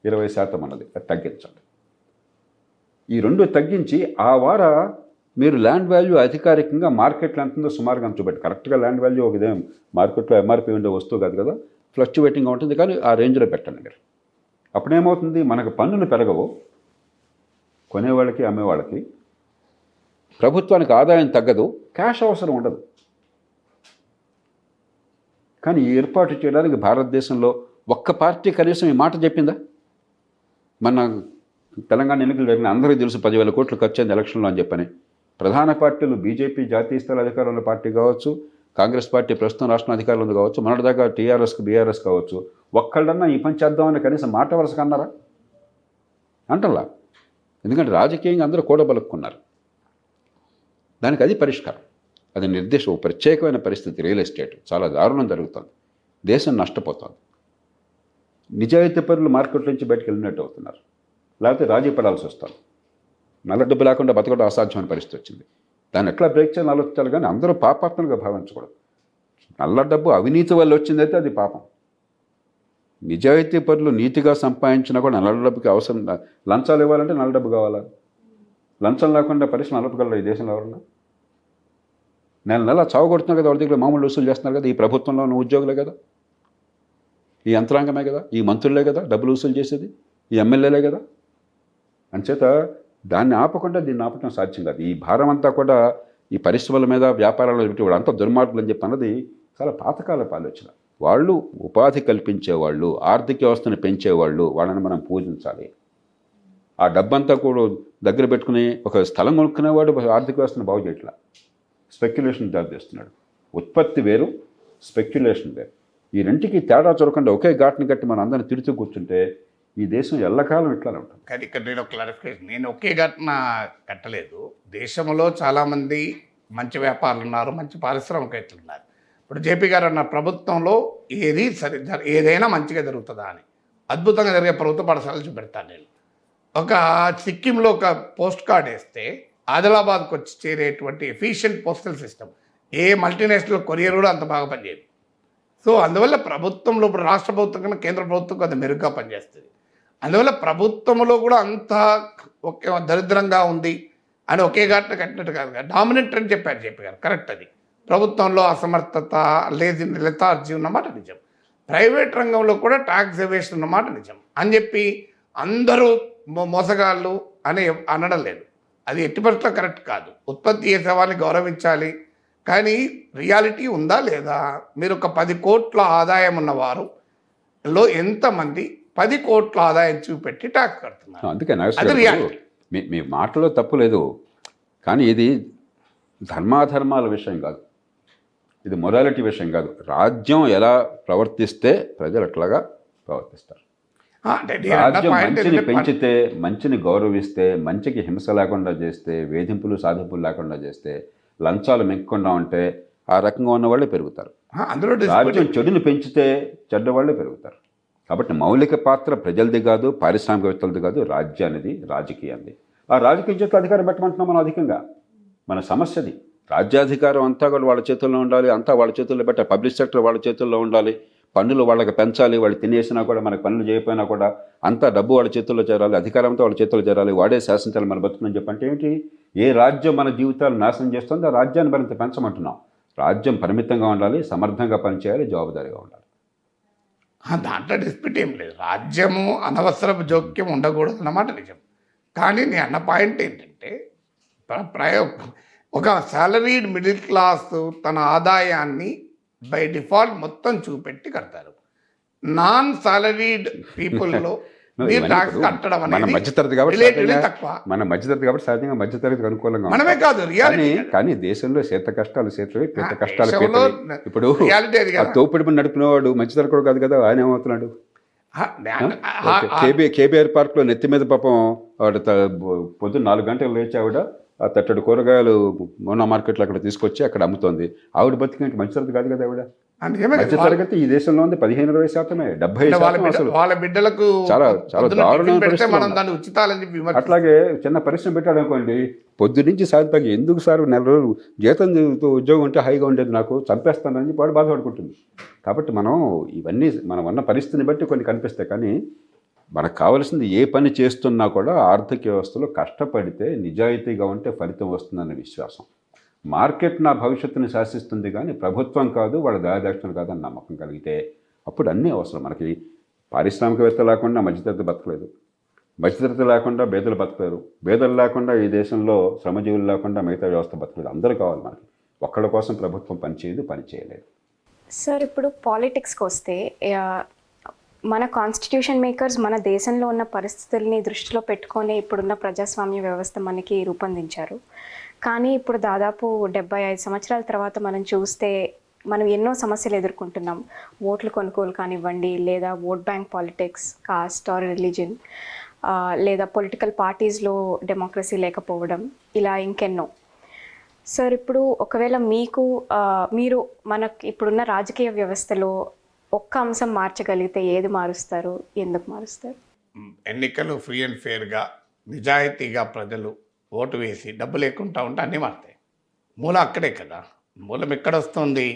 20% అన్నది, అది తగ్గించండి. ఈ 2 తగ్గించి ఆ వార మీరు ల్యాండ్ వాల్యూ అధికారికంగా మార్కెట్లో ఎంత ఉందో సుమారుగా చూపెట్టి, కరెక్ట్గా ల్యాండ్ వాల్యూ ఒక ఇదేం మార్కెట్లో ఎంఆర్పీ ఉండే వస్తువు కాదు కదా, ఫ్లక్చువేటింగ్గా ఉంటుంది, కానీ ఆ రేంజ్లో పెట్టండి మీరు. అప్పుడేమవుతుంది, మనకు పన్నులు పెరగవు, కొనేవాళ్ళకి అమ్మేవాళ్ళకి, ప్రభుత్వానికి ఆదాయం తగ్గదు, క్యాష్ అవసరం ఉండదు. కానీ ఈ ఏర్పాటు చేయడానికి భారతదేశంలో ఒక్క పార్టీ కనీసం ఈ మాట చెప్పిందా? మన తెలంగాణ ఎన్నికలు జరిగిన అందరికీ తెలుసు 10,000 కోట్లు ఖర్చు అయింది ఎలక్షన్లో అని చెప్పని. ప్రధాన పార్టీలు బీజేపీ జాతీయ స్థాయి అధికారంలో పార్టీ కావచ్చు, కాంగ్రెస్ పార్టీ ప్రస్తుతం రాష్ట్ర అధికారంలో కావచ్చు, మొన్నటిదాకా టీఆర్ఎస్కి బీఆర్ఎస్ కావచ్చు, ఒక్కళ్ళన్నా ఈ పని చేద్దామని కనీసం మాట వరుసగా అన్నారా? అంటలా. ఎందుకంటే రాజకీయంగా అందరూ కూడబలుక్కున్నారు. దానికి అది పరిష్కారం. అది నిర్దేశం. ప్రత్యేకమైన పరిస్థితి రియల్ ఎస్టేట్ చాలా దారుణం జరుగుతుంది, దేశం నష్టపోతుంది. నిజాయితీ పరులు మార్కెట్ నుంచి బయటకు వెళ్ళినట్టు అవుతున్నారు, లేకపోతే రాజీ పడాల్సి వస్తుంది. నల్ల డబ్బు లేకుండా బతకడం అసాధ్యమైన పరిస్థితి వచ్చింది. దాన్ని ఎట్లా బ్రేక్ చేయాలని ఆలోచించాలి, కానీ అందరూ పాపాత్మలుగా భావించకూడదు. నల్ల డబ్బు అవినీతి వల్ల వచ్చిందైతే అది పాపం. నిజాయితీ పరులు నీతిగా సంపాదించినా కూడా నల్ల డబ్బుకి అవసరం. లంచాలు ఇవ్వాలంటే నల్ల డబ్బు కావాలా? లంచం లేకుండా పరిశ్రమ నలపగలరు ఈ దేశంలో ఎవరన్నా? నెల చావగొడుతున్నారు కదా, వాళ్ళ దగ్గర మామూలు వసూలు చేస్తున్నారు కదా. ఈ ప్రభుత్వంలో ఉన్న ఉద్యోగులే కదా, ఈ యంత్రాంగమే కదా, ఈ మంత్రులే కదా డబ్బులు వసూలు చేసేది, ఈ ఎమ్మెల్యేలే కదా. అంచేత దాన్ని ఆపకుండా దీన్ని ఆపటం సాధ్యం కాదు. ఈ భారం అంతా కూడా ఈ పరిశ్రమల మీద, వ్యాపారాలు పెట్టి వాడు అంతా దుర్మార్గులు అని చెప్పి అన్నది చాలా పాతకాలపు ఆలోచన. వాళ్ళు ఉపాధి కల్పించేవాళ్ళు, ఆర్థిక వ్యవస్థను పెంచేవాళ్ళు, వాళ్ళని మనం పూజించాలి. ఆ డబ్బంతా కూడా దగ్గర పెట్టుకుని ఒక స్థలం కొనుక్కునేవాడు ఆర్థిక వ్యవస్థను బాగు చేయట్లా, స్పెక్యులేషన్ దారి చేస్తున్నాడు. ఉత్పత్తి వేరు, స్పెక్యులేషన్ వేరు. ఈ రెంటికి తేడా చూడకుండా ఒకే ఘాట్ని కట్టి మనం అందరిని తిడుతూ కూర్చుంటే ఈ దేశం ఎల్లకాలం ఇట్లానే ఉంటుంది. కానీ ఇక్కడ నేను క్లారిఫికేషన్, నేను ఒకే ఘటన కట్టలేదు. దేశంలో చాలామంది మంచి వ్యాపారులు ఉన్నారు, మంచి పారిశ్రామికవేత్తలు ఉన్నారు. ఇప్పుడు జేపీ గారు అన్న ప్రభుత్వంలో ఏదైనా మంచిగా జరుగుతుందా అని అద్భుతంగా జరిగే ప్రభుత్వ పాఠశాలలు చూపెడతాను నేను. ఒక సిక్కింలో ఒక పోస్ట్ కార్డ్ వేస్తే ఆదిలాబాద్కి వచ్చి చేరేటువంటి ఎఫిషియెంట్ పోస్టల్ సిస్టమ్ ఏ మల్టీనేషనల్ కొరియర్ కూడా అంత బాగా పనిచేయదు. సో అందువల్ల ప్రభుత్వంలో ఇప్పుడు రాష్ట్ర ప్రభుత్వం కన్నా కేంద్ర ప్రభుత్వం కొంత మెరుగ్గా పనిచేస్తుంది. అందువల్ల ప్రభుత్వంలో కూడా అంత ఒకే దరిద్రంగా ఉంది అని ఒకే ఘటన కట్టినట్టు కాదు. డామినెంట్ అని చెప్పారు జేపీ గారు, కరెక్ట్. అది ప్రభుత్వంలో అసమర్థత, లెథార్జీ ఉన్నమాట నిజం. ప్రైవేట్ రంగంలో కూడా ట్యాక్స్ ఎవేషన్ ఉన్నమాట నిజం అని చెప్పి అందరూ మోసగాళ్ళు అని అనడం లేదు. అది ఎట్టి పరిస్థితుల్లో కరెక్ట్ కాదు. ఉత్పత్తి చేసే వాళ్ళని గౌరవించాలి, కానీ రియాలిటీ ఉందా లేదా? మీరు ఒక 10 కోట్ల ఆదాయం ఉన్నవారు లో ఎంతమంది 10 కోట్ల ఆదాయం చూపెట్టి ట్యాక్స్ కడుతున్నారు? అందుకే మీ మాటలో తప్పు లేదు, కానీ ఇది ధర్మాధర్మాల విషయం కాదు, ఇది మొరాలిటీ విషయం కాదు. రాజ్యం ఎలా ప్రవర్తిస్తే ప్రజలు అట్లాగా ప్రవర్తిస్తారు. రాజ్యం మంచిని పెంచితే, మంచిని గౌరవిస్తే, మంచికి హింస లేకుండా చేస్తే, వేధింపులు సాధింపులు లేకుండా చేస్తే లంచాలు మెక్కకుండా ఉంటే ఆ రకంగా ఉన్న వాళ్ళే పెరుగుతారు. అందులో రాజ్యం చెడుని పెంచితే చెడ్డవాళ్ళే పెరుగుతారు. కాబట్టి మౌలిక పాత్ర ప్రజలది కాదు, పారిశ్రామికవేత్తలది కాదు, రాజ్యానిది, రాజకీయాన్ని. ఆ రాజకీయ చేతిలో అధికారం పెట్టమంటున్నాం మనం అధికంగా. మన సమస్యది రాజ్యాధికారం అంతా కూడా వాళ్ళ చేతుల్లో ఉండాలి, అంతా వాళ్ళ చేతుల్లో పెట్టాలి. పబ్లిక్ సెక్టర్ వాళ్ళ చేతుల్లో ఉండాలి, పన్నులు వాళ్ళకి పెంచాలి. వాళ్ళు తినేసినా కూడా మనకు పనులు చేయకపోయినా కూడా అంతా డబ్బు వాళ్ళ చేతుల్లో చేరాలి, అధికారంతో వాళ్ళ చేతుల్లో చేరాలి, వాడే శాసించాలి మన బతుకుని చెప్పంటే ఏంటి? ఏ రాజ్యం మన జీవితాలు నాశనం చేస్తుందో ఆ రాజ్యాన్ని మరింత పెంచమంటున్నాం. రాజ్యం పరిమితంగా ఉండాలి, సమర్థంగా పనిచేయాలి, జవాబుదారీగా ఉండాలి. దాంట్లో డిస్ప్యూట్ ఏం లేదు. రాజ్యము అనవసరపు జోక్యం ఉండకూడదు అన్నమాట నిజం. కానీ నేను అన్న పాయింట్ ఏంటంటే ఒక సాలరీడ్ మిడిల్ క్లాస్ తన ఆదాయాన్ని బై డిఫాల్ట్ మొత్తం చూపెట్టి కడతారు. నాన్ సాలరీడ్ పీపుల్లో మీరు ట్యాక్స్ కట్టడం మన మధ్యతరగతి తక్కువ. మన మధ్యతరగతి కాబట్టి సహజంగా మధ్యతరగతికి అనుకూలంగా మనమే కాదు రియాలిటీ. కానీ దేశంలో శీత కష్టాలు శీతవి, పీత కష్టాలు పీతవి. ఇప్పుడు తోపిడి నడిపినవాడు మధ్యతరగతి కూడా కాదు కదా, ఆయన ఏమవుతున్నాడు? కేబీఆర్ పార్క్లో నెత్తి మీద పాపం ఆవిడ పొద్దున్న 4 గంటలు లేచి ఆవిడ ఆ తట్టడు కూరగాయలు మోనా మార్కెట్లో అక్కడ తీసుకొచ్చి అక్కడ అమ్ముతోంది. ఆవిడ బతికేంటి మధ్యతరగతి కాదు కదా ఆవిడ. మధ్యతరగతి ఈ దేశంలో ఉంది 15-20%, 70% అసలు. వాళ్ళ బిడ్డలకు చాలా చాలా దారుణమైన ఉచితాలని. అట్లాగే చిన్న పరిశ్రమ పెట్టాడు అనుకోండి, పొద్దు నుంచి సాధితాకి ఎందుకు సార్ 4 రోజులు జీతం ఉద్యోగం ఉంటే హాయిగా ఉండేది, నాకు చంపేస్తానని చెప్పి వాడు బాధపడుకుంటుంది. కాబట్టి మనం ఇవన్నీ మనం ఉన్న పరిస్థితిని బట్టి కొన్ని కనిపిస్తాయి. కానీ మనకు కావాల్సింది ఏ పని చేస్తున్నా కూడా ఆర్థిక వ్యవస్థలో కష్టపడితే నిజాయితీగా ఉంటే ఫలితం వస్తుందన్న విశ్వాసం. మార్కెట్ నా భవిష్యత్తుని శాసిస్తుంది కానీ ప్రభుత్వం కాదు, వాళ్ళ దయాదాక్షిణ్యం కాదని నమ్మకం కలిగితే అప్పుడు అన్నీ అవసరం. మనకి పారిశ్రామికవేత్త లేకుండా మధ్యతరగతి బతకలేదు, మధ్యతరగతి లేకుండా పేదలు బతకలేరు, పేదలు లేకుండా ఈ దేశంలో శ్రమజీవులు లేకుండా మిగతా వ్యవస్థ బతకలేదు. అందరూ కావాలి మనకి. ఒక్కళ్ళ కోసం ప్రభుత్వం పనిచేయదు, పని చేయలేదు. సార్ ఇప్పుడు పాలిటిక్స్కి వస్తే మన కాన్స్టిట్యూషన్ మేకర్స్ మన దేశంలో ఉన్న పరిస్థితుల్ని దృష్టిలో పెట్టుకొని ఇప్పుడున్న ప్రజాస్వామ్య వ్యవస్థ మనకి రూపొందించారు. కానీ ఇప్పుడు దాదాపు 75 సంవత్సరాల తర్వాత మనం చూస్తే మనం ఎన్నో సమస్యలు ఎదుర్కొంటున్నాం. ఓట్ల కొనుగోలు కానివ్వండి, లేదా vote bank politics, caste or religion, లేదా పొలిటికల్ పార్టీస్లో డెమోక్రసీ లేకపోవడం, ఇలా ఇంకెన్నో. సార్ ఇప్పుడు ఒకవేళ మీరు మనకు ఇప్పుడున్న రాజకీయ వ్యవస్థలో ఒక్క అంశం మార్చగలిగితే ఏది మారుస్తారు, ఎందుకు మారుస్తారు? ఎన్నికలు ఫ్రీ అండ్ ఫేర్గా నిజాయితీగా ప్రజలు ఓటు వేసి డబ్బు లేకుండా ఉంటే అన్నీ మారుతాయి. మూలం అక్కడే కదా. మూలం ఎక్కడ వస్తుంది?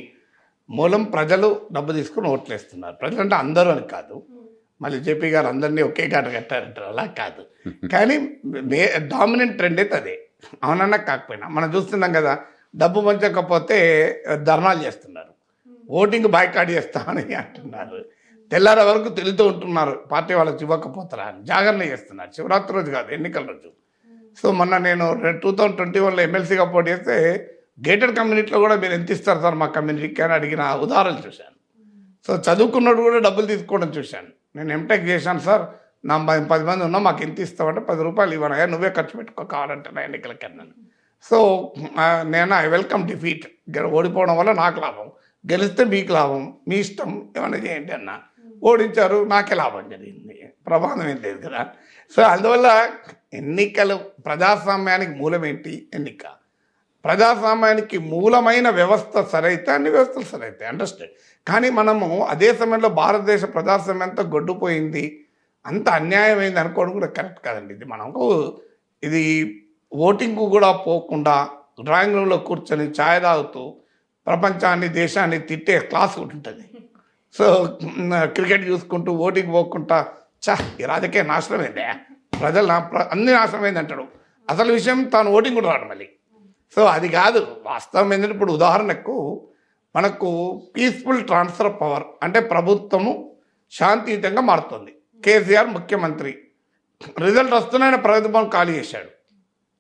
మూలం ప్రజలు డబ్బు తీసుకుని ఓట్లు వేస్తున్నారు. ప్రజలు అంటే అందరూ అని కాదు, మళ్ళీ జేపీ గారు అందరినీ ఒకే గాట కట్టారంటారు, అలా కాదు. కానీ డామినెంట్ ట్రెండ్ అయితే అదే. అవునన్నా కాకపోయినా మనం చూస్తున్నాం కదా, డబ్బు పంచకపోతే ధర్నాలు చేస్తున్నారు, ఓటింగ్ బాయ్కాట్ చేస్తామని అంటున్నారు, తెల్లార వరకు తెలుతూ ఉంటున్నారు పార్టీ వాళ్ళకి ఇవ్వకపోతారా అని జాగరణ చేస్తున్నారు. శివరాత్రి రోజు కాదు, ఎన్నికల రోజు. సో మొన్న నేను 2021లో ఎమ్మెల్సీగా పోటీ చేస్తే గేటెడ్ కమ్యూనిటీలో కూడా మీరు ఎంత ఇస్తారు సార్ మా కమ్యూనిటీకి అని అడిగిన ఉదాహరణలు చూశాను. సో చదువుకున్నాడు కూడా డబ్బులు తీసుకోవడం చూశాను. నేను ఎంటెక్ చేశాను సార్, నా 10 మంది ఉన్నాం, మాకు ఎంత ఇస్తామంటే 10 రూపాయలు ఇవ్వనయ్యా, నువ్వే ఖర్చు పెట్టుకో కావాలంటే నా ఎన్నికలకి అన్నాను. సో నేను ఐ వెల్కమ్ డిఫీట్. ఓడిపోవడం వల్ల నాకు లాభం, గెలిస్తే మీకు లాభం, మీ ఇష్టం ఏమైనా చేయండి అన్న. ఓడించారు, నాకే లాభం జరిగింది, ప్రమాదం ఏం లేదు కదా. సో అందువల్ల ఎన్నికలు ప్రజాస్వామ్యానికి మూలం ఏంటి? ఎన్నిక. ప్రజాస్వామ్యానికి మూలమైన వ్యవస్థ సరైతే అన్ని వ్యవస్థలు సరైతాయి, అండర్స్టాండ్. కానీ మనము అదే సమయంలో భారతదేశ ప్రజాస్వామ్యంతో గొడ్డుపోయింది, అంత అన్యాయమైంది అనుకోవడం కూడా కరెక్ట్ కాదండి. ఇది మనకు ఇది ఓటింగ్కు కూడా పోకుండా డ్రాయింగ్ రూమ్లో కూర్చొని ఛాయ్ తాగుతూ ప్రపంచాన్ని దేశాన్ని తిట్టే క్లాస్ ఒకటి ఉంటుంది. సో క్రికెట్ చూసుకుంటూ ఓటింగ్ పోకుండా ఈ రాజకీయ నాశనమైందే, ప్రజలు అన్ని నాశనమైంది అంటాడు. అసలు విషయం తాను ఓటింగ్ కూడా రాడు మళ్ళీ. సో అది కాదు వాస్తవం. ఏంటంటే ఇప్పుడు ఉదాహరణకు మనకు పీస్ఫుల్ ట్రాన్స్ఫర్ ఆఫ్ పవర్ అంటే ప్రభుత్వము శాంతియుతంగా మారుతుంది. కేసీఆర్ ముఖ్యమంత్రి, రిజల్ట్ వస్తున్నాయని ప్రగతి భవన్ ఖాళీ చేశాడు.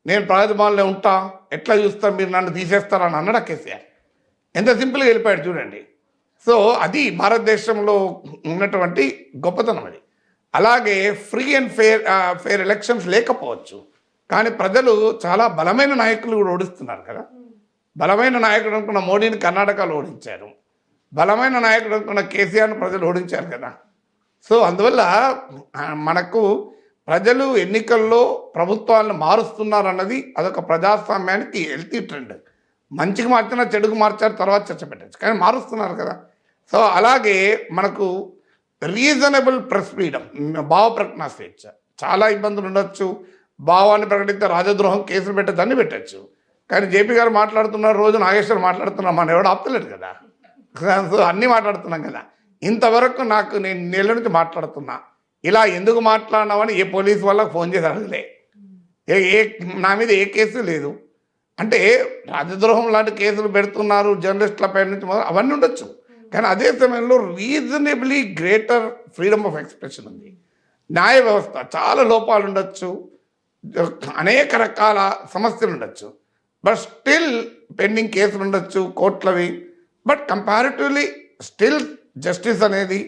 నేను ప్రగతి భవన్లో ఉంటా, ఎట్లా చూస్తా మీరు నన్ను తీసేస్తారని అన్నాడు కేసీఆర్. ఎంత సింపుల్గా వెళ్ళిపోయాడు చూడండి. సో అది భారతదేశంలో ఉన్నటువంటి గొప్పతనం అది. అలాగే ఫ్రీ అండ్ ఫేర్ ఎలక్షన్స్ లేకపోవచ్చు, కానీ ప్రజలు చాలా బలమైన నాయకులు కూడా ఓడిస్తున్నారు కదా. బలమైన నాయకుడు అనుకున్న మోడీని కర్ణాటకలో ఓడించారు, బలమైన నాయకుడు అనుకున్న కేసీఆర్ను ప్రజలు ఓడించారు కదా. సో అందువల్ల మనకు ప్రజలు ఎన్నికల్లో ప్రభుత్వాలను మారుస్తున్నారు అన్నది అదొక ప్రజాస్వామ్యానికి హెల్తీ ట్రెండ్. మంచికి మార్చినా చెడుకు మార్చారు, తర్వాత చర్చ పెట్టచ్చు, కానీ మారుస్తున్నారు కదా. సో అలాగే మనకు రీజనబుల్ ప్రెస్ ఫ్రీడమ్, భావ ప్రకటన స్వేచ్ఛ, చాలా ఇబ్బందులు ఉండొచ్చు. భావాన్ని ప్రకటిస్తే రాజద్రోహం కేసులు పెట్టచ్చు, అన్ని పెట్టచ్చు. కానీ జేపీ గారు మాట్లాడుతున్నారు, రోజు నాగేశ్వర్ మాట్లాడుతున్నాం, మనం ఎవడు ఆపుతలేడు కదా. సో అన్నీ మాట్లాడుతున్నాం కదా. ఇంతవరకు నేను నెల నుంచి మాట్లాడుతున్నా, ఇలా ఎందుకు మాట్లాడినామని ఏ పోలీసు వాళ్ళకి ఫోన్ చేసి అడగలే. నా మీద ఏ కేసు లేదు. అంటే రాజద్రోహం లాంటి కేసులు పెడుతున్నారు జర్నలిస్టుల పై నుంచి, అవన్నీ ఉండొచ్చు. కానీ అదే సమయంలో reasonably greater freedom of expression ఉంది. న్యాయ వ్యవస్థ చాలా లోపాలు ఉండొచ్చు, అనేక రకాల సమస్యలు ఉండొచ్చు, బట్ స్టిల్ పెండింగ్ కేసులు ఉండొచ్చు కోర్టులవి. బట్ కంపారిటివ్లీ స్టిల్ జస్టిస్ అనేది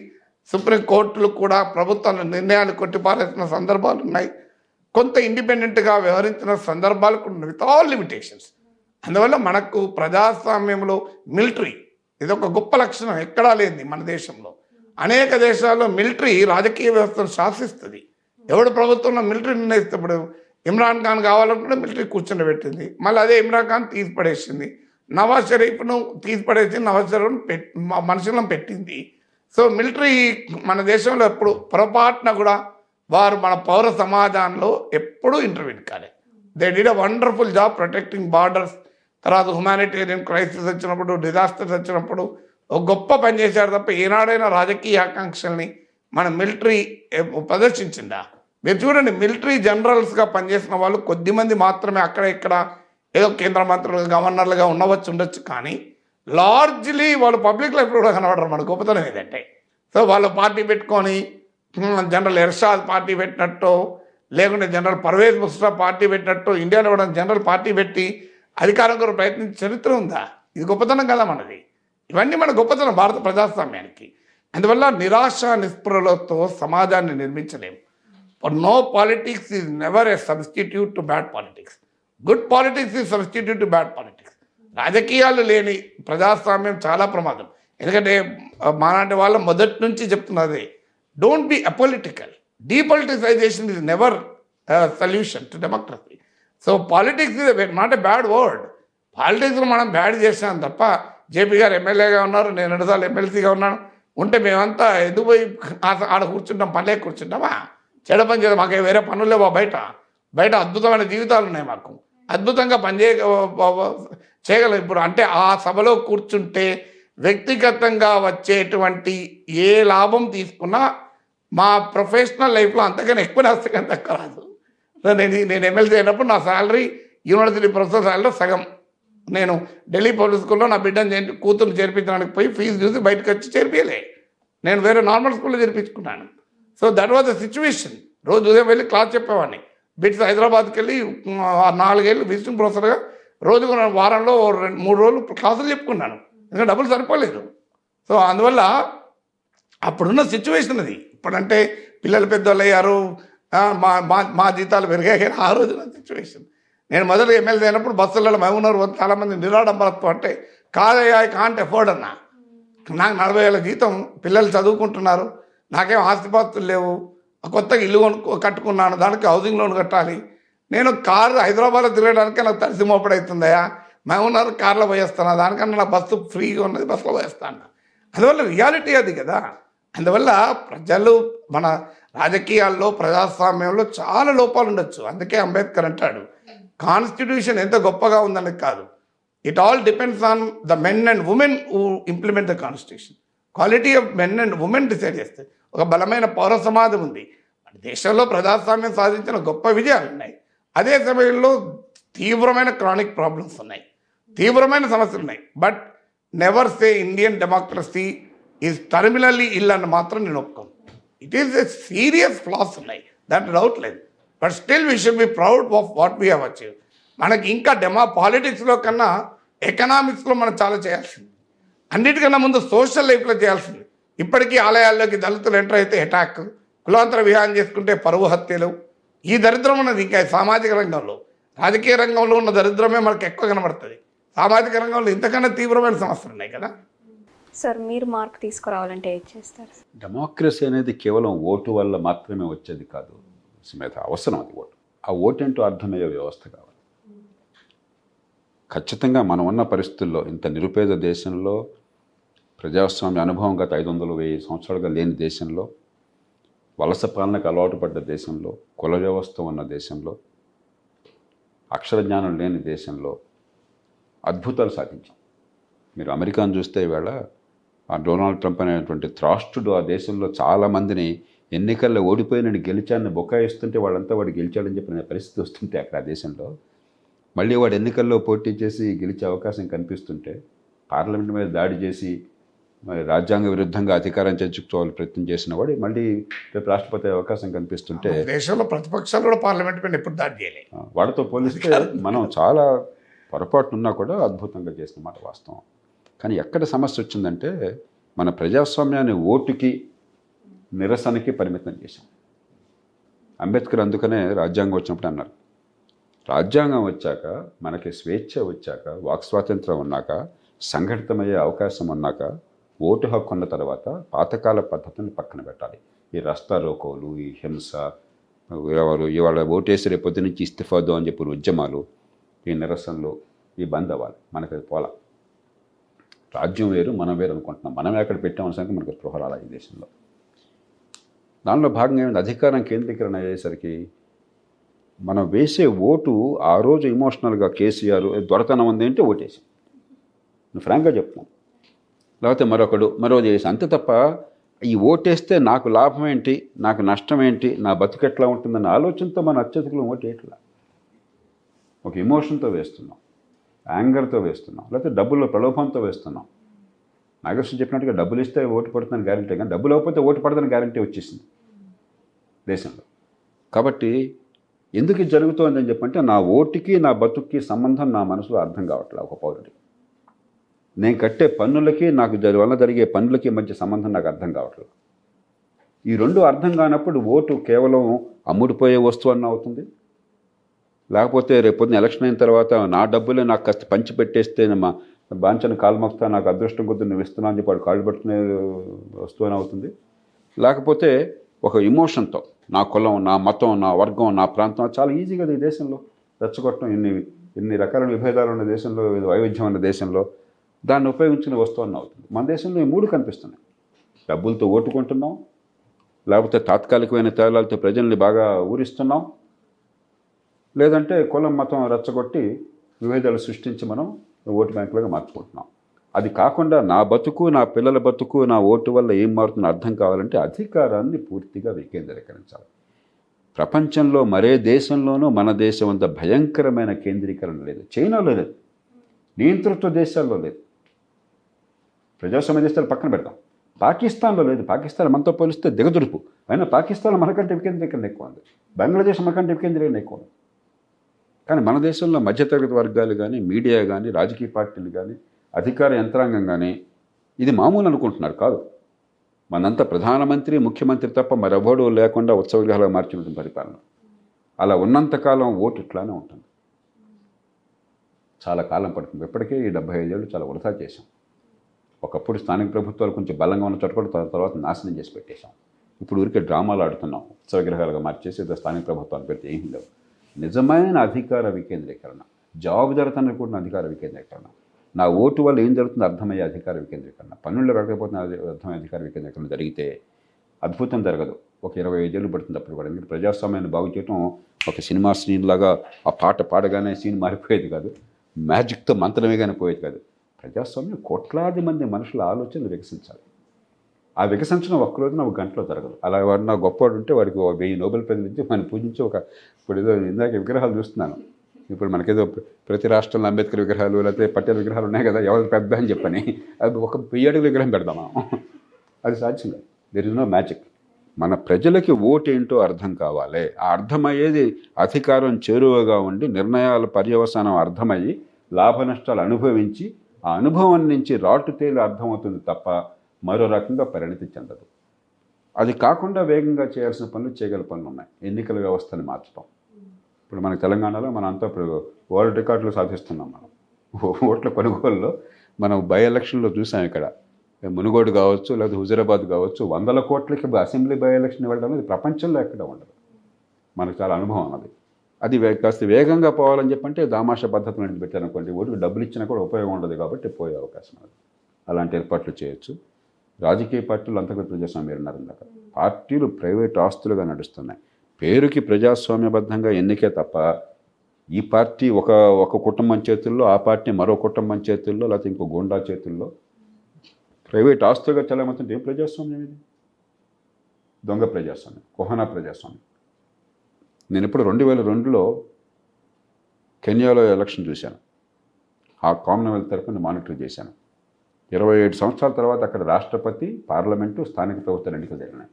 సుప్రీంకోర్టులు కూడా ప్రభుత్వాల నిర్ణయాలు కొట్టిపారేసిన సందర్భాలు ఉన్నాయి. కొంత ఇండిపెండెంట్గా వ్యవహరించిన సందర్భాలు కూడా ఉన్నాయి, విత్ ఆల్ లిమిటేషన్స్. అందువల్ల మనకు ప్రజాస్వామ్యంలో మిలిటరీ ఇది ఒక గొప్ప లక్షణం, ఎక్కడా లేనిది మన దేశంలో. అనేక దేశాల్లో మిలిటరీ రాజకీయ వ్యవస్థను శాసిస్తుంది. ఎవడు ప్రభుత్వంలో మిలిటరీ నిర్ణయిస్తే, ఇప్పుడు ఇమ్రాన్ ఖాన్ కావాలనుకుంటే మిలిటరీ కూర్చొని పెట్టింది, మళ్ళీ అదే ఇమ్రాన్ ఖాన్ తీసి పడేసింది. నవాజ్ షరీఫ్ను తీసి పడేసి నవాజ్ షరీఫ్ మనుషులను పెట్టింది. సో మిలిటరీ మన దేశంలో ఎప్పుడు పొరపాటున కూడా వారు మన పౌర సమాజంలో ఎప్పుడూ ఇంటర్వ్యూన్ కాలే. They did a wonderful job protecting borders. తర్వాత హ్యుమానిటేరియన్ క్రైసిస్ వచ్చినప్పుడు, డిజాస్టర్స్ వచ్చినప్పుడు ఒక గొప్ప పని చేశారు తప్ప ఏనాడైనా రాజకీయ ఆకాంక్షల్ని మన మిలిటరీ ప్రదర్శించిందా? మీరు చూడండి, మిలిటరీ జనరల్స్గా పనిచేసిన వాళ్ళు కొద్దిమంది మాత్రమే అక్కడ ఇక్కడ ఏదో కేంద్ర మంత్రులుగా గవర్నర్లుగా ఉండొచ్చు, కానీ లార్జ్లీ వాళ్ళు పబ్లిక్ లైఫ్లో కూడా కనబడరు. మన గొప్పతనం ఏదంటే, సో వాళ్ళు పార్టీ పెట్టుకొని జనరల్ ఎర్షాద్ పార్టీ పెట్టినట్టు, లేకుంటే జనరల్ పర్వేజ్ ముషర్రఫ్ పార్టీ పెట్టినట్టు ఇండియాలో కూడా జనరల్ పార్టీ పెట్టి అధికారం కొరకు ప్రయత్నించే చరిత్ర ఉందా? ఇది గొప్పతనం కదా మనది. ఇవన్నీ మన గొప్పతనం భారత ప్రజాస్వామ్యానికి. అందువల్ల నిరాశ నిస్పృహలతో సమాజాన్ని నిర్మించలేము. No politics is never a substitute to bad politics. Good politics is substitute to bad politics. రాజకీయాలు లేని ప్రజాస్వామ్యం చాలా ప్రమాదం. ఎందుకంటే మాలాంటి వాళ్ళ మొదటి నుంచి చెప్తున్నది, don't be apolitical. Depoliticisation is never solution to democracy. So politics is not a bad word. పాలిటిక్స్లో మనం బ్యాడ్ చేసాం తప్ప, జేపీ గారు ఎమ్మెల్యేగా ఉన్నారు, నేను 2 సార్లు ఎమ్మెల్సీగా ఉన్నాను, ఉంటే మేమంతా ఎందుకు పోయి ఆడ కూర్చుంటాం, పనిలే కూర్చుంటామా? చెడ పని చేద్దాం, మాకే వేరే పనులు లేవా? బయట అద్భుతమైన జీవితాలు ఉన్నాయి, మాకు అద్భుతంగా చేయగలం. ఇప్పుడు అంటే ఆ సభలో కూర్చుంటే వ్యక్తిగతంగా వచ్చేటువంటి ఏ లాభం తీసుకున్నా మా ప్రొఫెషనల్ లైఫ్లో అంతకన్నా ఎక్కువ నష్టం తక్కువ రాదు. నేను ఎమ్మెల్సీ అయినప్పుడు నా శాలరీ యూనివర్సిటీ ప్రొఫెసర్ శాలరీలో సగం. నేను ఢిల్లీ పబ్లిక్ స్కూల్లో నా బిడ్డను కూతురు చేర్పించడానికి పోయి ఫీజు చూసి బయటకు వచ్చి చేర్పించలే, నేను వేరే నార్మల్ స్కూల్లో చేర్పించుకున్నాను. So that was the situation. రోజు ఉదయం వెళ్ళి క్లాస్ చెప్పేవాడిని. బిట్స్ హైదరాబాద్కి వెళ్ళి 4 ఏళ్ళు విజిటింగ్ ప్రొఫెసర్గా రోజుకు వారంలో 2-3 రోజులు క్లాసులు చెప్పుకున్నాను, ఎందుకంటే డబ్బులు సరిపోలేదు. సో అందువల్ల అప్పుడున్న సిచ్యువేషన్ అది. ఇప్పుడంటే పిల్లలు పెద్దవాళ్ళు అయ్యారు, మా జీతాలు పెరిగాయి. ఆ రోజున సిచ్యువేషన్. నేను మొదటి ఎమ్మెల్యే అయినప్పుడు బస్సులలో మహబూబ్నగర్ చాలామంది నిరాడంబరత్వం అంటే కాదయ్యా, ఐ కాంట్ ఎఫోర్డ్ అన్నా. నాకు 40,000 జీతం, పిల్లలు చదువుకుంటున్నారు, నాకేం ఆస్తిపాస్తులు లేవు, కొత్తగా ఇల్లు కట్టుకున్నాను, దానికి హౌసింగ్ లోన్ కట్టాలి. నేను కారు హైదరాబాద్లో తిరగడానికి నాకు తడిసి మోపడవుతుందయా, మహబూబ్నగర్ కార్లో పోయేస్తాను, దానికన్నా నా బస్సు ఫ్రీగా ఉన్నది, బస్సులో పోయేస్తాను. అందువల్ల రియాలిటీ అది కదా. అందువల్ల ప్రజలు మన రాజకీయాల్లో ప్రజాస్వామ్యంలో చాలా లోపాలు ఉండొచ్చు. అందుకే అంబేద్కర్ అంటాడు, కాన్స్టిట్యూషన్ ఎంత గొప్పగా ఉందని కాదు, it all depends on the men and women who implement the constitution. Quality of men and women decide చేస్తాయి. ఒక బలమైన పౌర సమాజం ఉంది. మన దేశంలో ప్రజాస్వామ్యం సాధించిన గొప్ప విజయాలు ఉన్నాయి. అదే సమయంలో తీవ్రమైన క్రానిక్ ప్రాబ్లమ్స్ ఉన్నాయి, తీవ్రమైన సమస్యలు ఉన్నాయి. But never say Indian democracy is terminally ill అని మాత్రం నేను ఒప్పుకోను. It is a serious flaws ఉన్నాయి, దాంట్లో డౌట్ లేదు. But still we should be proud of what we have achieve. మనకి ఇంకా పాలిటిక్స్లో కన్నా ఎకనామిక్స్లో మనం చాలా చేయాల్సింది, అన్నిటికన్నా ముందు సోషల్ లైఫ్లో చేయాల్సింది. ఇప్పటికీ ఆలయాల్లోకి దళితులు ఎంటర్ అయితే అటాక్, కులాంతర విహారం చేసుకుంటే పరువు హత్యలు, ఈ దరిద్రం ఉన్నది. ఇంకా సామాజిక రంగంలో, రాజకీయ రంగంలో ఉన్న దరిద్రమే మనకు ఎక్కువ కనబడుతుంది. సామాజిక రంగంలో ఇంతకన్నా తీవ్రమైన సమస్యలు ఉన్నాయి కదా. సార్, మీరు మార్క్ తీసుకురావాలంటే ఏం చేస్తారు? డెమోక్రసీ అనేది కేవలం ఓటు వల్ల మాత్రమే వచ్చేది కాదు సుమేధ, అవసరం అది ఓటు. ఆ ఓటు అంటూ అర్థమయ్యే వ్యవస్థ కావాలి. ఖచ్చితంగా మనం ఉన్న పరిస్థితుల్లో ఇంత నిరుపేద దేశంలో, ప్రజాస్వామ్య అనుభవం గత 500-1000 సంవత్సరాలుగా లేని దేశంలో, వలస పాలనకు అలవాటు పడ్డ దేశంలో, కుల వ్యవస్థ ఉన్న దేశంలో, అక్షర జ్ఞానం లేని దేశంలో అద్భుతాలు సాధించాం. మీరు అమెరికాను చూస్తే ఈవేళ ఆ డొనాల్డ్ ట్రంప్ అనేటువంటి త్రాష్టుడు ఆ దేశంలో చాలామందిని ఎన్నికల్లో ఓడిపోయినని గెలిచాన్ని బొకాయిస్తుంటే వాళ్ళంతా వాడు గెలిచాడని చెప్పిన పరిస్థితి వస్తుంటే అక్కడ ఆ దేశంలో మళ్ళీ వాడు ఎన్నికల్లో పోటీ చేసి గెలిచే అవకాశం కనిపిస్తుంటే పార్లమెంట్ మీద దాడి చేసి మరి రాజ్యాంగ విరుద్ధంగా అధికారం చేర్చుకోవాలి ప్రయత్నం చేసిన వాడు మళ్ళీ రేపు రాష్ట్రపతి అయ్యే అవకాశం కనిపిస్తుంటే దేశంలో ప్రతిపక్షాలు కూడా పార్లమెంట్ మీద ఎప్పుడు దాడి చేయలేదు. వాడితో పోలిస్తే మనం చాలా పొరపాటునున్నా కూడా అద్భుతంగా చేసిన మాట వాస్తవం. కానీ ఎక్కడ సమస్య వచ్చిందంటే మన ప్రజాస్వామ్యాన్ని ఓటుకి నిరసనకి పరిమితం చేశాం. అంబేద్కర్ అందుకనే రాజ్యాంగం వచ్చినప్పుడు అన్నారు, రాజ్యాంగం వచ్చాక మనకి స్వేచ్ఛ వచ్చాక, వాక్ స్వాతంత్రం ఉన్నాక, సంఘటితమయ్యే అవకాశం ఉన్నాక, ఓటు హక్కు ఉన్న తర్వాత పాతకాల పద్ధతిని పక్కన పెట్టాలి. ఈ రస్తా రోకోలు, ఈ హింస, ఎవరు ఇవాళ ఓటేసి రేపొద్దు నుంచి ఇస్తిఫాదు అని చెప్పి ఉద్యమాలు, ఈ నిరసనలు, ఈ బంద్ అవ్వాలి. మనకి అది పోలా. రాజ్యం వేరు, మనం వేరు అనుకుంటున్నాం. మనం ఎక్కడ పెట్టామన్న సంగతి మనకు స్పృహ రాలా ఈ దేశంలో. దానిలో భాగంగా ఏమైంది, అధికారం కేంద్రీకరణ అయ్యేసరికి మనం వేసే ఓటు ఆ రోజు ఇమోషనల్గా కేసీఆర్ దొరతనం ఉంది అంటే ఓటేసి, నేను ఫ్రాంక్గా చెప్తున్నాను, లేకపోతే మరో చేసి అంతే తప్ప ఈ ఓటేస్తే నాకు లాభం ఏంటి, నాకు నష్టం ఏంటి, నా బతుకెట్లా ఉంటుందన్న ఆలోచనతో మన అత్యధికులు ఓటేయట్లా. ఒక ఇమోషన్తో వేస్తున్నాం, యాంగర్తో వేస్తున్నాం, లేకపోతే డబ్బుల ప్రలోభంతో వేస్తున్నాం. నాగేశ్వరం చెప్పినట్టుగా డబ్బులు ఇస్తే ఓటు పడుతుందని గ్యారంటీ, కానీ డబ్బులు ఇవ్వకపోతే ఓటు పడుతుందని గ్యారంటీ వచ్చేసింది దేశంలో. కాబట్టి ఎందుకు ఇది జరుగుతోందని చెప్పంటే నా ఓటుకి నా బతుక్కి సంబంధం నా మనసులో అర్థం కావట్లేదు. ఒక పౌరుడికి నేను కట్టే పన్నులకి నాకు వల్ల జరిగే పన్నులకి మధ్య సంబంధం నాకు అర్థం కావట్లేదు. ఈ రెండు అర్థం కానప్పుడు ఓటు కేవలం అమ్ముడుపోయే వస్తువు అన్న అవుతుంది, లేకపోతే రేపొద్దున ఎలక్షన్ అయిన తర్వాత నా డబ్బులే నాకు కాస్త పంచి పెట్టేస్తే మా బాంచను కాలుమొక్తా నాకు అదృష్టం కొద్ది నువ్వు ఇస్తున్నా అని చెప్పి వాడు కాళ్ళు పట్టుకునే వస్తువు అని అవుతుంది, లేకపోతే ఒక ఇమోషన్తో నా కులం, నా మతం, నా వర్గం, నా ప్రాంతం చాలా ఈజీగా ఈ దేశంలో రెచ్చగొట్టడం. ఇన్ని రకాల విభేదాలు ఉన్న దేశంలో, వైవిధ్యం ఉన్న దేశంలో దాన్ని ఉపయోగించిన వస్తువు అని అవుతుంది. మన దేశంలో ఈ మూడు కనిపిస్తున్నాయి. డబ్బులతో ఓటుకుంటున్నాం, లేకపోతే తాత్కాలికమైన తేలాలతో ప్రజల్ని బాగా ఊరిస్తున్నాం, లేదంటే కులం మతం రెచ్చగొట్టి విభేదాలు సృష్టించి మనం ఓటు బ్యాంకులుగా మార్చుకుంటున్నాం. అది కాకుండా నా బతుకు, నా పిల్లల బతుకు, నా ఓటు వల్ల ఏం మారుతుందో అర్థం కావాలంటే అధికారాన్ని పూర్తిగా వికేంద్రీకరించాలి. ప్రపంచంలో మరే దేశంలోనూ మన దేశం అంత భయంకరమైన కేంద్రీకరణ లేదు. చైనాలో లేదు, నియంతృత్వ దేశాల్లో లేదు, ప్రజాస్వామ్య దేశాలు పక్కన పెడతాం. పాకిస్తాన్లో లేదు, పాకిస్తాన్ మనతో పోలిస్తే దిగదురుపు. అయినా పాకిస్తాన్లో మనకంటే వికేంద్రీకరణ ఎక్కువ ఉంది, బంగ్లాదేశ్ మనకంటే వికేంద్రీకరణ ఎక్కువ ఉంది. కానీ మన దేశంలో మధ్యతరగతి వర్గాలు కానీ, మీడియా కానీ, రాజకీయ పార్టీలు కానీ, అధికార యంత్రాంగం కానీ ఇది మామూలు అనుకుంటున్నారు. కాదు, మనంతా ప్రధానమంత్రి, ముఖ్యమంత్రి తప్ప మరెవడూ లేకుండా ఉత్సవ విగ్రహాలుగా మార్చిన పరిపాలన. అలా ఉన్నంతకాలం ఓటు ఇట్లానే ఉంటుంది. చాలా కాలం పడుతుంది. ఇప్పటికే ఈ 75 ఏళ్ళు చాలా వృధా చేశాం. ఒకప్పుడు స్థానిక ప్రభుత్వాలు కొంచెం బలంగా ఉన్న చోట కూడా తర్వాత నాశనం చేసి పెట్టేశాం. ఇప్పుడు ఊరికే డ్రామాలు ఆడుతున్నాం, ఉత్సవ విగ్రహాలుగా మార్చేసి ఏదో స్థానిక ప్రభుత్వాలు పెడితే ఏం లేవు. నిజమైన అధికార వికేంద్రీకరణ, జవాబుదారితనం కూడిన అధికార వికేంద్రీకరణ, నా ఓటు వల్ల ఏం జరుగుతుందో అర్థమయ్యే అధికార వికేంద్రీకరణ, పన్నుల్లో కట్టకపోతున్న అర్థమయ్యే అధికార వికేంద్రీకరణ జరిగితే అద్భుతం జరగదు. ఒక 25 ఏళ్ళు పడుతుంది అప్పుడు కూడా. ఎందుకంటే ప్రజాస్వామ్యాన్ని బాగు చేయడం ఒక సినిమా సీన్ లాగా ఆ పాట పాడగానే సీన్ మారిపోయేది కాదు, మ్యాజిక్తో మంత్రమే కానీ పోయేది కాదు. ప్రజాస్వామ్యం కోట్లాది మంది మనుషుల ఆలోచనలు వికసించాలి. ఆ వికసించడం ఒక్కరోజున ఒక గంటలో జరగదు. అలా వాడు నా గొప్పవాడు ఉంటే వాడికి 1000 నోబెల్ ప్రైజ్లు ఇచ్చి మనం పూజించి ఇప్పుడు ఏదో ఇందాక విగ్రహాలు చూస్తున్నాను. ఇప్పుడు మనకేదో ప్రతి రాష్ట్రంలో అంబేద్కర్ విగ్రహాలు లేకపోతే పటేల్ విగ్రహాలు ఉన్నాయి కదా, ఎవరు పెద్ద అని చెప్పని అది ఒక 1000 అడుగుల విగ్రహం పెడదామా? అది సాధ్యం కాదు. There is no magic. మన ప్రజలకి ఓటు ఏంటో అర్థం కావాలి. ఆ అర్థమయ్యేది అధికారం చేరువగా ఉండి నిర్ణయాల పర్యవసానం అర్థమయ్యి లాభ నష్టాలు అనుభవించి ఆ అనుభవం నుంచి రాటు తేలి అర్థమవుతుంది తప్ప మరో రకంగా పరిణతి చెందదు. అది కాకుండా వేగంగా చేయాల్సిన పనులు, చేయగల పనులు ఉన్నాయి. ఎన్నికల వ్యవస్థని మార్చడం. ఇప్పుడు మనకి తెలంగాణలో మనం అంతా ఇప్పుడు వరల్డ్ రికార్డులు సాధిస్తున్నాం. మనం ఓట్ల కొనుగోలులో మనం బై ఎలక్షన్లో చూసాం. ఇక్కడ మునుగోడు కావచ్చు, లేదా హుజూరాబాద్ కావచ్చు, 100 కోట్లకి అసెంబ్లీ బై ఎలక్షన్ ఇవ్వడం అనేది ప్రపంచంలో ఎక్కడ ఉండదు. మనకు చాలా అనుభవం అన్నది. అది కాస్త వేగంగా పోవాలని చెప్పంటే దామాషా పద్ధతులు అనేది పెట్టారనుకోండి, ఓటుకు డబ్బులు ఇచ్చినా కూడా ఉపయోగం ఉండదు కాబట్టి పోయే అవకాశం ఉంది. అలాంటి ఏర్పాట్లు చేయొచ్చు. రాజకీయ పార్టీలు అంతర్గత ప్రజాస్వామ్యం అన్నారు ఇందాక. పార్టీలు ప్రైవేట్ ఆస్తులుగా నడుస్తున్నాయి. పేరుకి ప్రజాస్వామ్యబద్ధంగా ఎన్నికే తప్ప ఈ పార్టీ ఒక కుటుంబం చేతుల్లో, ఆ పార్టీ మరో కుటుంబం చేతుల్లో, లేకపోతే ఇంకో గూండా చేతుల్లో ప్రైవేట్ ఆస్తులుగా చలమవుతుంటే ఏం ప్రజాస్వామ్యం ఇది? దొంగ ప్రజాస్వామ్యం, కుహనా ప్రజాస్వామ్యం. నేను ఇప్పుడు 2002లో కెన్యాలో ఎలక్షన్ చూశాను. ఆ కామన్వెల్త్ తరఫున మానిటర్ చేశాను. 27 సంవత్సరాల తర్వాత అక్కడ రాష్ట్రపతి, పార్లమెంటు, స్థానిక ప్రభుత్వ ఎన్నికలు జరిగినాయి.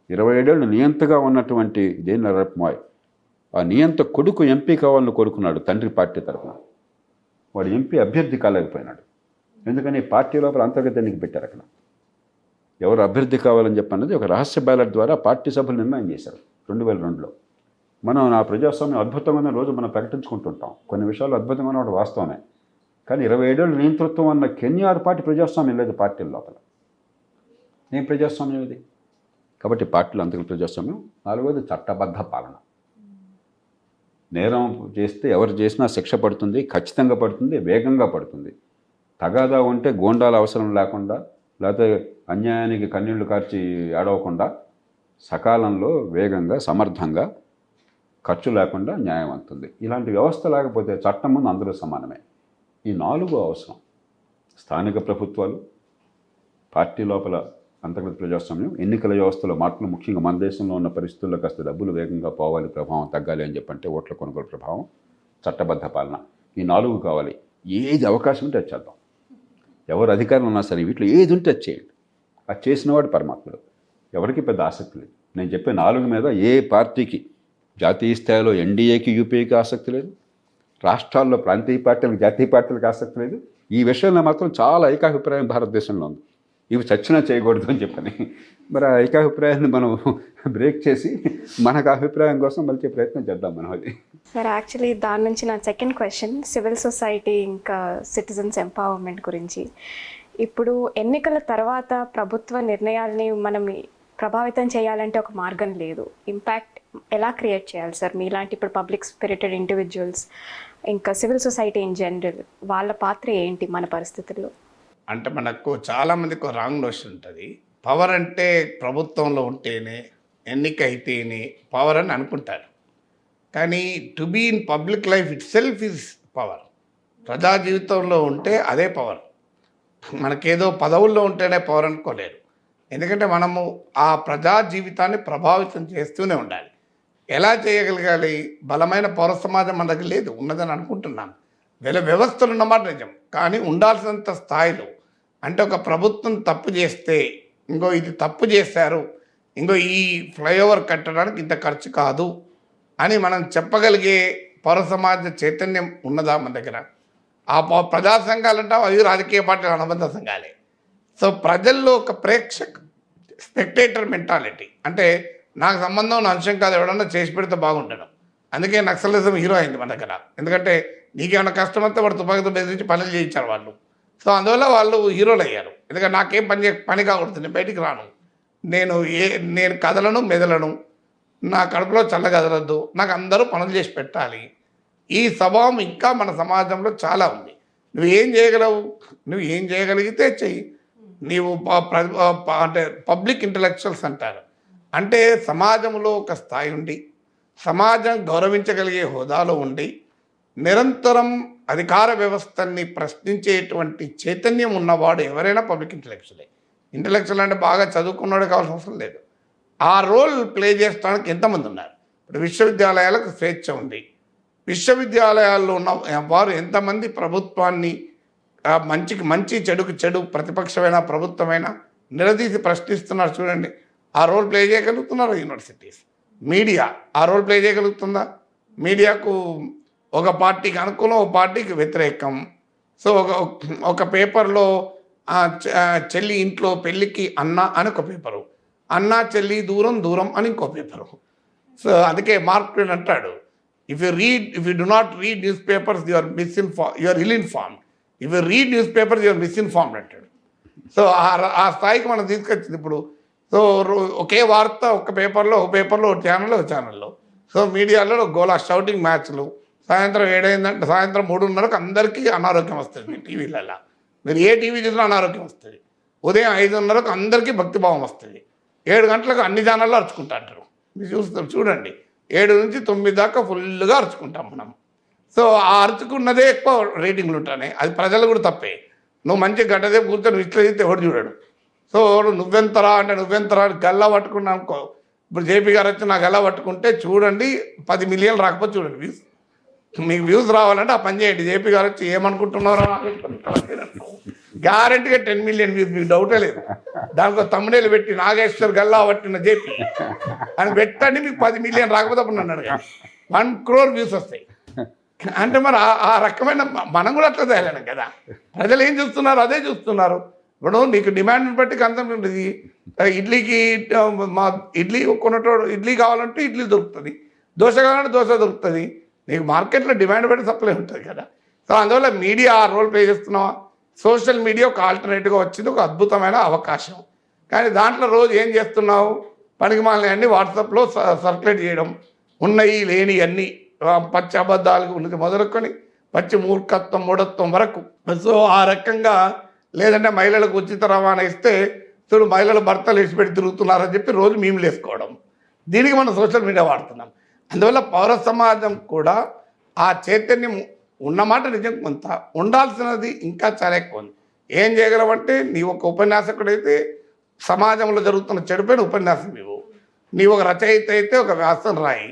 27 ఏళ్ళు నియంతగా ఉన్నటువంటి దేని నరప్ మాయ్ ఆ నియంత కొడుకు ఎంపీ కావాలని కోరుకున్నాడు తండ్రి పార్టీ తరఫున. వాడు ఎంపీ అభ్యర్థి కాలేకపోయినాడు. ఎందుకని పార్టీ లోపల అంతర్గత ఎన్నిక పెట్టారు. అక్కడ ఎవరు అభ్యర్థి కావాలని చెప్పన్నది ఒక రహస్య బ్యాలెట్ ద్వారా పార్టీ సభ్యులు నిర్ణయం చేశారు 2002లో. మనం నా ప్రజాస్వామ్యం అద్భుతంగా రోజు మనం ప్రకటించుకుంటుంటాం. కొన్ని విషయాలు అద్భుతంగా ఉన్నప్పుడు వాస్తవమే. కానీ 27 ఏళ్ళు నియంతృత్వం అన్న కెన్యా పార్టీ ప్రజాస్వామ్యం లేదు పార్టీల లోపల. ఏం ప్రజాస్వామ్యం ఇది? కాబట్టి పార్టీలు అంతర్గత ప్రజాస్వామ్యం. 4వది చట్టబద్ధ పాలన. నేరం చేస్తే ఎవరు చేసినా శిక్ష పడుతుంది, ఖచ్చితంగా పడుతుంది, వేగంగా పడుతుంది. తగాదా ఉంటే గోండాల అవసరం లేకుండా, లేకపోతే అన్యాయానికి కన్నీళ్లు కార్చి ఏడవకుండా సకాలంలో వేగంగా సమర్థంగా ఖర్చు లేకుండా న్యాయం అవుతుంది. ఇలాంటి వ్యవస్థ లేకపోతే చట్టం ముందు అందరూ సమానమే. ఈ 4 అవసరం. స్థానిక ప్రభుత్వాలు, పార్టీ లోపల అంతర్గత ప్రజాస్వామ్యం, ఎన్నికల వ్యవస్థలో మార్పులు, ముఖ్యంగా మన దేశంలో ఉన్న పరిస్థితుల్లో కాస్త డబ్బులు వేగంగా పోవాలి, ప్రభావం తగ్గాలి అని చెప్పంటే ఓట్ల కొనుగోలు ప్రభావం, చట్టబద్ధ పాలన. ఈ 4 కావాలి. ఏది అవకాశం ఉంటే అది చేద్దాం. ఎవరు అధికారం ఉన్నా సరే వీటిలో ఏది ఉంటే అది చేయండి. అది చేసినవాడు పరమాత్ముడు. ఎవరికి పెద్ద ఆసక్తి లేదు. నేను చెప్పే 4 మీద ఏ పార్టీకి జాతీయ స్థాయిలో ఎన్డీఏకి, యూపీఏకి ఆసక్తి లేదు. రాష్ట్రాల్లో ప్రాంతీయ పార్టీలకు, జాతీయ పార్టీలకు ఆసక్తి లేదు. ఈ విషయంలో మాత్రం చాలా ఏకాభిప్రాయం భారతదేశంలో ఉంది. ఇవి చచ్చినా చేయకూడదు అని చెప్పని. మరి ఆ ఏకాభిప్రాయాన్ని మనం బ్రేక్ చేసి మనకు అభిప్రాయం కోసం మళ్ళీ ప్రయత్నం చేద్దాం మనం. అది సార్ యాక్చువల్లీ దాని నుంచి నా సెకండ్ క్వశ్చన్ సివిల్ సొసైటీ ఇంకా సిటిజన్స్ ఎంపవర్మెంట్ గురించి. ఇప్పుడు ఎన్నికల తర్వాత ప్రభుత్వ నిర్ణయాల్ని మనం ప్రభావితం చేయాలంటే ఒక మార్గం లేదు. ఇంపాక్ట్ ఎలా క్రియేట్ చేయాలి సార్? మీలాంటి ఇప్పుడు పబ్లిక్ స్పిరిటెడ్ ఇండివిజువల్స్ ఇంకా సివిల్ సొసైటీ ఇన్ జనరల్ వాళ్ళ పాత్ర ఏంటి మన పరిస్థితుల్లో? అంటే మనకు చాలామందికి ఒక రాంగ్ నోషన్ ఉంటుంది. పవర్ అంటే ప్రభుత్వంలో ఉంటేనే, ఎన్నిక అయితేనే పవర్ అని అనుకుంటారు. కానీ to be in public life itself is power. ప్రజా జీవితంలో ఉంటే అదే పవర్. మనకేదో పదవుల్లో ఉంటేనే పవర్ అనుకోలేరు. ఎందుకంటే మనము ఆ ప్రజా జీవితాన్ని ప్రభావితం చేస్తూనే ఉండాలి. ఎలా చేయగలగాలి? బలమైన పౌర సమాజం మన దగ్గర లేదు, ఉన్నదని అనుకుంటున్నాను. వ్యవస్థలు ఉన్నమాట నిజం, కానీ ఉండాల్సినంత స్థాయిలో. అంటే ఒక ప్రభుత్వం తప్పు చేస్తే, ఇంకో ఇది తప్పు చేశారు, ఇంకో ఈ ఫ్లైఓవర్ కట్టడానికి ఇంత ఖర్చు కాదు అని మనం చెప్పగలిగే పౌర సమాజ చైతన్యం ఉన్నదా మన దగ్గర? ఆ ప్రజా సంఘాలు అంటే అవి రాజకీయ పార్టీల అనుబంధ సంఘాలే. సో ప్రజల్లో ఒక స్పెక్టేటర్ మెంటాలిటీ, అంటే నాకు సంబంధం ఉన్న అంశం కాదు, ఎవడన్నా చేసి పెడితే బాగుంటాను. అందుకే నక్సలిజం హీరో అయింది మన దగ్గర. ఎందుకంటే నీకేమైనా కష్టం వస్తే వాడు తుపాకీతో బెదిరించి పనులు చేయించారు వాళ్ళు. సో అందువల్ల వాళ్ళు హీరోలు అయ్యారు. ఎందుకంటే నాకేం పని కాకూడదు, నేను బయటికి రాను, నేను కదలను మెదలను, నా కడుపులో చల్లగదలద్దు, నాకు అందరూ పనులు చేసి పెట్టాలి. ఈ స్వభావం ఇంకా మన సమాజంలో చాలా ఉంది. నువ్వు ఏం చేయగలవు? నువ్వు ఏం చేయగలిగితే చెయ్యి. నీవు అంటే పబ్లిక్ ఇంటలెక్చువల్స్ అంటారు. అంటే సమాజంలో ఒక స్థాయి ఉండి, సమాజం గౌరవించగలిగే హోదాలో ఉండి, నిరంతరం అధికార వ్యవస్థని ప్రశ్నించేటువంటి చైతన్యం ఉన్నవాడు ఎవరైనా పబ్లిక్ ఇంటలెక్చువల్ అంటే బాగా చదువుకున్నాడు కావాల్సిన అవసరం లేదు. ఆ రోల్ ప్లే చేస్తానికి ఎంతమంది ఉన్నారు? ఇప్పుడు విశ్వవిద్యాలయాలకు స్వేచ్ఛ ఉంది. విశ్వవిద్యాలయాల్లో ఉన్న వారు ఎంతమంది ప్రభుత్వాన్ని మంచికి మంచి, చెడుకు చెడు, ప్రతిపక్షమైన ప్రభుత్వమైన నిలదీసి ప్రశ్నిస్తున్నారు చూడండి. ఆ రోల్ ప్లే చేయగలుగుతున్నారు యూనివర్సిటీస్. మీడియా ఆ రోల్ ప్లే చేయగలుగుతుందా? మీడియాకు ఒక పార్టీకి అనుకూలం, ఒక పార్టీకి వ్యతిరేకం. సో ఒక పేపర్లో చెల్లి ఇంట్లో పెళ్ళికి అన్న అని ఒక పేపరు, అన్న చెల్లి దూరం దూరం అని ఇంకో పేపరు. సో అందుకే మార్క్ ట్వైన్ అంటాడు, if you do not read newspapers you are ill informed, if you read newspapers you are misinformed అంటాడు. సో ఆ స్థాయికి మనం తీసుకొచ్చింది ఇప్పుడు. సో ఒకే వార్త ఒక పేపర్లో, ఒక ఛానల్లో. సో మీడియాలో గోలా షౌటింగ్ మ్యాచ్లు, సాయంత్రం 7 అయిందంటే సాయంత్రం 3:30కు అందరికీ అనారోగ్యం వస్తుంది టీవీలలో. మీరు ఏ టీవీ చూసినా అనారోగ్యం వస్తుంది. ఉదయం 5:30కు అందరికీ భక్తిభావం వస్తుంది. 7 గంటలకు అన్ని ఛానల్లో అరుచుకుంటారు. మీరు చూస్తారు చూడండి, 7 నుంచి 9 దాకా ఫుల్గా అరుచుకుంటాం మనం. సో ఆ అరుచుకున్నదే ఎక్కువ రేటింగ్లు ఉంటాయి. అది ప్రజలు కూడా తప్పే. నువ్వు మంచి గడ్డదే కూర్చొని విశ్లేషిస్తే ఎవడు చూడడు. సో నువ్వెంతరా అంటే నువ్వెంతరా గల్లా పట్టుకున్నా అనుకో. ఇప్పుడు జేపీ గారు వచ్చి నాకు గల్లా పట్టుకుంటే చూడండి 10 మిలియన్లు రాకపోతే చూడండి వ్యూస్. మీకు వ్యూస్ రావాలంటే ఆ పని చేయండి. జేపీ గారు వచ్చి ఏమనుకుంటున్నారో గ్యారెంటీగా 10 మిలియన్ వ్యూస్, మీకు డౌటే లేదు. దానికి తమ్ముడేలు పెట్టి నాగేశ్వర్ గల్లా పట్టిన జేపీ అని పెట్టండి, మీకు 10 మిలియన్ రాకపోతే అప్పుడు నన్ను అడగండి. 1 crore వ్యూస్ వస్తాయి. అంటే మరి ఆ రకమైన మనం కూడా అట్లా తయారైనాం కదా. ప్రజలు ఏం చూస్తున్నారు అదే చూస్తున్నారు. ఇప్పుడు నీకు డిమాండ్ని బట్టి కన్సంప్షన్ ఉంటుంది. ఇడ్లీకి మా ఇడ్లీ కొన్నటోడు ఇడ్లీ కావాలంటే ఇడ్లీ దొరుకుతుంది, దోశ కావాలంటే దోశ దొరుకుతుంది. నీకు మార్కెట్లో డిమాండ్ బట్టి సప్లై ఉంటుంది కదా. సో అందువల్ల మీడియా ఆ రోల్ ప్లే చేస్తున్నావా. సోషల్ మీడియా ఒక ఆల్టర్నేటివ్గా వచ్చింది, ఒక అద్భుతమైన అవకాశం. కానీ దాంట్లో రోజు ఏం చేస్తున్నావు, పనికి మాలిన అన్నీ వాట్సాప్లో సర్క్యులేట్ చేయడం, ఉన్నవి లేని అన్నీ పచ్చి అబద్ధాలకు ఉన్నది మొదలుకొని పచ్చి మూర్ఖత్వం మూఢత్వం వరకు. సో ఆ రకంగా లేదంటే మహిళలకు ఉచిత రవాణా ఇస్తే చూడు మహిళలు భర్తలు విడిచిపెట్టి తిరుగుతున్నారని చెప్పి రోజు మేము వేసుకోవడం. దీనికి మనం సోషల్ మీడియా వాడుతున్నాం. అందువల్ల పౌర సమాజం కూడా ఆ చైతన్యం ఉన్నమాట నిజం, కొంత ఉండాల్సినది ఇంకా చాలా ఎక్కువ ఉంది. ఏం చేయగలవంటే నీవు ఒక ఉపన్యాసకుడైతే సమాజంలో జరుగుతున్న చెడుపైన ఉపన్యాసం ఇవ్వు, నీవు ఒక రచయిత అయితే ఒక వ్యాసం రాయి,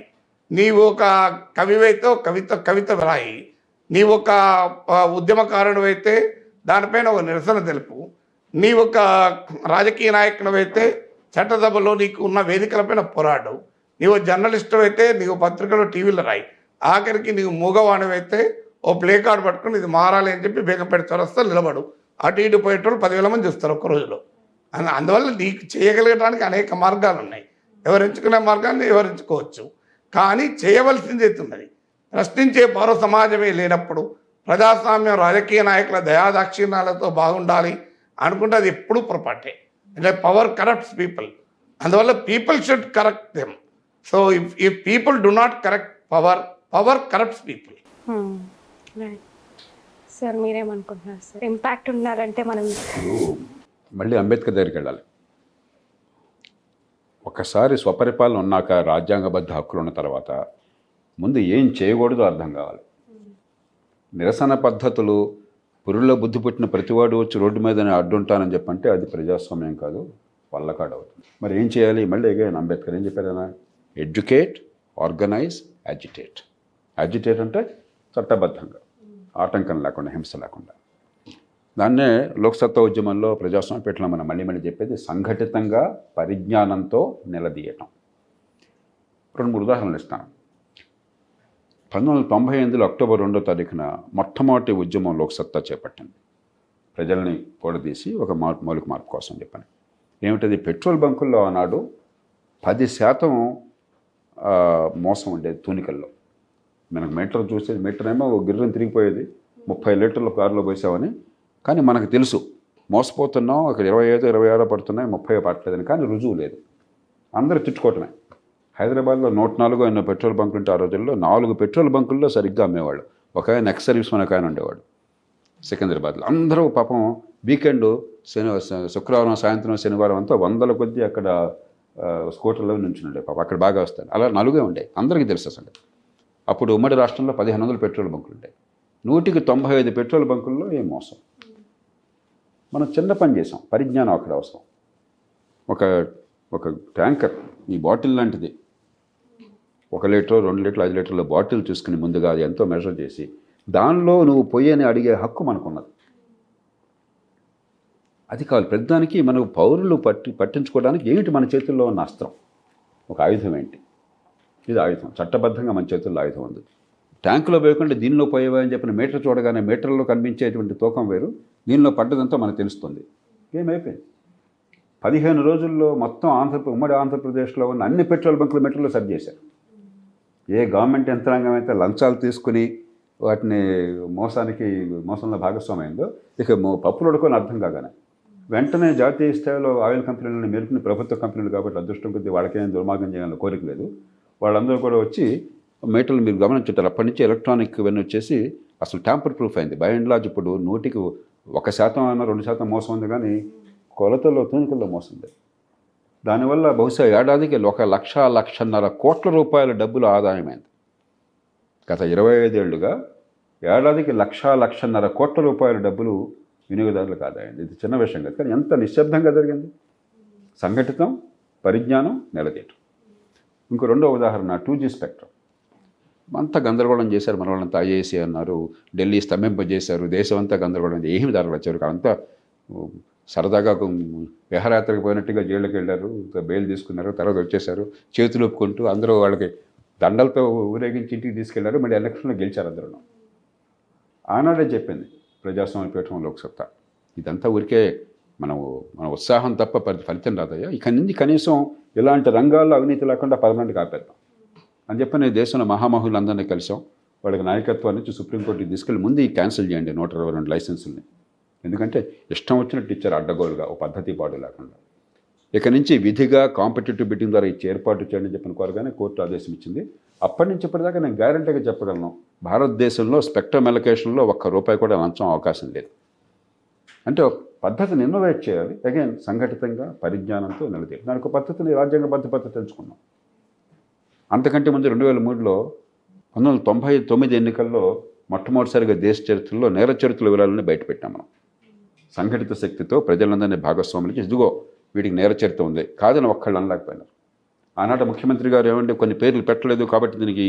నీవు ఒక కవివైతే ఒక కవిత రాయి, నీవు ఒక ఉద్యమకారుడు అయితే దానిపైన ఒక నిరసన తెలుపు, నీ ఒక రాజకీయ నాయకునివైతే చట్టసభలో నీకు ఉన్న వేదికలపైన పోరాడు, నీవు జర్నలిస్టు అయితే నీవు పత్రికలో టీవీలో రాయి, ఆఖరికి నీవు మూగవాణివైతే ఓ ప్లే కార్డు పట్టుకుని ఇది మారాలి అని చెప్పి బేగంపేట చొరస్తా నిలబడు. అటు ఇటు పోయేటోళ్ళు 10,000 మంది చూస్తారు ఒక్క రోజులో. అందువల్ల నీకు చేయగలగడానికి అనేక మార్గాలు ఉన్నాయి. ఎవరించుకునే మార్గాన్ని ఎవరించుకోవచ్చు. కానీ చేయవలసింది అవుతున్నది. ప్రశ్నించే పౌర సమాజమే లేనప్పుడు ప్రజాస్వామ్యం రాజకీయ నాయకుల దయాదాక్షిణ్యాలతో బాగుండాలి అనుకుంటే అది ఎప్పుడూ పొరపాటే. అంటే పవర్ కరప్ట్స్ పీపుల్. అందువల్ల people should correct them. So if people do not correct power corrupts people. Sir మీరేమనుకుంటున్నారు సార్? ఇంపాక్ట్ ఉన్నారంటే మనం మళ్ళీ అంబేద్కర్ దగ్గరికి వెళ్ళాలి. ఒకసారి స్వపరిపాలన ఉన్నాక రాజ్యాంగబద్ధ హక్కులు ఉన్న తర్వాత ముందు ఏం చేయకూడదో అర్థం కావాలి. నిరసన పద్ధతులు పురుల్లో బుద్ధి పుట్టిన ప్రతివాడు వచ్చి రోడ్డు మీద అడ్డుంటానని చెప్పంటే అది ప్రజాస్వామ్యం కాదు, వల్లకాడు అవుతుంది. మరి ఏం చేయాలి? మళ్ళీ అగైన్ అంబేద్కర్ ఏం చెప్పారైనా, ఎడ్యుకేట్, ఆర్గనైజ్, యాజిటేట్. యాజిటేట్ అంటే చట్టబద్ధంగా, ఆటంకం లేకుండా, హింస లేకుండా. దాన్నే లోక్సత్తా ఉద్యమంలో ప్రజాస్వామ్యపేటలో మనం మళ్ళీ చెప్పేది సంఘటితంగా పరిజ్ఞానంతో నిలదీయటం. 2-3 ఉదాహరణలు ఇస్తాను. 1998 అక్టోబర్ 2వ తారీఖున మొట్టమొదటి ఉద్యమం లోక్సత్తా చేపట్టింది. ప్రజల్ని కూడదీసి ఒక మౌలిక మార్పు కోసం చెప్పని. ఏమిటది? పెట్రోల్ బంకుల్లో ఆనాడు 10% మోసం ఉండేది తూనికల్లో. మనకు మీటర్ చూసేది, మీటర్ ఏమో గిర్రని తిరిగిపోయేది, 30 లీటర్ల కారులో పోసామని. కానీ మనకు తెలుసు మోసపోతున్నాం, అక్కడ 25, 26 పడుతున్నాయి, 30 పట్టలేదని. కానీ రుజువు లేదు, అందరూ తిట్టుకోవటమే. హైదరాబాద్లో 104 ఎన్నో పెట్రోల్ బంకులు ఉంటే ఆ రోజుల్లో 4 పెట్రోల్ బంకుల్లో సరిగ్గా అమ్మేవాళ్ళు. ఒక ఆయన ఎక్స్ సర్వీస్ మన ఒక ఆయన ఉండేవాడు సికింద్రాబాద్లో. అందరూ పాపం వీకెండ్ శుక్రవారం సాయంత్రం శనివారం అంతా 100ల కొద్దీ అక్కడ స్కూటర్లో నుంచుండే పాపం. అక్కడ బాగా వస్తాయి. అలా 4 ఉండేవి, అందరికీ తెలుసు అసలు. అప్పుడు ఉమ్మడి రాష్ట్రంలో 1500 పెట్రోల్ బంకులు ఉంటాయి. 100కి 95 పెట్రోల్ బంకుల్లో ఏం మోసం. మనం చిన్న పని చేసాం, పరిజ్ఞానం అక్కడ అవసరం. ఒక ట్యాంకర్ ఈ బాటిల్ లాంటిది 1 లీటర్, 2 లీటర్లు, 5 లీటర్ల బాటిల్ చూసుకుని ముందుగా అది ఎంతో మెజర్ చేసి దానిలో నువ్వు పొయ్యని అడిగే హక్కు మనకున్నది. అది కావాలి. ప్రతిదానికి మనకు పౌరులు పట్టించుకోవడానికి ఏంటి మన చేతుల్లో ఉన్న అస్త్రం, ఒక ఆయుధం ఏంటి? ఇది ఆయుధం. చట్టబద్ధంగా మన చేతుల్లో ఆయుధం ఉంది. ట్యాంకులో పోయకుండా దీనిలో పోయేవా అని చెప్పిన మీటర్ చూడగానే మీటర్లో కనిపించేటువంటి తూకం వేరు, దీనిలో పడ్డదంతా మనకు తెలుస్తుంది. ఏమైపోయింది? 15 రోజుల్లో మొత్తం ఉమ్మడి ఆంధ్రప్రదేశ్లో ఉన్న అన్ని పెట్రోల్ బంకుల మీటర్లు సరి చేశారు. ఏ గవర్నమెంట్ యంత్రాంగం అయితే లంచాలు తీసుకుని వాటిని మోసంలో భాగస్వామైందో ఇక పప్పులు ఉడుకొని అర్థం కాగానే వెంటనే జాతీయ స్థాయిలో ఆయిల్ కంపెనీలను మెరుపుని ప్రభుత్వ కంపెనీలు కాబట్టి అదృష్టం కొద్దీ వాళ్ళకేం దుర్మార్గం చేయాలని కోరిక లేదు. వాళ్ళందరూ కూడా వచ్చి మీటర్లు మీరు గమనించుంటారు. అప్పటి నుంచి ఎలక్ట్రానిక్ ఇవన్నీ వచ్చేసి అసలు ట్యాంపర్ ప్రూఫ్ అయింది. బై అండ్ లార్జ్ ఇప్పుడు 1% అయినా 2% మోసం ఉంది, కానీ కొలతల్లో తూనికల్లో మోసం లేదు. దానివల్ల బహుశా ఏడాదికి 1,00,00,000 కోట్ల రూపాయల డబ్బులు ఆదాయమైంది. గత 25 ఏళ్లుగా ఏడాదికి 1,00,00,000 కోట్ల రూపాయల డబ్బులు వినియోగదారులకు ఆదాయమైంది. ఇది చిన్న విషయం కాదు, కానీ ఎంత నిశ్శబ్దంగా జరిగింది. సంఘటితం, పరిజ్ఞానం, నిలదీయటం. ఇంకో రెండో ఉదాహరణ 2G స్పెక్ట్రమ్. అంతా గందరగోళం చేశారు. మన వాళ్ళంతా ఐఏసీ అన్నారు, ఢిల్లీ స్తంభింపజేశారు, దేశం అంతా గందరగోళం. ఏమి జరగలేదు. అంతా సరదాగా విహారయాత్రకు పోయినట్టుగా జైళ్ళకి వెళ్ళారు, బెయిల్ తీసుకున్నారు, తర్వాత వచ్చేసారు చేతులు ఒప్పుకుంటూ. అందరూ వాళ్ళకి దండలతో ఊరేగించి ఇంటికి తీసుకెళ్లారు. మళ్ళీ ఎలక్షన్లో గెలిచారు అందరూ. ఆనాడే చెప్పింది ప్రజాస్వామ్య పీఠం లోక్సత్తా, ఇదంతా ఊరికే మన ఉత్సాహం తప్ప ఫలితం రాదయ్యా. ఇక నుంచి కనీసం ఇలాంటి రంగాల్లో అవినీతి లేకుండా పర్మనెంట్గా ఆపేద్దాం అని చెప్పి నేను దేశంలో మహామహులందరినీ కలిసాం. వాళ్ళకి నాయకత్వాన్ని నుంచి సుప్రీంకోర్టుకి తీసుకెళ్ళి ముందు ఈ క్యాన్సిల్ చేయండి 122 లైసెన్సుల్ని. ఎందుకంటే ఇష్టం వచ్చినట్టు ఇచ్చారు అడ్డగోలుగా, ఓ పద్ధతి పాడు లేకుండా. ఇక నుంచి విధిగా కాంపిటేటివ్ బిడ్డింగ్ ద్వారా ఇచ్చి ఏర్పాటు చేయండి చెప్పిన కోరగానే కోర్టు ఆదేశం ఇచ్చింది. అప్పటి నుంచి ఇప్పటిదాకా నేను గ్యారంటీగా చెప్పగలను, భారతదేశంలో స్పెక్ట్రమ్ అలొకేషన్లో ₹1 కూడా లంచం అవకాశం లేదు. అంటే పద్ధతిని ఇన్నోవేట్ చేయాలి. అగైన్ సంఘటితంగా, పరిజ్ఞానంతో నిలదీయాలి. దానికి పద్ధతిని రాజ్యాంగబద్ధ పద్ధతి ఎంచుకున్నాం. అంతకంటే ముందు 2003లో 1999 ఎన్నికల్లో మొట్టమొదటిసారిగా దేశ చరిత్రలో నేర చరిత్రల వివరాలని బయటపెట్టాం మనం. సంఘటిత శక్తితో ప్రజలందరినీ భాగస్వాములు చేసి, ఇదిగో వీటికి నేర చరిత్ర ఉంది కాదని ఒక్కళ్ళు అనలేకపోయినారు. ఆనాటి ముఖ్యమంత్రి గారు ఏమంటే కొన్ని పేర్లు పెట్టలేదు కాబట్టి దీనికి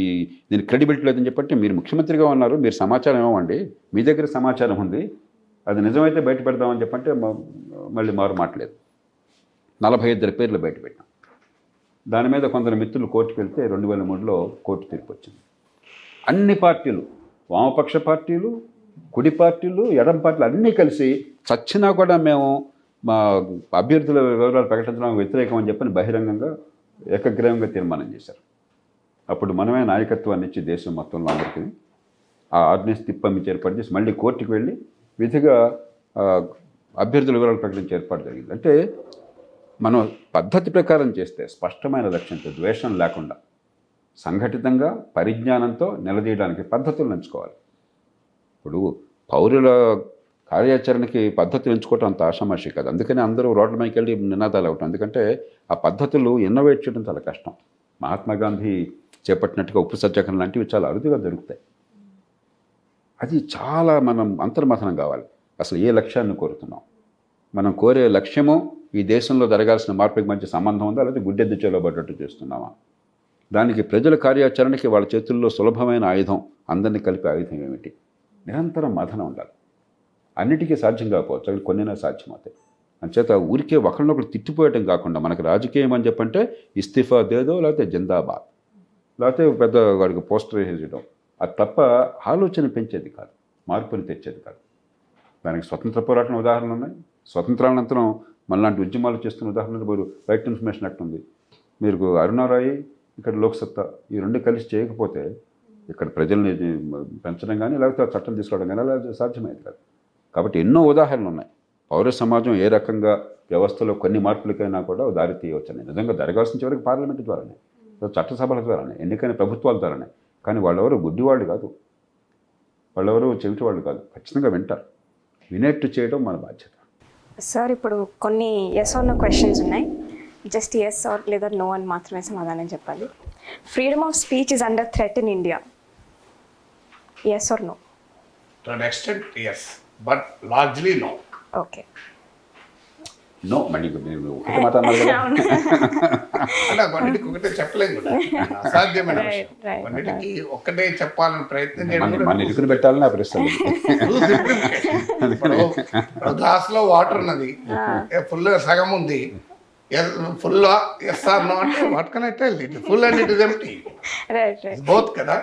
క్రెడిబిలిటీ లేదని చెప్పంటే, మీరు ముఖ్యమంత్రిగా ఉన్నారు, మీరు సమాచారం ఏమండి, మీ దగ్గర సమాచారం ఉంది, అది నిజమైతే బయట పెడదామని చెప్పంటే మళ్ళీ మారు మాట్లేదు. 42 పేర్లు బయట పెట్టాం. దాని మీద కొందరు మిత్రులు కోర్టుకు వెళ్తే 2003లో కోర్టు తీర్పు వచ్చింది. అన్ని పార్టీలు, వామపక్ష పార్టీలు, కుడి పార్టీలు, ఎడం పార్టీలు అన్నీ కలిసి చచ్చినా కూడా మేము మా అభ్యర్థుల వివరాలు ప్రకటించడానికి వ్యతిరేకం అని చెప్పని బహిరంగంగా ఏకగ్రీవంగా తీర్మానం చేశారు. అప్పుడు మనమే నాయకత్వాన్ని ఇచ్చి దేశం మొత్తంలో అందరికీ ఆ ఆర్డినెన్స్ తిప్పమిచ్చి ఏర్పాటు చేసి మళ్ళీ కోర్టుకు వెళ్ళి విధిగా అభ్యర్థుల వివరాలు ప్రకటించే ఏర్పాటు జరిగింది. అంటే మనం పద్ధతి ప్రకారం చేస్తే స్పష్టమైన లక్ష్యంతో, ద్వేషం లేకుండా, సంఘటితంగా, పరిజ్ఞానంతో నిలదీయడానికి పద్ధతులు ఎంచుకోవాలి. ఇప్పుడు పౌరుల కార్యాచరణకి పద్ధతులు ఎంచుకోవటం అంత ఆషామాషి కాదు. అందుకని అందరూ రోడ్ల మీదకి వెళ్ళి నినాదాలు అవ్వటం. ఎందుకంటే ఆ పద్ధతులు ఇన్నోవేట్ చేయడం చాలా కష్టం. మహాత్మా గాంధీ చేపట్టినట్టుగా ఉప్పు సత్యాగ్రహం లాంటివి చాలా అరుదుగా దొరుకుతాయి. అది చాలా మనం అంతర్మథనం కావాలి. అసలు ఏ లక్ష్యాన్ని కోరుతున్నాం, మనం కోరే లక్ష్యము ఈ దేశంలో జరగాల్సిన మార్పుకి మంచి సంబంధం ఉందా, లేకపోతే గుడ్డెద్దు చేలబడ్డట్టు చేస్తున్నామా? దానికి ప్రజల కార్యాచరణకి వాళ్ళ చేతుల్లో సులభమైన ఆయుధం, అందరినీ కలిపే ఆయుధం ఏమిటి? నిరంతరం మథనం ఉండాలి. అన్నిటికీ సాధ్యం కాకపోవచ్చు, అవి కొన్నినా సాధ్యమవుతాయి. అంచేత ఊరికే ఒకరినొకరు తిట్టిపోయటం కాకుండా, మనకు రాజకీయం అని చెప్పంటే ఇస్తిఫా దేదో, లేకపోతే జిందాబాద్, లేకపోతే పెద్ద వాడికి పోస్టర్ వేసేయడం, అది తప్ప ఆలోచన పెంచేది కాదు, మార్పుని తెచ్చేది కాదు. దానికి స్వతంత్ర పోరాటం ఉదాహరణలు ఉన్నాయి. స్వతంత్రానంతరం మనలాంటి ఉద్యమాలు చేస్తున్న ఉదాహరణలు మీరు రైట్ టు ఇన్ఫర్మేషన్ యాక్ట్ ఉంది. మీరు అరుణారాయి, ఇక్కడ లోక్సత్తా, ఈ రెండు కలిసి చేయకపోతే ఇక్కడ ప్రజల్ని పెంచడం కానీ లేకపోతే చట్టం తీసుకురావడం కానీ అలా సాధ్యమయ్యేది కాదు. కాబట్టి ఎన్నో ఉదాహరణలు ఉన్నాయి. పౌర సమాజం ఏ రకంగా వ్యవస్థలో కొన్ని మార్పులకైనా కూడా దారి తీయవచ్చని. నిజంగా జరగాల్సిన చివరికి పార్లమెంటు ద్వారానే, చట్టసభల ద్వారానే, ఎన్నికైన ప్రభుత్వాల ద్వారానే. కానీ వాళ్ళెవరు గుడ్డివాళ్ళు కాదు, వాళ్ళెవరు చెవిటి వాళ్ళు కాదు, ఖచ్చితంగా వింటారు. వినేట్టు చేయడం మన బాధ్యత. సార్, ఇప్పుడు కొన్ని ఎస్ ఆర్ నో క్వశ్చన్స్ ఉన్నాయి. జస్ట్ ఎస్ ఆర్ లేదా నో అని మాత్రమే సమాధానం చెప్పాలి. Freedom of speech is under threat in India. Yes or no? To an extent yes, but largely no. Okay, no. మళ్ళీ మీరు ఒకటే మాట అన్నారు కదా. అలా కొన్నిటికి ఒకటే చెప్పలేము కూడా, అసాధ్యమైన విషయం. కొన్నిటికి ఒక్కటే చెప్పాలని ప్రయత్నం చేయడం మన ఇరుకుని పెట్టాలని నా ప్రశ్న. గ్లాస్ లో వాటర్ ఉన్నది, ఫుల్ సగం ఉంది, ఫుల్ ఎస్ ఆర్ నో అంటే what can I tell? It full and it is empty. Right. Both కదా.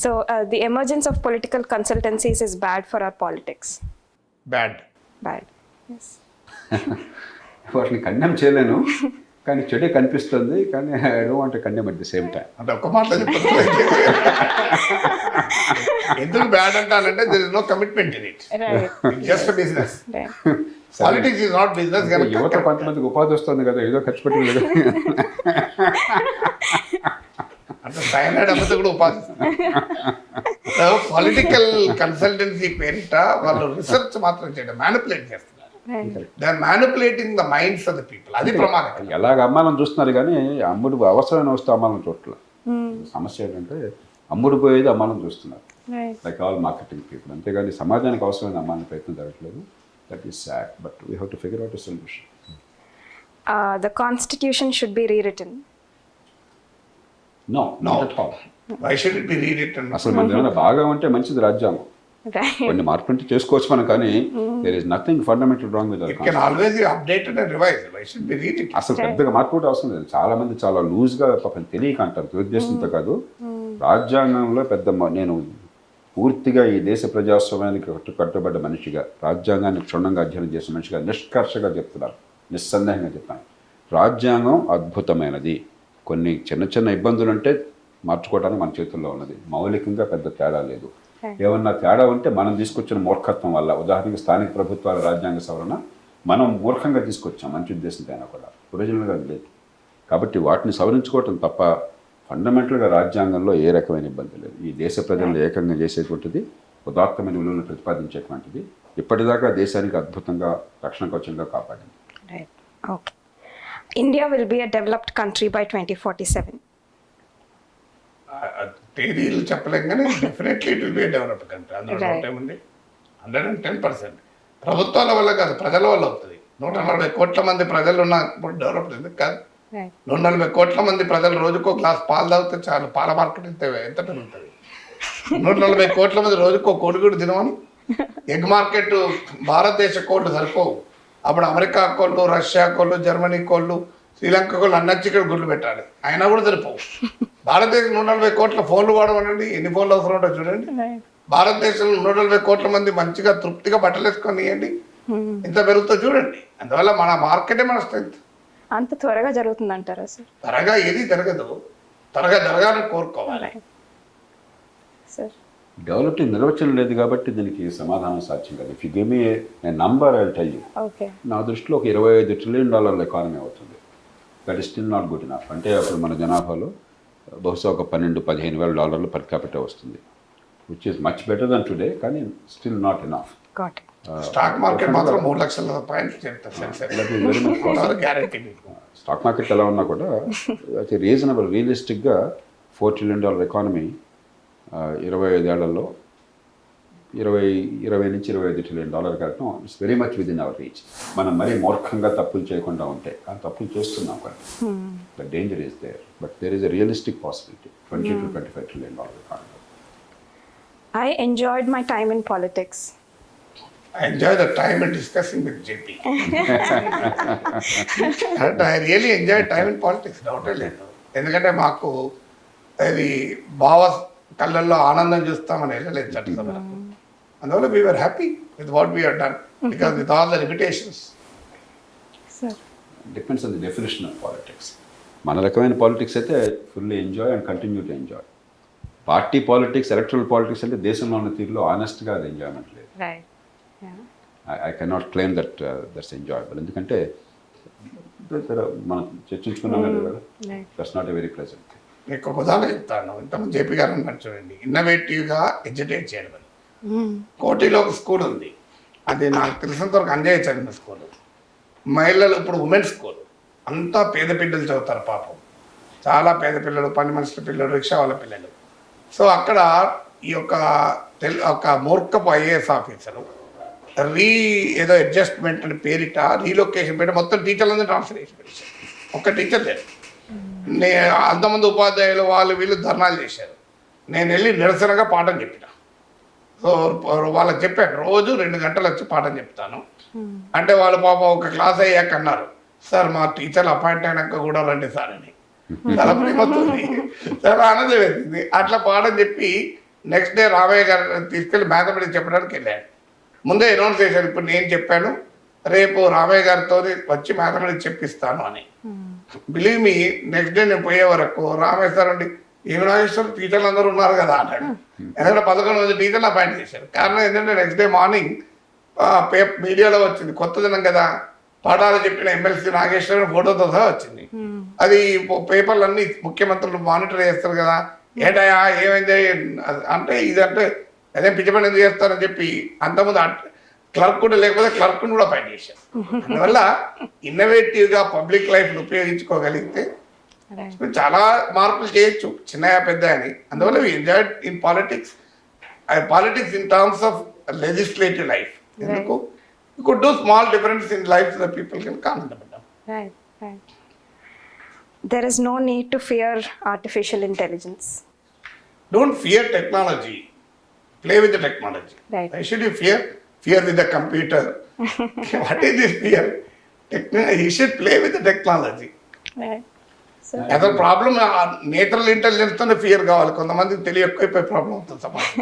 So the emergence of political consultancies is bad for our politics. Bad. Yes. వాటిని కండెమ్ చేయలేను, కానీ చెడే కనిపిస్తుంది. కానీ I don't want to condemn at the same time. అంటే ఒక్క మాటలో ఎందుకు bad అంటానంటే there is no commitment in it. Right. It's just a business. Right. Politics is not business. యువత కొంతమందికి ఉపాధి వస్తుంది కదా, ఏదో ఖర్చు పెట్టలేదు. అంటే సైనైడ్ అమ్మతో కూడా ఉపాధి. పొలిటికల్ కన్సల్టెన్సీ పేరిట వాళ్ళు రీసెర్చ్ మాత్రం చేయడం, మ్యానిపులేట్ చేస్తున్నారు. They are manipulating the minds of the people. అది ప్రమాదం. ఎలాగ అమ్మాలని చూస్తున్నారు కానీ అమ్ముడు అవసరమైన వస్తువు అమ్మాలని చూడట్ల. సమస్య ఏంటంటే అమ్ముడు పోయేది అమ్మాలని చూస్తున్నారు, లైక్ ఆల్ మార్కెటింగ్ పీపుల్. అంతేగాని సమాజానికి అవసరమైన అమ్మాలని ప్రయత్నం జరగట్లేదు. That is sad, but we have to figure out a solution. The constitution should be rewritten. No not at all. Why should it be rewritten? అసలు మన ఏమైనా బాగా ఉంటే మంచిది రాజ్యాంగం. Right. కొన్ని మార్పులు చేసుకోవచ్చు మనం, కానీ there is nothing fundamental wrong with it can always be updated and revised. Why should be rewritten? అసలు పెద్దగా మార్పు కూడా అవసరం లేదు. చాలా మంది చాలా లూజ్గా పాపం తెలియక అంటారు, దురుద్దేశంతో కాదు. రాజ్యాంగంలో నేను పూర్తిగా ఈ దేశ ప్రజాస్వామ్యానికి కట్టుబడ్డ మనిషిగా, రాజ్యాంగాన్ని క్షుణ్ణంగా అధ్యయనం చేసిన మనిషిగా నిష్కర్షగా చెప్తున్నాను, నిస్సందేహంగా చెప్తాను. రాజ్యాంగం అద్భుతమైనది. కొన్ని చిన్న చిన్న ఇబ్బందులు అంటే మార్చుకోవడానికి మన చేతుల్లో ఉన్నది. మౌలికంగా పెద్ద తేడా లేదు. ఏమన్నా తేడా ఉంటే మనం తీసుకొచ్చిన మూర్ఖత్వం వల్ల, ఉదాహరణకి స్థానిక ప్రభుత్వాల రాజ్యాంగ సవరణ మనం మూర్ఖంగా తీసుకొచ్చాం, మంచి ఉద్దేశంతో అయినా కూడా ఒరిజినల్గా లేదు. కాబట్టి వాటిని సవరించుకోవటం తప్ప ఫండమెంటల్గా రాజ్యాంగంలో ఏ రకమైన ఇబ్బంది లేదు. ఈ దేశ ప్రజలను ఏకంగా చేసేటువంటిది, ఉదాత్తమైన విలువలను ప్రతిపాదించేటువంటిది, ఇప్పటిదాకా దేశానికి అద్భుతంగా రక్షణ కవచంగా కాపాడింది. Right. Okay. India will be a developed country by 2047. తేదీలు చెప్పలేం కానీ definitely it will be developed country. అందులో ఏముంది? 110%. ప్రభుత్వాల వల్ల కాదు, ప్రజల వల్ల అవుతుంది. 140 కోట్ల మంది ప్రజలు ఉన్నప్పుడు డెవలప్డ్ ఎందుకు కాదు? 140 కోట్ల మంది ప్రజలు రోజుకో గ్లాస్ పాలు తాగితే చాలు, పాల మార్కెట్ ఎంత పెరుగుతుంది? 140 కోట్ల మంది రోజుకో కోడిగుడు తినమని. ఎగ్ మార్కెట్ భారతదేశ కోళ్ళు సరిపోవు. అప్పుడు అమెరికా కోళ్ళు, రష్యా కోళ్ళు, జర్మనీ కోళ్ళు, శ్రీలంక కోళ్ళు అన్నచ్చి ఇక్కడ గుడ్లు పెట్టాలి, అయినా కూడా సరిపోవు. భారతదేశం 140 కోట్ల ఫోన్లు వాడమనండి, ఎన్ని ఫోన్లు అవసరం ఉంటుందో చూడండి. భారతదేశంలో 140 కోట్ల మంది మంచిగా తృప్తిగా బట్టలు వేసుకొని ఇవ్వండి, ఎంత పెరుగుతుందో చూడండి. అందువల్ల మన మార్కెటే మన స్ట్రెంత్. అంత త్వరగా జరుగుతుంది అంటారా సార్? త్వరగా ఏది జరగదు, త్వరగా జరగాలని కోరుకోవాలి సార్. డెవలప్డ్ నిర్వచనం లేదు కాబట్టి దీనికి సమాధానం సాధ్యం కాదు. If you give me a number I will tell you. Okay. నా దృష్టిలో ఒక $25 trillion ఎకానమీ అవుతుంది. That is still not good enough. అంటే అప్పుడు మన జనాభాలో బహుశా ఒక $12,000-15,000 పర్ క్యాపిటల్ వస్తుంది, which is much better than today, కానీ still not enough. Got it. Stock market మాత్రం 3 లక్షల పాయింట్లు చెప్తారు గ్యారెంటీ. స్టాక్ మార్కెట్ ఎలా ఉన్నా కూడా అది రీజనబుల్, రియలిస్టిక్గా $4 trillion ఎకానమీ 25 ఏళ్లలో 20 నుంచి $25 trillion కట్టడం it's very much with in our reach. మనం మరీ మూర్ఖంగా తప్పులు చేయకుండా ఉంటే, కానీ తప్పులు చేస్తున్నాం కానీ the danger is there, but there is a realistic possibility. $20 to $25 trillion economy. I enjoyed my time in politics. I enjoy the time in discussing with JP. And I really enjoy time in politics, డౌటే లేదు. ఎందుకంటే మాకు అది భావ కళ్ళల్లో ఆనందం చూస్తామని వెళ్ళలేదు చట్టసభలకు. అందువల్ల we were happy with what we have done, because with all the limitations. Sir. Depends on the definition of politics. మన రకమైన పాలిటిక్స్ అయితే fully enjoy and continue to enjoy. Party politics, electoral politics అంటే దేశంలో ఉన్న తీరులో ఆనెస్ట్గా అది ఎంజాయ్మెంట్ లేదు. Right. Yeah. I cannot claim that's enjoyable. ఎందుకంటే మనం చర్చించుకున్నాం కదా, that's not a very pleasant. మీకు ఒక ఉదాహరణ చెప్తాను. ఇంతకుముందు జేపీ గారు అన్నారు చూడండి, ఇన్నోవేటివ్గా ఎడ్యుకేట్ చేయడం అని. కోటిలో ఒక స్కూల్ ఉంది, అది నాకు తెలిసినంత వరకు అంజయ్య చదివిన స్కూల్. మహిళలు ఇప్పుడు ఉమెన్స్ స్కూల్, అంతా పేద పిల్లలు చదువుతారు పాపం, చాలా పేద పిల్లలు, పని మనుషుల పిల్లలు, రిక్షా వాళ్ళ పిల్లలు. సో అక్కడ ఈ ఒక మూర్ఖపు ఐఏఎస్ ఆఫీసరు ఏదో అడ్జస్ట్మెంట్ అని పేరిట రీలొకేషన్ పెట్టి మొత్తం టీచర్లందరూ ట్రాన్స్ఫర్ చేసి పెట్టారు. ఒక్క టీచర్ లేదు. అంతమంది ఉపాధ్యాయులు వాళ్ళు వీళ్ళు ధర్నాలు చేశారు. నేను వెళ్ళి నిరసనగా పాఠం చెప్పిన. సో వాళ్ళకి చెప్పాను, రోజు 2 గంటలు వచ్చి పాఠం చెప్తాను అంటే వాళ్ళు పాపం ఒక క్లాస్ అయ్యాక అన్నారు, సార్ మా టీచర్లు అపాయింట్ అయినాక కూడా రండి సార్ అని. చాలా ప్రేమతుంది, చాలా ఆనందం వేసింది. అట్లా పాఠం చెప్పి నెక్స్ట్ డే రామయ్య గారు తీసుకెళ్ళి మ్యాథమెటిక్స్ చెప్పడానికి వెళ్ళాను. ముందే అనౌన్స్ చేశాను, ఇప్పుడు నేను చెప్పాను రేపు రామయ్య గారితో వచ్చి మ్యాథమెటిక్స్ చెప్పిస్తాను అని. బిలీవ్ మీ, నెక్స్ట్ డే నేను పోయే వరకు రామయ్య సార్ అండి ఏమి నాగేశ్వరం టీచర్లు అందరూ ఉన్నారు కదా అన్నాడు. ఎందుకంటే 11 మంది టీచర్లు అపాయింట్ చేశారు. కారణం ఏంటంటే నెక్స్ట్ డే మార్నింగ్ మీడియాలో వచ్చింది, కొత్త దినం కదా, పాఠాలు చెప్పిన ఎమ్మెల్సీ నాగేశ్వరరావు ఫోటోతో సహా వచ్చింది. అది పేపర్లన్నీ ముఖ్యమంత్రులు మానిటర్ చేస్తారు కదా, ఏంటయా ఏమైంది అంటే ఇదంటే అదే పిచ్చి పని ఎందుకు చేస్తారని చెప్పి అంతకుముందు క్లర్క్ కూడా లేకపోతే క్లర్క్ను కూడా ఫైట్ చేశారు. అందువల్ల ఇన్నోవేటివ్గా పబ్లిక్ లైఫ్ను ఉపయోగించుకోగలిగితే చాలా మార్పులు చేయొచ్చు, చిన్నయా పెద్ద అని. అందువల్ల we enjoyed in politics in terms of legislative life. ఎందుకు you could do small difference in life so that people can comment about them. Right, right. There is no need to fear artificial intelligence. Don't fear technology. Play with the technology. Right. Why should you fear? Fear with the computer. What is this fear? You should play with the technology. Right. So, As a problem, natural intelligence తోనే ఫియర్ కావాలి. కొంతమందికి తెలియ ఎక్కువైపోయి ప్రాబ్లం అవుతుంది సమాజం.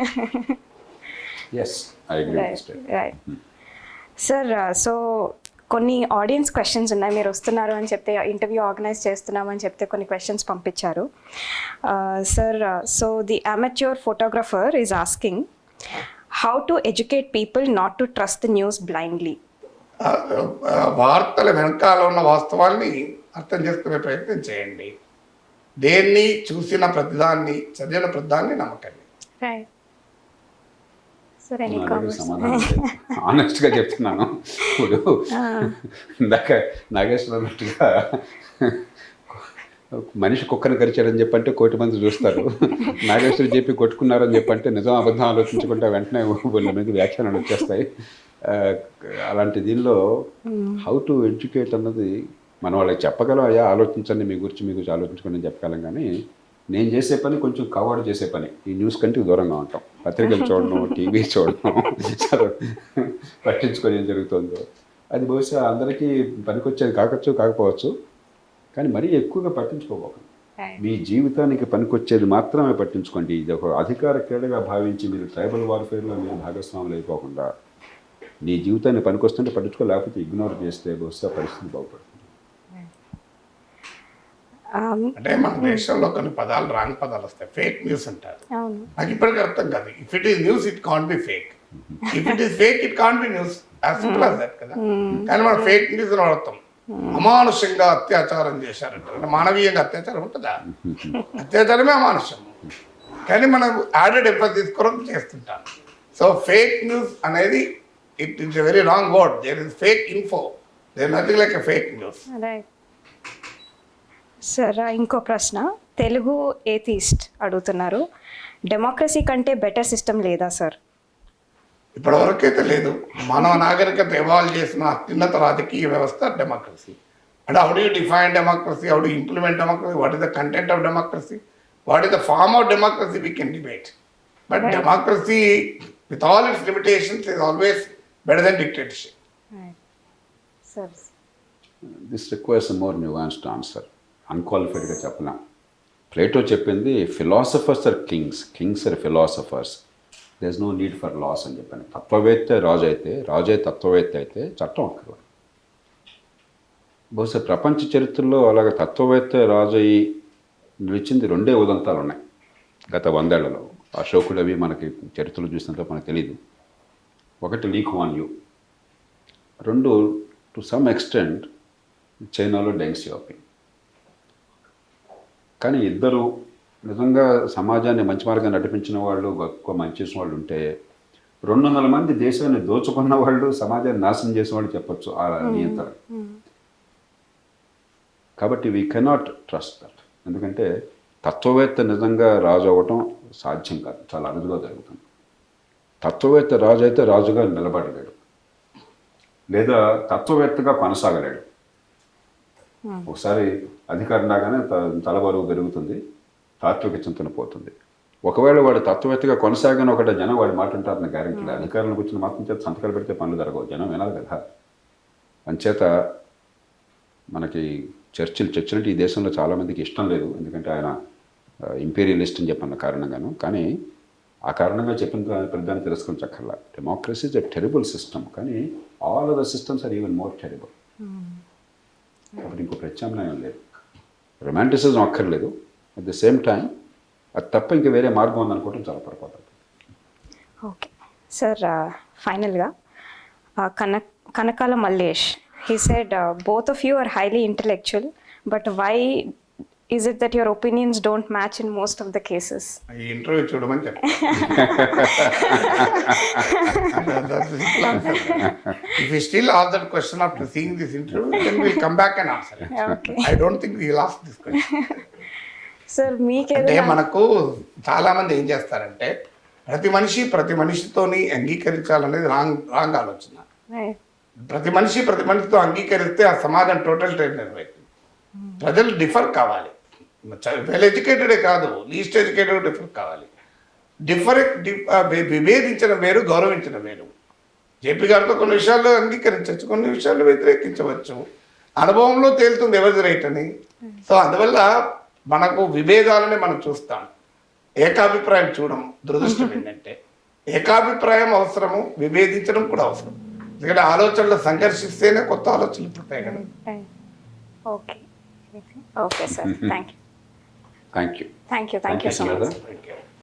Yes I agree. right. Sir so కొన్ని ఆడియన్స్ క్వశ్చన్స్ ఉన్నాయి, మీరు వస్తున్నారు అని చెప్తే ఇంటర్వ్యూ ఆర్గనైజ్ చేస్తున్నామని చెప్తే కొన్ని క్వశ్చన్స్ పంపించారు. Sir so the amateur photographer is asking how to educate people not to trust the news blindly. వార్తల వెనకాల ఉన్న వాస్తవాల్ని అర్థం చేసుకునే ప్రయత్నం చేయండి. దేన్ని చూసిన ప్రతిదాన్ని చదివిన ప్రతిదాన్ని నమ్మకండి. రైట్. సార్ ఎనీ అలాగే కామెంట్స్? సమాధానం ఆనెస్ట్గా చెప్తున్నాను. ఇప్పుడు ఇందాక నాగేశ్వర అన్నట్టుగా మనిషి కుక్కను కరిచాడని చెప్పంటే 1,000,000 మంది చూస్తారు. నాగేశ్వరి చెప్పి కొట్టుకున్నారని చెప్పంటే నిజం అబద్ధం ఆలోచించకుండా వెంటనే వాళ్ళ మీద వ్యాఖ్యానాలు వచ్చేస్తాయి. అలాంటి దీనిలో హౌ టు ఎడ్యుకేట్ అన్నది మనం వాళ్ళకి చెప్పగలం, అయ్యా ఆలోచించండి మీ గురించి ఆలోచించుకోండి అని చెప్పగలం. కానీ నేను చేసే పని కొంచెం కవర్డ్ చేసే పని. ఈ న్యూస్ కంటే దూరంగా ఉంటాం. పత్రికలు చూడడం, టీవీ చూడడం, పట్టించుకొని ఏం జరుగుతుందో అది బహుశా అందరికీ పనికొచ్చేది కాకపోవచ్చు, కానీ మరీ ఎక్కువగా పట్టించుకోబోకండి. మీ జీవితానికి పనికొచ్చేది మాత్రమే పట్టించుకోండి. ఇది ఒక అధికార క్రీడగా భావించి మీరు ట్రైబల్ వార్ఫేర్లో మీరు భాగస్వాములు అయిపోకుండా నీ జీవితాన్ని పనికొస్తుంటే పట్టించుకో, లేకపోతే ఇగ్నోర్ చేస్తే బహుశా పరిస్థితి బాగుపడుతుంది. అంటే మన దేశంలో కొన్ని పదాలు రాంగ్ పదాలు వస్తాయి. ఫేక్ న్యూస్ అంటారు. నాకు ఇప్పటికీ అర్థం కాదు. If it is news it can't be fake, if it is fake it can't be news, as simple as that కదా. కానీ మనం ఫేక్ న్యూస్ వాడతాం. అమానుషంగా అత్యాచారం చేశారంటారు. అంటే మానవీయంగా అత్యాచారం ఉంటుందా? అత్యాచారమే అమానుషం. కానీ మనం యాడెడ్ ఎంఫసిస్ కొరకు చేస్తుంటాం. సో ఫేక్ న్యూస్ అనేది it is a very wrong word. There is fake info, there nothing like a fake news. Sir ఇంకో ప్రశ్న, తెలుగు ఏథీస్ట్ అడుగుతున్నారు, డెమోక్రసీ కంటే బెటర్ సిస్టమ్ లేదా సార్? ఇప్పటివరకు అయితే లేదు. మానవ నాగరికత ఎవాల్వ్ చేసిన అత్యున్నత రాజకీయ వ్యవస్థ డెమోక్రసీ. అంటే how do you define democracy, how do implement democracy, what is the content of democracy, what is the form of democracy, we can debate. But democracy with all its limitations is always better than dictatorship. Sir this requires more nuanced answer. అన్క్వాలిఫైడ్గా చెప్పలేం. ప్లేటో చెప్పింది philosophers are kings are philosophers, there is no need for laws అని చెప్పాను. తత్వవేత్త రాజే తత్వవేత్త అయితే చట్టం అక్కర్లేదు. బహుశా ప్రపంచ చరిత్రలో అలాగ తత్వవేత్త రాజు అయి నిలిచింది 2 ఉదంతాలు ఉన్నాయి గత 100 ఏళ్లలో. అశోకుడు అవి మనకి చరిత్రలో చూసినంత మనకు తెలీదు. ఒకటి Lee Kuan Yew, 2 to some extent చైనాలో డెంగ్ సియాపింగ్. కానీ ఇద్దరు నిజంగా సమాజాన్ని మంచి మార్గాన్ని నడిపించిన వాళ్ళు, గొప్ప మంచి చేసిన వాళ్ళు ఉంటే 200 మంది దేశాన్ని దోచుకున్న వాళ్ళు, సమాజాన్ని నాశనం చేసిన వాళ్ళు చెప్పొచ్చు ఆ నియంత్రణ. కాబట్టి వీ కెనాట్ ట్రస్ట్ దట్. ఎందుకంటే తత్వవేత్త నిజంగా రాజు అవ్వటం సాధ్యం కాదు, చాలా అరుదుగా జరుగుతుంది. తత్వవేత్త రాజు అయితే రాజుగా నిలబడలేడు, లేదా తత్వవేత్తగా కొనసాగలేడు. ఒకసారి అధికారం రాగానే తలబరువు పెరుగుతుంది, తాత్విక చింతన పోతుంది. ఒకవేళ వాడు తత్వవేత్తగా కొనసాగిన ఒకటి జనం వాడు మాట ఉంటారని గ్యారెంటీ లేదు. అధికారంలోకి వచ్చిన మాత్రం చేత సంతకాలు పెడితే పనులు జరగవు, జనం వినాలి కదా. అంచేత మనకి చర్చిలు అంటే ఈ దేశంలో చాలామందికి ఇష్టం లేదు, ఎందుకంటే ఆయన ఇంపీరియలిస్ట్ అని చెప్పిన కారణంగాను. కానీ ఆ కారణంగా చెప్పిన ప్రధాని తిరస్కరించక్కర్లా. Democracy is a terrible system, కానీ all other systems are even more terrible. కాబట్టి ఇంకో ప్రత్యామ్నాయం లేదు. రొమాంటిసిజం అక్కర్లేదు. అట్ ద సేమ్ టైం అది తప్ప ఇంకా వేరే మార్గం ఉందనుకోవడం చాలా పొరపాటు. ఓకే సార్, ఫైనల్గా Kanakala Mallesh, he said both of you are highly intellectual, but why is it that your opinions don't match in most of the cases? ఈ ఇంటర్వ్యూ చూడమని చెప్పాను. If you still ask that question after seeing this interview, then we'll come back and answer it. Okay. I don't think we'll ask this question. Sir, అంటే మీకేదైనా మనకు చాలా మంది ఏం చేస్తారంటే ప్రతి మనిషితోని అంగీకరించాలనేది రాంగ్ ఆలోచన. Right. ప్రతి మనిషితో అంగీకరిస్తే ఆ సమాజం టోటల్ ట్రైన్ అవుతుంది. ప్రజలు డిఫర్ కావాలి. వెల్ ఎడ్యుకేటెడే కాదు, లీస్ట్ ఎడ్యుకేటెడ్ డిఫర్ కావాలి. విభేదించడం వేరు, గౌరవించడం వేరు. జేపీ గారితో కొన్ని విషయాల్లో అంగీకరించవచ్చు, కొన్ని విషయాల్లో వ్యతిరేకించవచ్చు. అనుభవంలో తేలుతుంది ఎవరిది రైట్ అని. సో అందువల్ల మనకు విభేదాలని మనం చూస్తాం, ఏకాభిప్రాయం చూడం. దురదృష్టం ఏంటంటే ఏకాభిప్రాయం అవసరము, విభేదించడం కూడా అవసరం. ఎందుకంటే ఆలోచనలు సంఘర్షిస్తేనే కొత్త ఆలోచనలు పుట్టాయి కదా. Okay okay sir, thank you thank you thank you thank you so much. Sumalatha. Thank you.